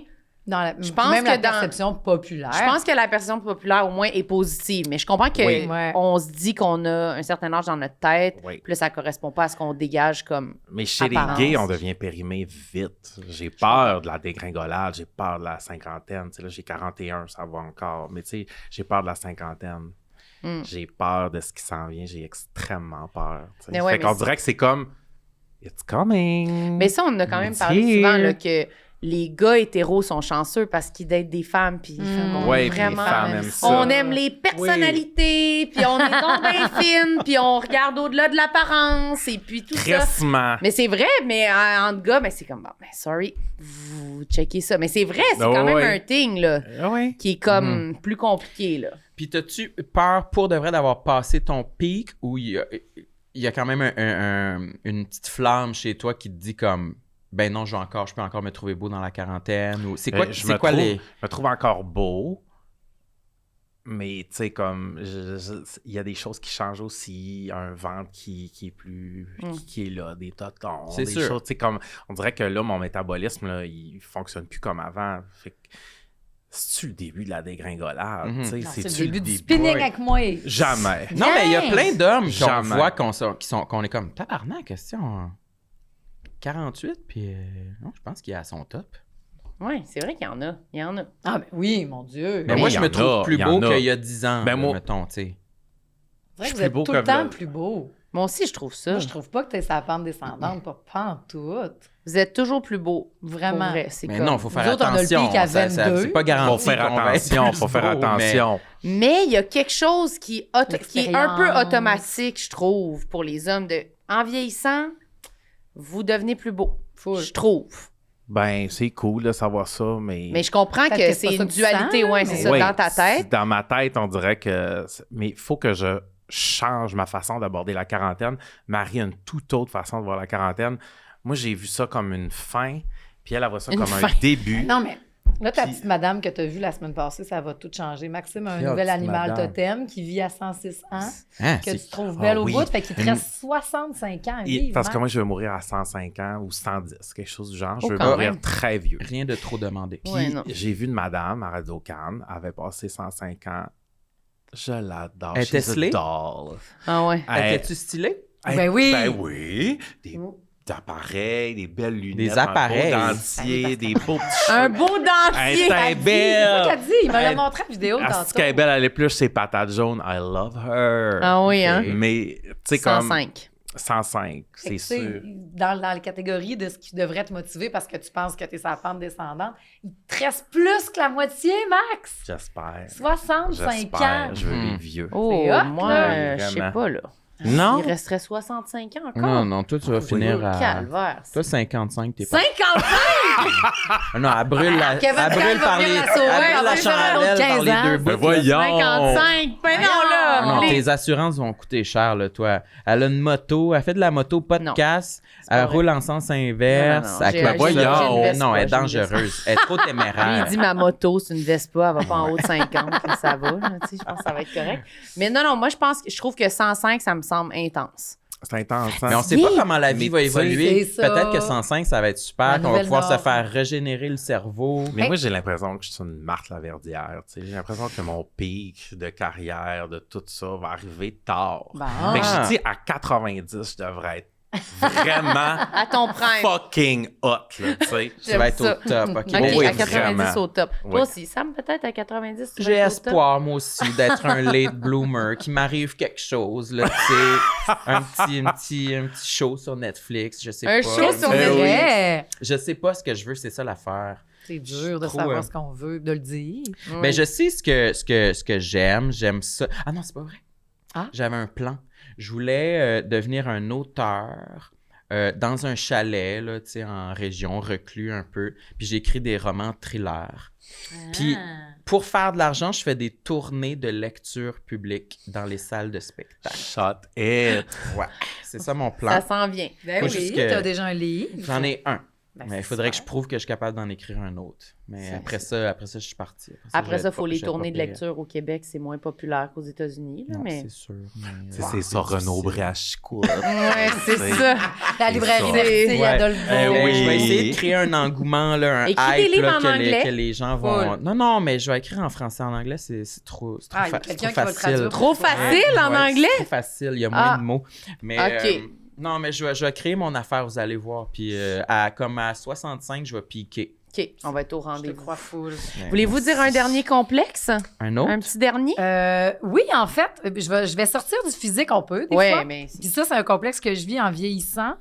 Dans la... Je pense même que la dans- perception populaire. je pense que la perception populaire, au moins, est positive. Mais je comprends que Oui. Ouais. on se dit qu'on a un certain âge dans notre tête, Oui. puis là, ça correspond pas à ce qu'on dégage comme... Mais chez Apparence. les gays, on devient périmé vite. J'ai peur de la dégringolade, j'ai peur de la cinquantaine. Tu sais, là, j'ai 41, ça va encore. Mais tu sais, j'ai peur de la cinquantaine. Mm. J'ai peur de ce qui s'en vient. J'ai extrêmement peur. tu sais. Mais ouais, Fait mais qu'on c'est- dirait que c'est comme It's coming. Mais ça, on en a quand même It's parlé here. souvent, là, que les gars hétéros sont chanceux parce qu'ils datent des femmes, puis ils font Ouais, puis les vraiment... femmes aiment ça. On aime les personnalités, puis on est donc bien fines, puis on regarde au-delà de l'apparence, et puis tout ça. Crissement. Mais c'est vrai, mais entre gars, c'est comme, bon, sorry, vous checkez ça. Mais c'est vrai, c'est Oh, quand même ouais. un thing, là, Ah ouais. qui est comme plus compliqué, là. Puis t'as-tu peur pour de vrai d'avoir passé ton pic ou il y a quand même une petite flamme chez toi qui te dit comme ben non, je peux encore me trouver beau dans la quarantaine ou c'est quoi, Je les me trouve encore beau, mais tu sais, comme, il y a des choses qui changent aussi. Un ventre qui est plus, qui est là, des totons, C'est des sûr. choses, tu sais, comme, on dirait que là, mon métabolisme, là, il fonctionne plus comme avant. Fait que, c'est-tu le début de la dégringolade? Mhm. Tu sais, Non, c'est c'est-tu le début du Ouais. spinning avec moi. Jamais. Non, mais il y a plein d'hommes qu'on Jamais. voit qu'on est comme tabarnak, question 48 puis non, je pense qu'il est à son top. Oui, c'est vrai qu'il y en a. Il y en a. Ah, ben oui, mon Dieu. Mais Oui, moi, il je y me en trouve a, plus il y beau en a. qu'il y a 10 ans, Ben, là, moi- mettons, tu sais. C'est vrai je que suis vous êtes plus beau tout le que temps là. plus beau. Moi aussi, je trouve ça. Moi, je trouve pas que t'es sa pente descendante, pas pantoute. Vous êtes toujours plus beau. Vraiment. Pour vrai, c'est Mais comme... non, il faut faire Nous autres, on a le attention. pic à Ça, 22. c'est pas garanti. Faut faire qu'on va être attention, plus faut faire beau, mais- attention. Mais il y a quelque chose qui est un peu L'expérience. automatique, je trouve, pour les hommes. En vieillissant, vous devenez plus beau. Full. Je trouve. Ben, c'est cool de savoir ça, Mais je comprends Peut-être que que c'est c'est pas ça une que tu dualité, sens, ouais, mais- c'est ça, Ouais, dans ta tête. Dans ma tête, on dirait que... Mais il faut que je change ma façon d'aborder la quarantaine. Marie a une toute autre façon de voir la quarantaine. Moi, j'ai vu ça comme une fin, puis elle voit ça Une comme fin. un début. Non, mais là, ta Puis- petite madame que tu as vue la semaine passée, ça va tout changer. Maxime a un Quelle nouvel petite animal madame? totem qui vit à 106 ans, Hein, que c'est- tu trouves belle au oui. bout, fait qu'il te Une- reste 65 ans à vivre. Parce que hein. moi, je veux mourir à 105 ans ou 110, quelque chose du genre. Je Oh, veux quand mourir même. très vieux. Rien de trop demandé. Puis Ouais, non. j'ai vu une madame à Radio-Can, elle avait passé 105 ans. Je l'adore. Elle était She's a slay? doll. Ah ouais. Elle- Étais-tu stylé? Ben oui. Ben oui. Des appareils, des belles lunettes. Des appareils. Un beau dentier, des beaux petits Un cheveux. beau dentier. Elle Elle était dit, belle. C'est ça qu'elle dit. Il me l'a Elle- montré en vidéo Ah, tantôt. ce qu'elle est belle, elle est plus ses patates jaunes. I love her. Ah oui, hein? Mais, tu sais, comme 105. 105, Fait c'est que, tu sais, sûr. dans la catégorie de ce qui devrait te motiver parce que tu penses que tu es sa pente descendante, il te reste plus que la moitié, Max. J'espère. 65 ans. J'espère. Je veux les vieux. Oh, C'est hot, moi, là. je sais Vraiment. pas, là. Non? Il resterait 65 ans encore. Non, non, toi, tu vas finir à... Calvaire. Toi, 55, t'es pas... 55! Ah non, elle brûle la... Kevin Elle brûle Cal va par les... venir la sauver, Elle brûle elle la va faire un chandelle autre par 15 les ans. deux bouts. Ben voyons! 55! Ben non, là! Non, Les- tes assurances vont coûter cher, là, toi. Elle a une moto, elle fait de la moto, pas de Non, casse, pas elle vrai. roule en sens inverse. Non, non, avec j'ai- la j'ai- voyons. j'ai une Vespa, Non, elle est j'ai une Vespa. dangereuse. Elle est trop Lui, téméraire. il dit ma moto, c'est une Vespa, elle va pas en haut de 50, là, ça va. Là, tu sais, je pense que ça va être correct. Mais non, moi, je trouve que 105, ça me semble intense. C'est intense. hein? Mais on sait pas comment la vie Mais va tu sais, évoluer. c'est ça. Peut-être que 105, ça va être La super, qu'on va nouvelle pouvoir se norme. faire régénérer le cerveau. Mais moi, j'ai l'impression que je suis une Marthe Laverdière. Tu sais. J'ai l'impression que mon pic de carrière, de tout ça, va arriver tard. Bon. Fait que Ah. je dis à 90, je devrais être vraiment À ton prime. fucking hot, là, tu sais. Tu vas être ça. au top. OK, OK, oui, à 90 vraiment. au top. Oui. Toi aussi, Sam, peut-être à 90, tu vas J'ai être au top? espoir, moi aussi, d'être un late bloomer, qu'il m'arrive quelque chose, là, tu sais, un petit show sur Netflix, je sais Un pas. show sur C'est Eh oui. vrai. Je sais pas ce que je veux, c'est ça l'affaire. C'est dur de Trop, savoir ce qu'on veut, de le dire. Mais je sais ce que j'aime ça. Ah non, c'est pas vrai. Ah. J'avais un plan. Je voulais devenir un auteur dans un chalet, là, tu sais, en région, reclus un peu. Puis j'écris des romans thrillers. Puis pour faire de l'argent, je fais des tournées de lecture publique dans les salles de spectacle. Shot it. Ouais, c'est ça mon plan. Ça s'en vient. Ben Faut oui, juste que- t'as déjà un livre. J'en ai un. Ben, Mais il c'est faudrait que je super. prouve que je suis capable d'en écrire un autre. Mais C'est- après ça, je suis parti. Après je ça, vais il faut pas- les je vais tournées de pas lecture au Québec, c'est moins populaire qu'aux États-Unis. Là, Non, mais... c'est sûr. Mais, Tu sais, ouais, c'est ça, Renaud difficile. Brachicourt. Ouais, c'est C'est- ça. La librairie ça. Mercier, Ouais. Adolphe. Eh Ouais, oui. je vais essayer de créer un engouement, là, un Écris des hype livres là, en que, anglais. que les gens vont... Full. Non, mais je vais écrire en français. En anglais, c'est trop, Ah, il y a c'est quelqu'un trop qui va le facile. traduire. Trop facile en Ouais, anglais? C'est trop facile, il y a moins Ah. de mots. Mais, OK. non, mais je vais créer mon affaire, vous allez voir. Puis comme à 65, je vais piquer. OK, on va être au Je te rendez-vous. crois full. Voulez-vous dire un dernier complexe? Un autre? Un petit dernier? Oui, en fait, je vais sortir du physique, on peut, des Ouais, fois. mais... Puis ça, c'est un complexe que je vis en vieillissant.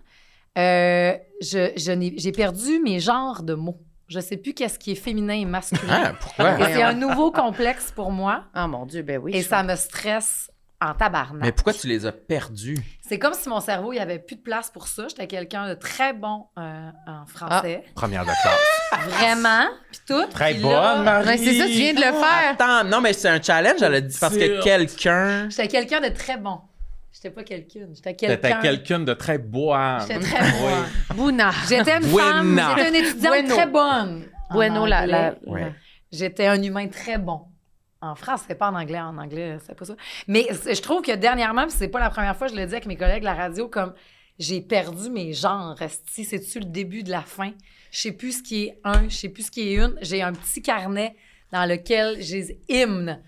J'ai perdu mes genres de mots. Je sais plus qu'est-ce qui est féminin et masculin. Ah, pourquoi? Et c'est un nouveau complexe pour moi. Ah, mon Dieu, ben oui. Et ça me stresse en tabarnak. Mais pourquoi tu les as perdus? C'est comme si mon cerveau, il n'y avait plus de place pour ça. J'étais quelqu'un de très bon en français. Première de classe. Vraiment. Puis tout. Très Puis bonne, là, Marie. Ouais, c'est ça, tu viens de le faire. Attends, non, mais c'est un challenge, elle a dit, parce que quelqu'un... J'étais quelqu'un de très bon. J'étais pas quelqu'un. J'étais T'étais quelqu'un. quelqu'un de très boine. J'étais très bonne. Bouna. J'étais une femme. Buena. J'étais une étudiante Bueno. très bonne. En Bueno, anglais. Ouais. J'étais un humain très bon. En France, c'est pas en anglais. En anglais, c'est pas ça. Mais je trouve que dernièrement, puis c'est pas la première fois, je le dis avec mes collègues de la radio, comme j'ai perdu mes genres. Esti, c'est-tu le début de la fin? Je sais plus ce qui est un, je sais plus ce qui est une. J'ai un petit carnet dans lequel j'ai des hymnes.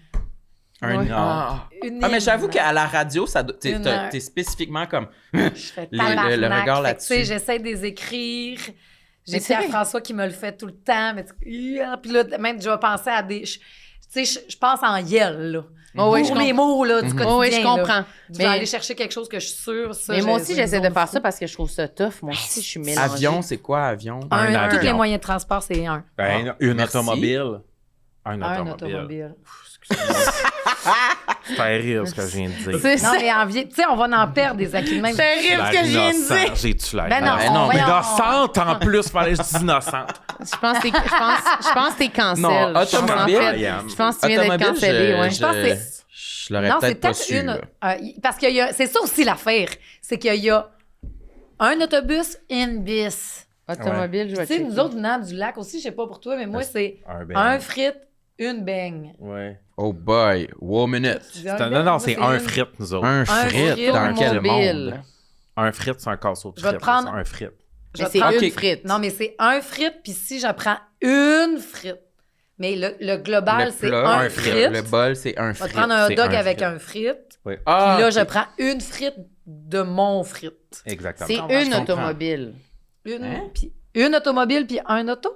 Un Ouais. ah. Une Ah, mais hymne. j'avoue qu'à la radio, ça, Une- t'es spécifiquement comme... Je fais le tabarnak. regard Fait que, là-dessus. tu sais, j'essaie de les écrire. J'ai Mais c'est Pierre vrai. François qui me le fait tout le temps. Mais puis là, même, je vais penser à des... Tu sais, je pense en yel, là. Oh, oui, Pour les mots, là, du quotidien. Oh, oui, je là. comprends. Je vais aller chercher quelque chose que je suis sûre. Ça, Mais moi je- aussi, j'ai j'essaie une de zone faire fou. ça parce que je trouve ça tough. Moi aussi, je suis mélangée. Avion, c'est quoi, avion? Un Tous les avion. moyens de transport, c'est un. Ben, une Merci. automobile. Un Un automobile. automobile. C'est terrible ce que je viens de dire. C'est Non, ça. mais en vie, tu sais, on va en perdre des acquis de même. C'est terrible ce que je viens de Innocent. dire. J'ai-tu l'air? Ben non, Ben non, voyons. Innocente en plus, fallait que je dise innocente. Je pense que t'es cancel. Non, Je pense, en automobile. fait, je pense que tu viens d'être Automobile, cancellé, ouais. Je pense que c'est- Je l'aurais Non, c'est peut-être pas peut-être su. une. là. Parce qu'il y a. C'est ça aussi l'affaire. C'est qu'il y a un autobus, une bis. Automobile, je Tu vais sais, checker. nous autres, venant du lac aussi, je sais pas pour toi, mais moi, c'est Un beigne. un frite, une beigne. Ouais. Oh boy, wow minute. Tu dis un Non, beigne, non, moi, c'est un une. frite, nous autres. Un frite frite dans quel automobile. monde? Un frite, c'est un casseau de Je vais te frites. prendre- C'est un frite. Je Mais vais c'est prendre- une Ok. frite. Non, mais c'est un frite, puis si je prends une frite. Mais le global, Le c'est plat, un un frite. frite. Le bol, c'est un Je vais frite. te prendre un hot c'est dog avec frite. un frite. Oui, Ah, Puis là, ok. je prends une frite de mon frite. exactement. C'est Je une comprends. automobile. Une automobile, puis un auto.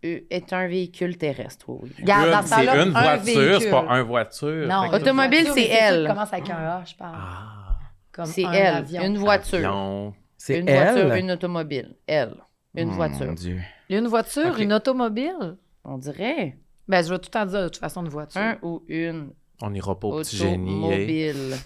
Est un véhicule terrestre, oui. Regarde, dans ce C'est temps-là, une un voiture, c'est véhicule. pas un voiture. Non, Fait que- Automobile, une c'est voiture, mais elle. Ça commence avec un A, je parle. Ah, Comme C'est un elle. avion. Une voiture. avion. C'est Une elle? voiture, une automobile. Elle. Une Oh, voiture. Mon Dieu. Une voiture, Ok. une automobile. On dirait Ben, je vais tout le temps dire de toute façon une voiture. un ou une On n'ira pas au petit génie. hein. automobile.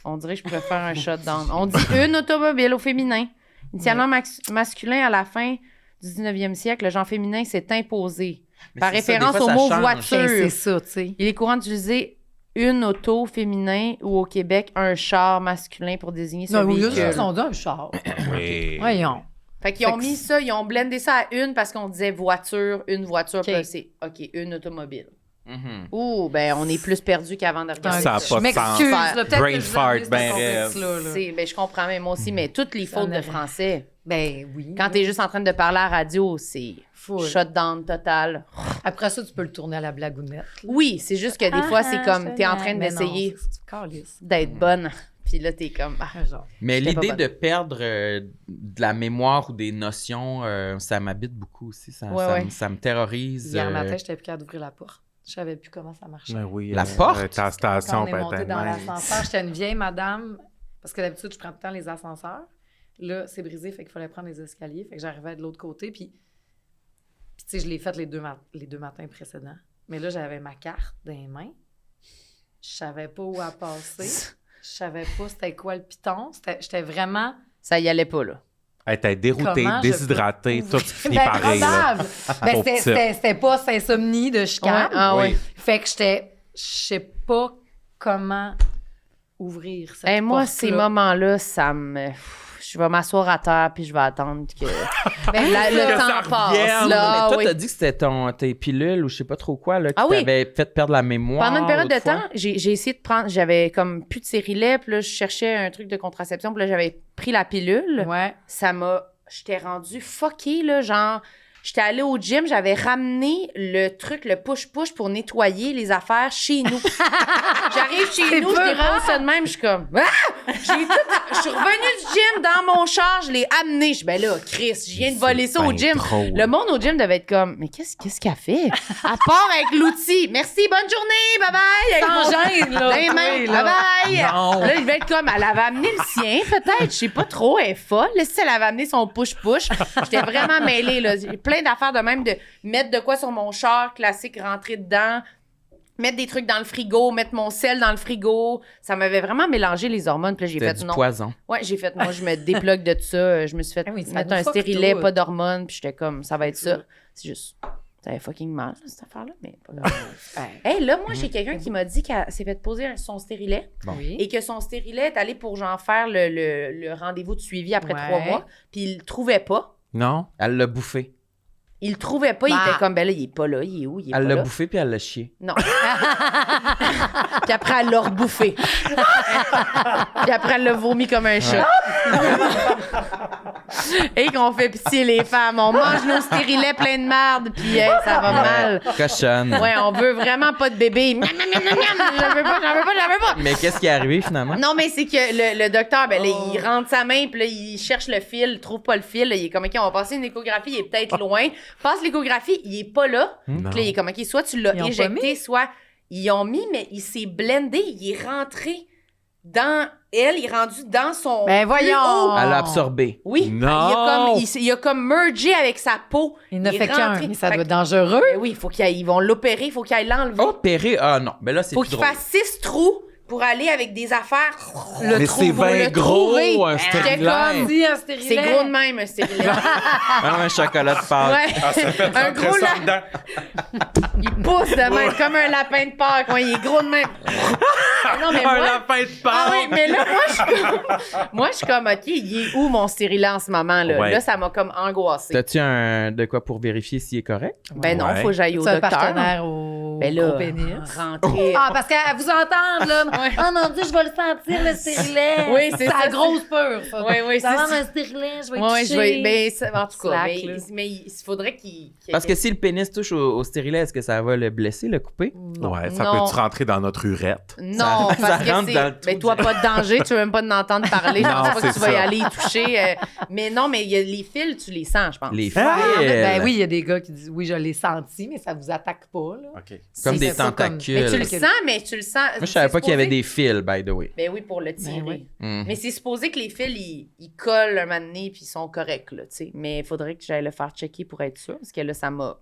On dirait que je pourrais faire un shutdown. On dit une automobile au féminin. Initialement masculin, à la fin du 19e siècle, le genre féminin s'est imposé. Mais Par c'est ça, référence des fois, au ça mot change. voiture. Ben, c'est ça, tu sais. Il est courant d'utiliser une auto féminin ou au Québec, un char masculin pour désigner ce Non, oui, véhicule. ils sont d'un char. Oui. Voyons. Fait qu'ils ont Fait que mis ça, ils ont blendé ça à une parce qu'on disait voiture, une voiture, puis là, c'est OK, une automobile. Mhm. Ouh, ben on est plus perdu qu'avant de regarder Ça a ça. pas de Je m'excuse, sens. là, peut-être Brain que je vous fart, ai amené ce ben contexte-là, là. Ben, je comprends, mais moi aussi, mais toutes les fautes de n'est- français. Ben oui. Quand t'es juste en train de parler à la radio, c'est Full. shutdown total. Après ça, tu peux le tourner à la blagounette. là. Oui, c'est juste que des fois, c'est comme t'es en train Mais non, d'essayer c'est calice. d'être bonne, puis là, t'es comme... ah. Genre. Mais J'étais pas l'idée bonne. de perdre de la mémoire ou des notions, ça m'habite beaucoup aussi. Ça, Ouais, ça ouais. Me, ça me terrorise. Hier matin, j'étais plus capable d'ouvrir la porte. Je savais plus comment ça marchait. Ben oui, La porte? Ta station Quand on est peut monté être dans mince. l'ascenseur, j'étais une vieille madame, parce que d'habitude, je prends tout le temps les ascenseurs. Là, c'est brisé, fait qu'il fallait prendre les escaliers. Fait que j'arrivais de l'autre côté, puis tu sais, je l'ai fait les deux matins précédents. Mais là, j'avais ma carte dans les mains. Je savais pas où à passer. Je savais pas c'était quoi le piton. J'étais vraiment... Ça y allait pas, là. Elle était déroutée, Comment je déshydratée, peux tout finit Ben, pareil. là. probable. Ben, Pauvre c'était pas cette insomnie de chicane. Ah Oui. ouais. Fait que je sais pas comment ouvrir cette Hey, moi, porte-là. ces moments-là, ça me... Je vais m'asseoir à terre, puis je vais attendre que Ben, le Que ça temps passe. revienne. Là, mais toi, oui. t'as dit que c'était tes pilules ou je sais pas trop quoi, là, qui Ah oui. t'avaient fait perdre la mémoire. Pendant une période de l'autre fois. temps, j'ai essayé de prendre... J'avais comme plus de sérilet, puis là, je cherchais un truc de contraception, puis là, j'avais pris la pilule. Ouais. Ça m'a... J'étais rendue fuckée, là, genre... J'étais allée au gym, j'avais ramené le truc, le push-push pour nettoyer les affaires chez nous. J'arrive chez nous, je dépose ça de même, je suis comme... Ah! Je suis revenue du gym dans mon char, je l'ai amené. Je dis, ben là, Chris, je viens de voler ça au ben gym. trop. Le monde au gym devait être comme, mais qu'est-ce qu'elle fait? À part avec l'outil. Merci, bonne journée, bye-bye. Avec Sans mon- gêne, là. dans les mains, Oui, là. bye-bye. Non. Là, il devait être comme, elle avait amené le sien, peut-être, je sais pas trop, elle est folle. Là, si elle avait amené son push-push, j'étais vraiment mêlée, là. J'ai plein d'affaires de même de mettre de quoi sur mon char, classique, rentrer dedans, mettre des trucs dans le frigo, mettre mon sel dans le frigo. Ça m'avait vraiment mélangé les hormones. Puis là, j'ai C'était fait du non. poison. Ouais, j'ai fait moi, je me déplugue de tout ça. Je me suis fait Ah oui, ça mettre nous un fuck stérilet, tout. pas d'hormones. Puis j'étais comme, ça va être ça. C'est juste, ça avait fucking mal, cette affaire-là, mais pas grave. Hey, là, moi, j'ai quelqu'un qui m'a dit qu'elle s'est fait poser son stérilet Oui. et que son stérilet est allé pour genre faire le rendez-vous de suivi après Ouais. 3 mois. Puis il le trouvait pas. Non? Elle l'a bouffé. Il le trouvait pas. Il Bah. était comme, ben là, il est pas là. Il est où? Il est Elle pas l'a là. bouffé puis elle l'a chié. Non. Puis après, elle l'a rebouffé. Puis après, elle l'a vomi comme un chat. Et qu'on fait pitié, les femmes. On mange nos stérilets plein de merde, puis hey, ça va mal. Cochonne. Ouais, on veut vraiment pas de bébé. Miam, miam, miam, miam, miam. J'en veux pas, j'en veux pas, j'en veux pas. Mais qu'est-ce qui est arrivé finalement? Non, mais c'est que le docteur, ben là, il rentre sa main, puis là, il cherche le fil, il trouve pas le fil. Là, il est comme, OK, on va passer une échographie, il est peut-être loin. Passe l'échographie, il est pas là. Non. Puis là, il est comme, OK, soit tu l'as Ils ont pas éjecté, soit ils ont mis, mais il s'est blendé, il est rentré dans elle, il est rendu dans son. Ben plus voyons. haut. Elle l'a absorbé. Oui. Non. Il a comme mergé avec sa peau. Il n'a est fait qu'un, rentré. mais ça Fait doit que- être dangereux. Ben oui, il faut ils vont l'opérer, il faut qu'ils aillent l'enlever. Opéré? Ah non. Mais là, c'est Faut plus qu'il drôle. fasse 6 trous pour aller avec des affaires. Mais c'est bien gros, un J'étais stérilet. comme, Si, un stérilet. c'est gros de même, un stérilet. Un chocolat de Pâques. Ouais. Ah, ça fait Un rentrer gros ça la- dedans. Il pousse de même, comme un lapin de Pâques. Ouais, il est gros de même. Non, mais Un moi... lapin de Ah Pâques. oui, mais là, moi, je suis comme, OK, il est où mon stérilet en ce moment? Là, Ouais. là ça m'a comme angoissée. T'as-tu de quoi pour vérifier s'il est correct? Ben non, Ouais. faut que j'aille au C'est un docteur. partenaire au Ben là, gros pénis. rentrer. Ah, parce qu'à vous entendre, là. Ouais. Oh mon Dieu, je vais le sentir, le stérilet. Oui, c'est ça. la grosse peur, ça. Oui, oui, Ça c'est va ça. un stérilet, je vais y Ouais, toucher. je vais. Ben, en tout cas, Slack, mais, là. mais il faudrait qu'il. Parce que si le pénis touche au stérilet, est-ce que ça va le blesser, le couper? Ouais, ça Non. peut-tu rentrer dans notre urette? Non, Ça parce que rentre c'est. dans le trou Ben, toi, pas de danger, tu veux même pas d'entendre parler. Je Non, pense pas que c'est tu vas y ça. aller y toucher. Mais non, mais il y a les fils, tu les sens, je pense. Les Ah, fils. Ben oui, il y a des gars qui disent oui, je l'ai senti, mais ça vous attaque pas, là. OK. Comme C'est des ça, tentacules. Mais tu le Ok. sens, mais tu le sens. Moi, je savais pas qu'il y avait des fils, by the way. Ben oui, pour le tirer. oui. Mhm. Mais c'est supposé que les fils, ils collent un moment donné puis ils sont corrects, là, tu sais. Mais il faudrait que j'aille le faire checker pour être sûr, parce que là, ça m'a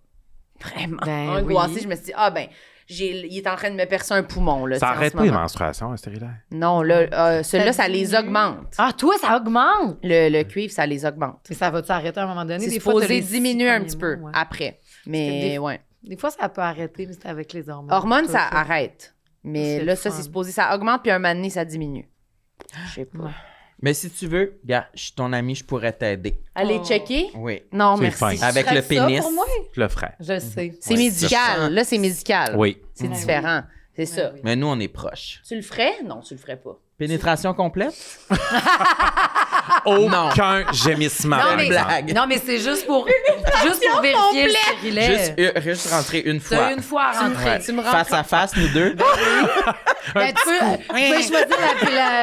vraiment Ben angoissée. oui. Je me suis dit, ah ben, il est en train de me percer un poumon, là, Ça tu sais, en arrête ce pas les moment. menstruations, un stérilet? Non, là, celui-là, Ça ça les diminue. augmente. Ah, toi, ça augmente. Le cuivre, ça les augmente. Mais ça va-tu arrêter à un moment donné? C'est Des fois, t'as supposé les 6 diminuer un premiers petit peu mois, ouais. après. Mais des- ouais. Des fois, ça peut arrêter, mais c'est avec les hormones. Hormones, Tout ça ça. arrête. Mais C'est là, le ça, fun. c'est supposé, ça augmente, puis un moment donné, ça diminue. Je sais pas. Ouais. Mais si tu veux, gars, je suis ton ami, je pourrais t'aider. Allez Oh. checker? Oui. Non, C'est merci. fin. Avec Tu le ferais ça pénis. pour moi? Je le ferais. Je le sais. C'est Ouais, médical. Là, c'est médical. Oui. C'est Ouais, différent. C'est ça. oui. Mais nous, on est proches. Tu le ferais? Non, tu le ferais pas. Pénétration complète? Aucun gémissement, Non, par mais, exemple. blague. non, mais c'est juste pour vérifier le stérilet. Juste rentrer une fois. T'as une fois à rentrer. Ouais. Tu me Face à face, nous deux. Ben, tu peux choisir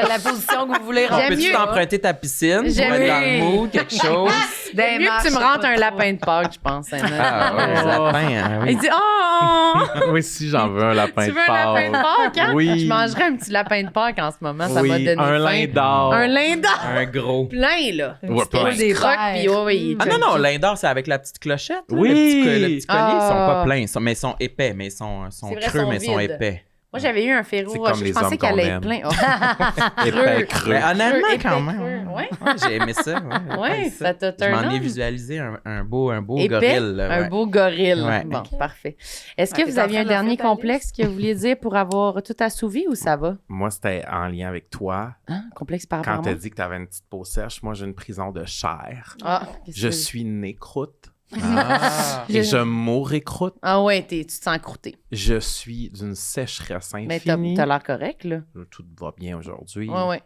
la position que vous voulez J'aime Peux-tu mieux. t'emprunter ta piscine pour J'aime être dans mieux. le mood, quelque chose? C'est mieux que tu me rentres un lapin de Pâques, je pense. Ah, ouais, le lapin, hein, oui. Il dit oh! Oui, si j'en veux un lapin Tu de veux un lapin de Pâques, hein? Oui. Je mangerais un petit lapin de Pâques en ce moment, ça Oui, m'a donné un faim. lin d'or. Un lin d'or. Un gros. Plein, là. Ouais, Puis plein. des crocs, puis ouais, ouais, il- Ah non, non, l'Indor, c'est avec la petite clochette. là, Oui. Le petit collier, ils sont Ah. pas pleins, mais ils sont épais, mais ils sont C'est vrai, creux, sont mais ils sont vides. épais. Moi, j'avais eu un ferro C'est rocher. comme Je les pensais hommes qu'elle qu'on allait aime. être plein. Oh. Épais creux. Mais honnêtement, Creux, quand épais, même. creux, ouais. J'ai aimé ça. Ouais, ça t'a Je m'en turn ai on. visualisé un beau Épais, gorille. là, un ouais. beau gorille. Ouais. Bon, parfait. Est-ce que Ouais, vous t'es en aviez train un de leur dernier faire ta complexe que vous vouliez dire pour avoir tout assouvi ou ça va? Moi, c'était en lien avec toi. Hein? Complexe par rapport Quand à t'as moi? dit que t'avais une petite peau sèche, moi, j'ai une prison de chair. Ah, qu'est-ce Je que- suis née croûte Ah. et je mourrai croûte. Ah ouais, tu te sens croûté. Je suis d'une sécheresse Mais t'as infinie. l'air correct, là. Tout va bien aujourd'hui. Ouais, ouais.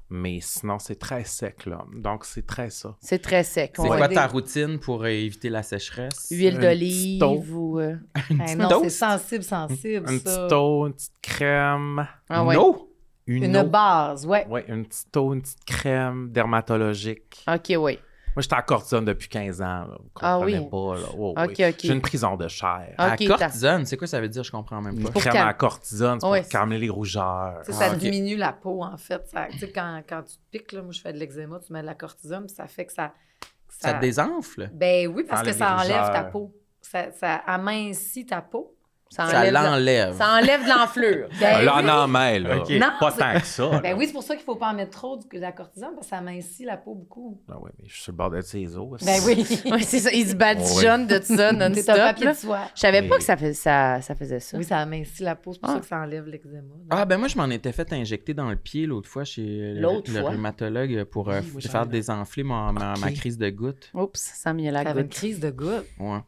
Mais sinon, c'est très sec, là. Donc, c'est très ça. C'est très sec. C'est ouais. quoi ta routine pour éviter la sécheresse? Huile Un d'olive petit toast. ou... Ben non, toast? c'est sensible, Un ça. petit eau, une petite crème. Ah ouais. No! Une eau. base, ouais. Ouais, une petite eau, une petite crème dermatologique. OK, oui. Moi, j'étais à cortisone depuis 15 ans. Là. Vous Ah comprenez oui. pas. Là. Oh, OK, oui. OK. J'ai une prison de chair. Ah, À OK, cortisone, c'est quoi ça veut dire? Je comprends même Une pas. Pour crème calme. à cortisone, c'est Ouais, pour calmer les rougeurs. Tu sais, ça ok. diminue la peau, en fait. Tu sais, quand tu te piques, là, moi, je fais de l'eczéma, tu mets de la cortisone, puis ça fait que ça... Ça te désenfle? Ben oui, parce que Enlève ça les enlève ta rougeurs. peau. Ça amincit ta peau. Ça enlève l'enlève. Ça enlève de l'enflure. Ben Là, oui. on en met, là. Ok. Non, Pas c'est- tant que ça. Ben là. oui, c'est pour ça qu'il ne faut pas en mettre trop de la cortisone, parce que ça amincit la peau beaucoup. Ah ouais, mais je suis sur le bord de ses os. Ben oui. Oui, c'est ça. Il se badigeonne de ça C'est un non-stop. papier là. de soie. Je savais Mais- pas que ça faisait ça. Oui, ça amincit la peau, c'est pour Ah. ça que ça enlève l'eczéma. Ah, ben moi, je m'en étais fait injecter dans le pied l'autre fois chez L'autre le fois? rhumatologue pour Oui, j'en faire ai- désenfler ma crise de goutte. Oups, ça m'a mis la T'avais une goutte. crise de goutte. Ouais.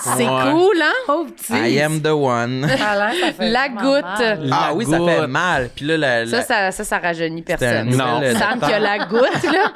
C'est Ouais. cool, hein? Oh, petit! I am the one. Ça a l'air, ça fait La vraiment goutte. mal. Ah La oui, ça fait goutte. mal. Puis là, Ça rajeunit c'était un personne. nouvel, Non. Sam qui a la goutte, là.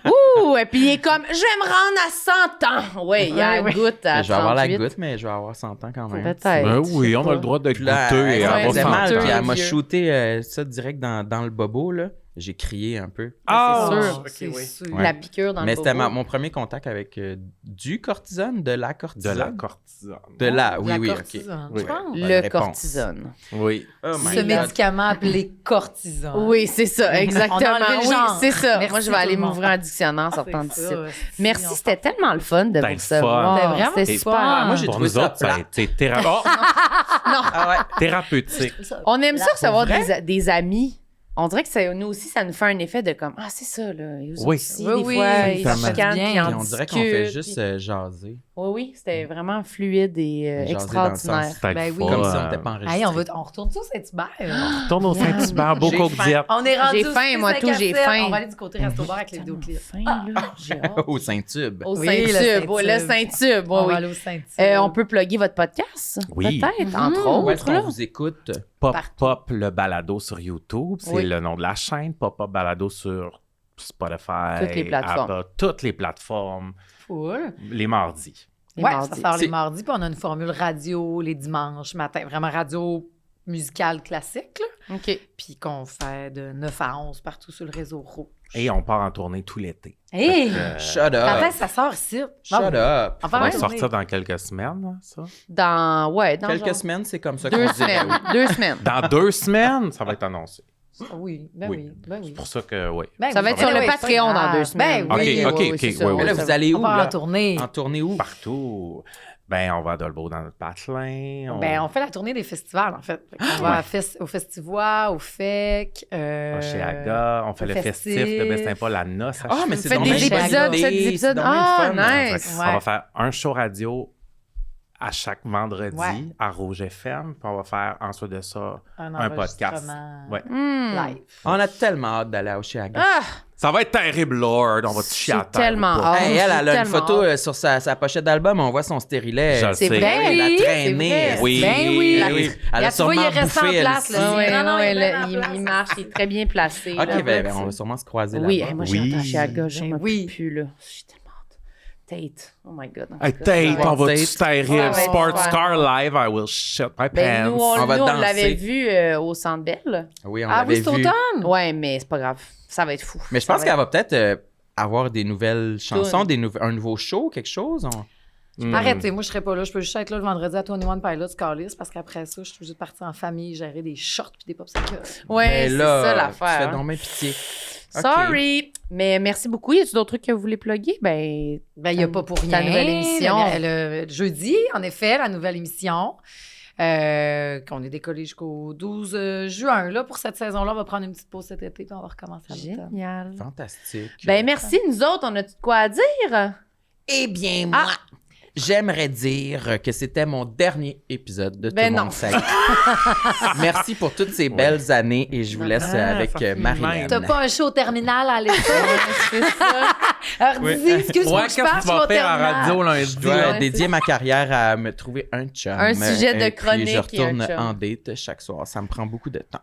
Ouh! Et puis il est comme, je vais me rendre à 100 ans. Oui, il y a la Ouais, goutte à Je vais avoir la 38. goutte, mais je vais avoir 100 ans quand même. Peut-être. Ben oui, on a le droit de Puis là, goûter et elle ouais, avoir faisait c'est mal, vieux. puis elle m'a Vieux. shooté ça direct dans le bobo, là. J'ai crié un peu. Ah, c'est sûr. ok, C'est oui. sûr. Ouais. La piqûre dans Mais le c'était bobo. mon premier contact avec du cortisone, de la De cortisone. la cortisone. De la, oui, La oui, ok. cortisone. Oui. Je pense. Bonne Le réponse. cortisone. Oui. Oh my Ce God. médicament appelé cortisone. Oui, c'est ça, exactement. On a enlevé le Oui, genre. c'est ça. Merci Moi, je vais tout aller le monde. m'ouvrir un dictionnaire en sortant C'est d'ici. ça, si Merci, on c'était tellement le fun de C'était vous le recevoir. fun. C'était vraiment C'était le super. fun. Moi, j'ai Pour trouvé nous ça autres, ça a plate. été thérapeutique. On aime ça recevoir vrai? des amis. On dirait que ça, nous aussi, ça nous fait un effet de comme, ah, c'est ça, là. Eux Oui. aussi, Oui, des oui, fois, ça ils fait se du chicanent, bien. puis Puis en on dirait qu'on fait discutent, juste puis- jaser. Oui, oui, c'était vraiment fluide et Jaser dans le extraordinaire. sens. C'était Ben le oui. fun. Comme si on n'était pas enregistré. Hey, on retourne ça au Saint-Hubert. Retourne au Saint-Hubert, beau J'ai coke faim. diète. On est rendu J'ai au faim, moi, 5 tout, à j'ai 7. faim. On va aller du côté resto-bar avec les Tellement vidéoclips. faim, là. J'ai hâte. Au Saint-Tube. Au Oui, le Saint-Tube, oui, le Saint-Tube. Saint-Tube, oui, On va oui. aller au Saint-Hubert. On peut plugger votre podcast? Oui. Peut-être, entre Où est-ce autres. qu'on là. vous écoute? Pop Partout. Pop le balado sur YouTube, c'est Oui. le nom de la chaîne. Pop Pop balado sur Spotify, Toutes les plateformes. Apple, toutes les plateformes, Full. les mardis. Les Ouais, mardis. ça sort les C'est- mardis, puis on a une formule radio les dimanches matin, vraiment radio musicale classique, là, OK. puis qu'on fait de 9 à 11 partout sur le réseau rouge. Et on part en tournée tout l'été. Hey! Shut Quand up. est-ce que ça sort ici? Shut up. On Ça va va en sortir tournée. dans quelques semaines, là, ça. Dans Quelques genre semaines, c'est comme ça qu'on 2 dit. ben semaines. oui. 2 semaines. Dans 2 semaines, ça va être annoncé. Oui, ben Oui. oui, ben oui. C'est pour ça que, oui. Ben Ça oui. va être sur le Ben oui, c'est Patreon pas dans grave. 2 semaines. Ben oui. Ok, ok, c'est ok, ça. oui, Mais là, oui. vous allez On où, va en là? tournée. En tournée où? Partout. Ben, on va à Dolbeau dans notre patelin. Ben, on fait la tournée des festivals, en fait. On va au Festivois, au FEC. va chez Aga, on fait au le festif festif. de Baie-Saint-Paul à Noce. à Ah, mais Vous c'est faites donc des bien bonne épisodes, idée, vous faites des épisodes. c'est donc bien Ah, le fun. nice. On va faire un show radio à chaque vendredi Ouais. à Rouge FM, puis on va faire ensuite de ça un podcast. enregistrement Ouais. live. On a tellement hâte d'aller à Oshiaga. Ah, Ça va être terrible, Lord. On va te chier à j'ai terre. tellement ou pas. hâte. Hey, elle a j'ai une tellement photo hâte. sur sa pochette d'album, on voit son stérilet. Je le C'est sais. vrai, Elle a oui, traîné. c'est vrai. Oui. Ben oui. Elle Regarde, a tu vois, sûrement il est resté en bouffé, elle place, aussi. là. Ouais, Non, non, ouais, il est là, bien en place. il marche, il est très bien placé. OK, là. ben, on va sûrement se croiser Oui, là-bas. hey, moi, j'ai Oui. attaché à gauche, j'en Ben peux oui. plus, là. J'ai tellement hâte. Tate. Oh my God. Hey, Tate, va on va Tate. tout terrible. Ouais, ouais, Sports ouais. Car Live, I will shit my Ben, nous, pants. On va on danser. l'avait vu au Centre Bell. Oui, on Ah l'avait oui, c'est vu. automne? Ouais, mais c'est pas grave. Ça va être fou. Mais je Ça pense va qu'elle va peut-être avoir des nouvelles chansons, Tunes. un nouveau show, quelque chose. Arrêtez, moi, je serais pas là. Je peux juste être là le vendredi à 21 Pilots Carlis parce qu'après ça, je suis obligée de partir en famille, gérer des shorts puis des popsicles. Ouais, Mais c'est là, ça Tu l'affaire. fais hein. donc bien pitié. OK. Sorry. Mais merci beaucoup. Y a-t-il d'autres trucs que vous voulez plugger? Ben, Ben, il n'y a pas pour rien. Ta nouvelle émission. Le jeudi, en effet, la nouvelle émission. Qu'on est décollé jusqu'au 12 juin. Là, pour cette saison-là, on va prendre une petite pause cet été puis on va recommencer à l'automne. génial. Fantastique. Ben, merci. Nous autres, on a-tu de quoi à dire? Eh bien, moi, j'aimerais dire que c'était mon dernier épisode de Ben Tout le non. monde sait. Merci pour toutes ces belles années et je vous laisse avec ça fait Marilyn. T'as pas un show terminal à l'époque? C'est ça. Alors, Oui. dis, excuse-moi, Ouais, que je qu'est-ce que passe tu vas au faire en terminal. radio lundi? Je dois Ouais, dédier ma carrière à me trouver un chum. Un sujet de et puis chronique je et un retourne chum. en date chaque soir. Ça me prend beaucoup de temps.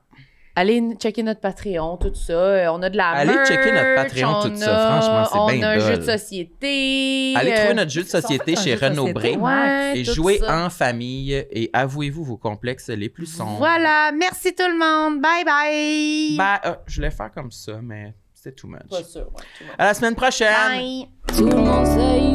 Allez checker notre Patreon, tout ça. On a de la Allez merch, checker notre Patreon, tout ça. Franchement, c'est bien On a un jeu de dole. société. Allez trouver notre jeu de société chez Renaud Bré Ouais, et tout jouez ça. en famille et avouez-vous vos complexes les plus sombres. Voilà. Merci tout le monde. Bye bye. Je voulais faire comme ça, mais c'était too much. Pas sûr. Ouais, tout le monde. À la semaine prochaine! Bye. Tout le monde sait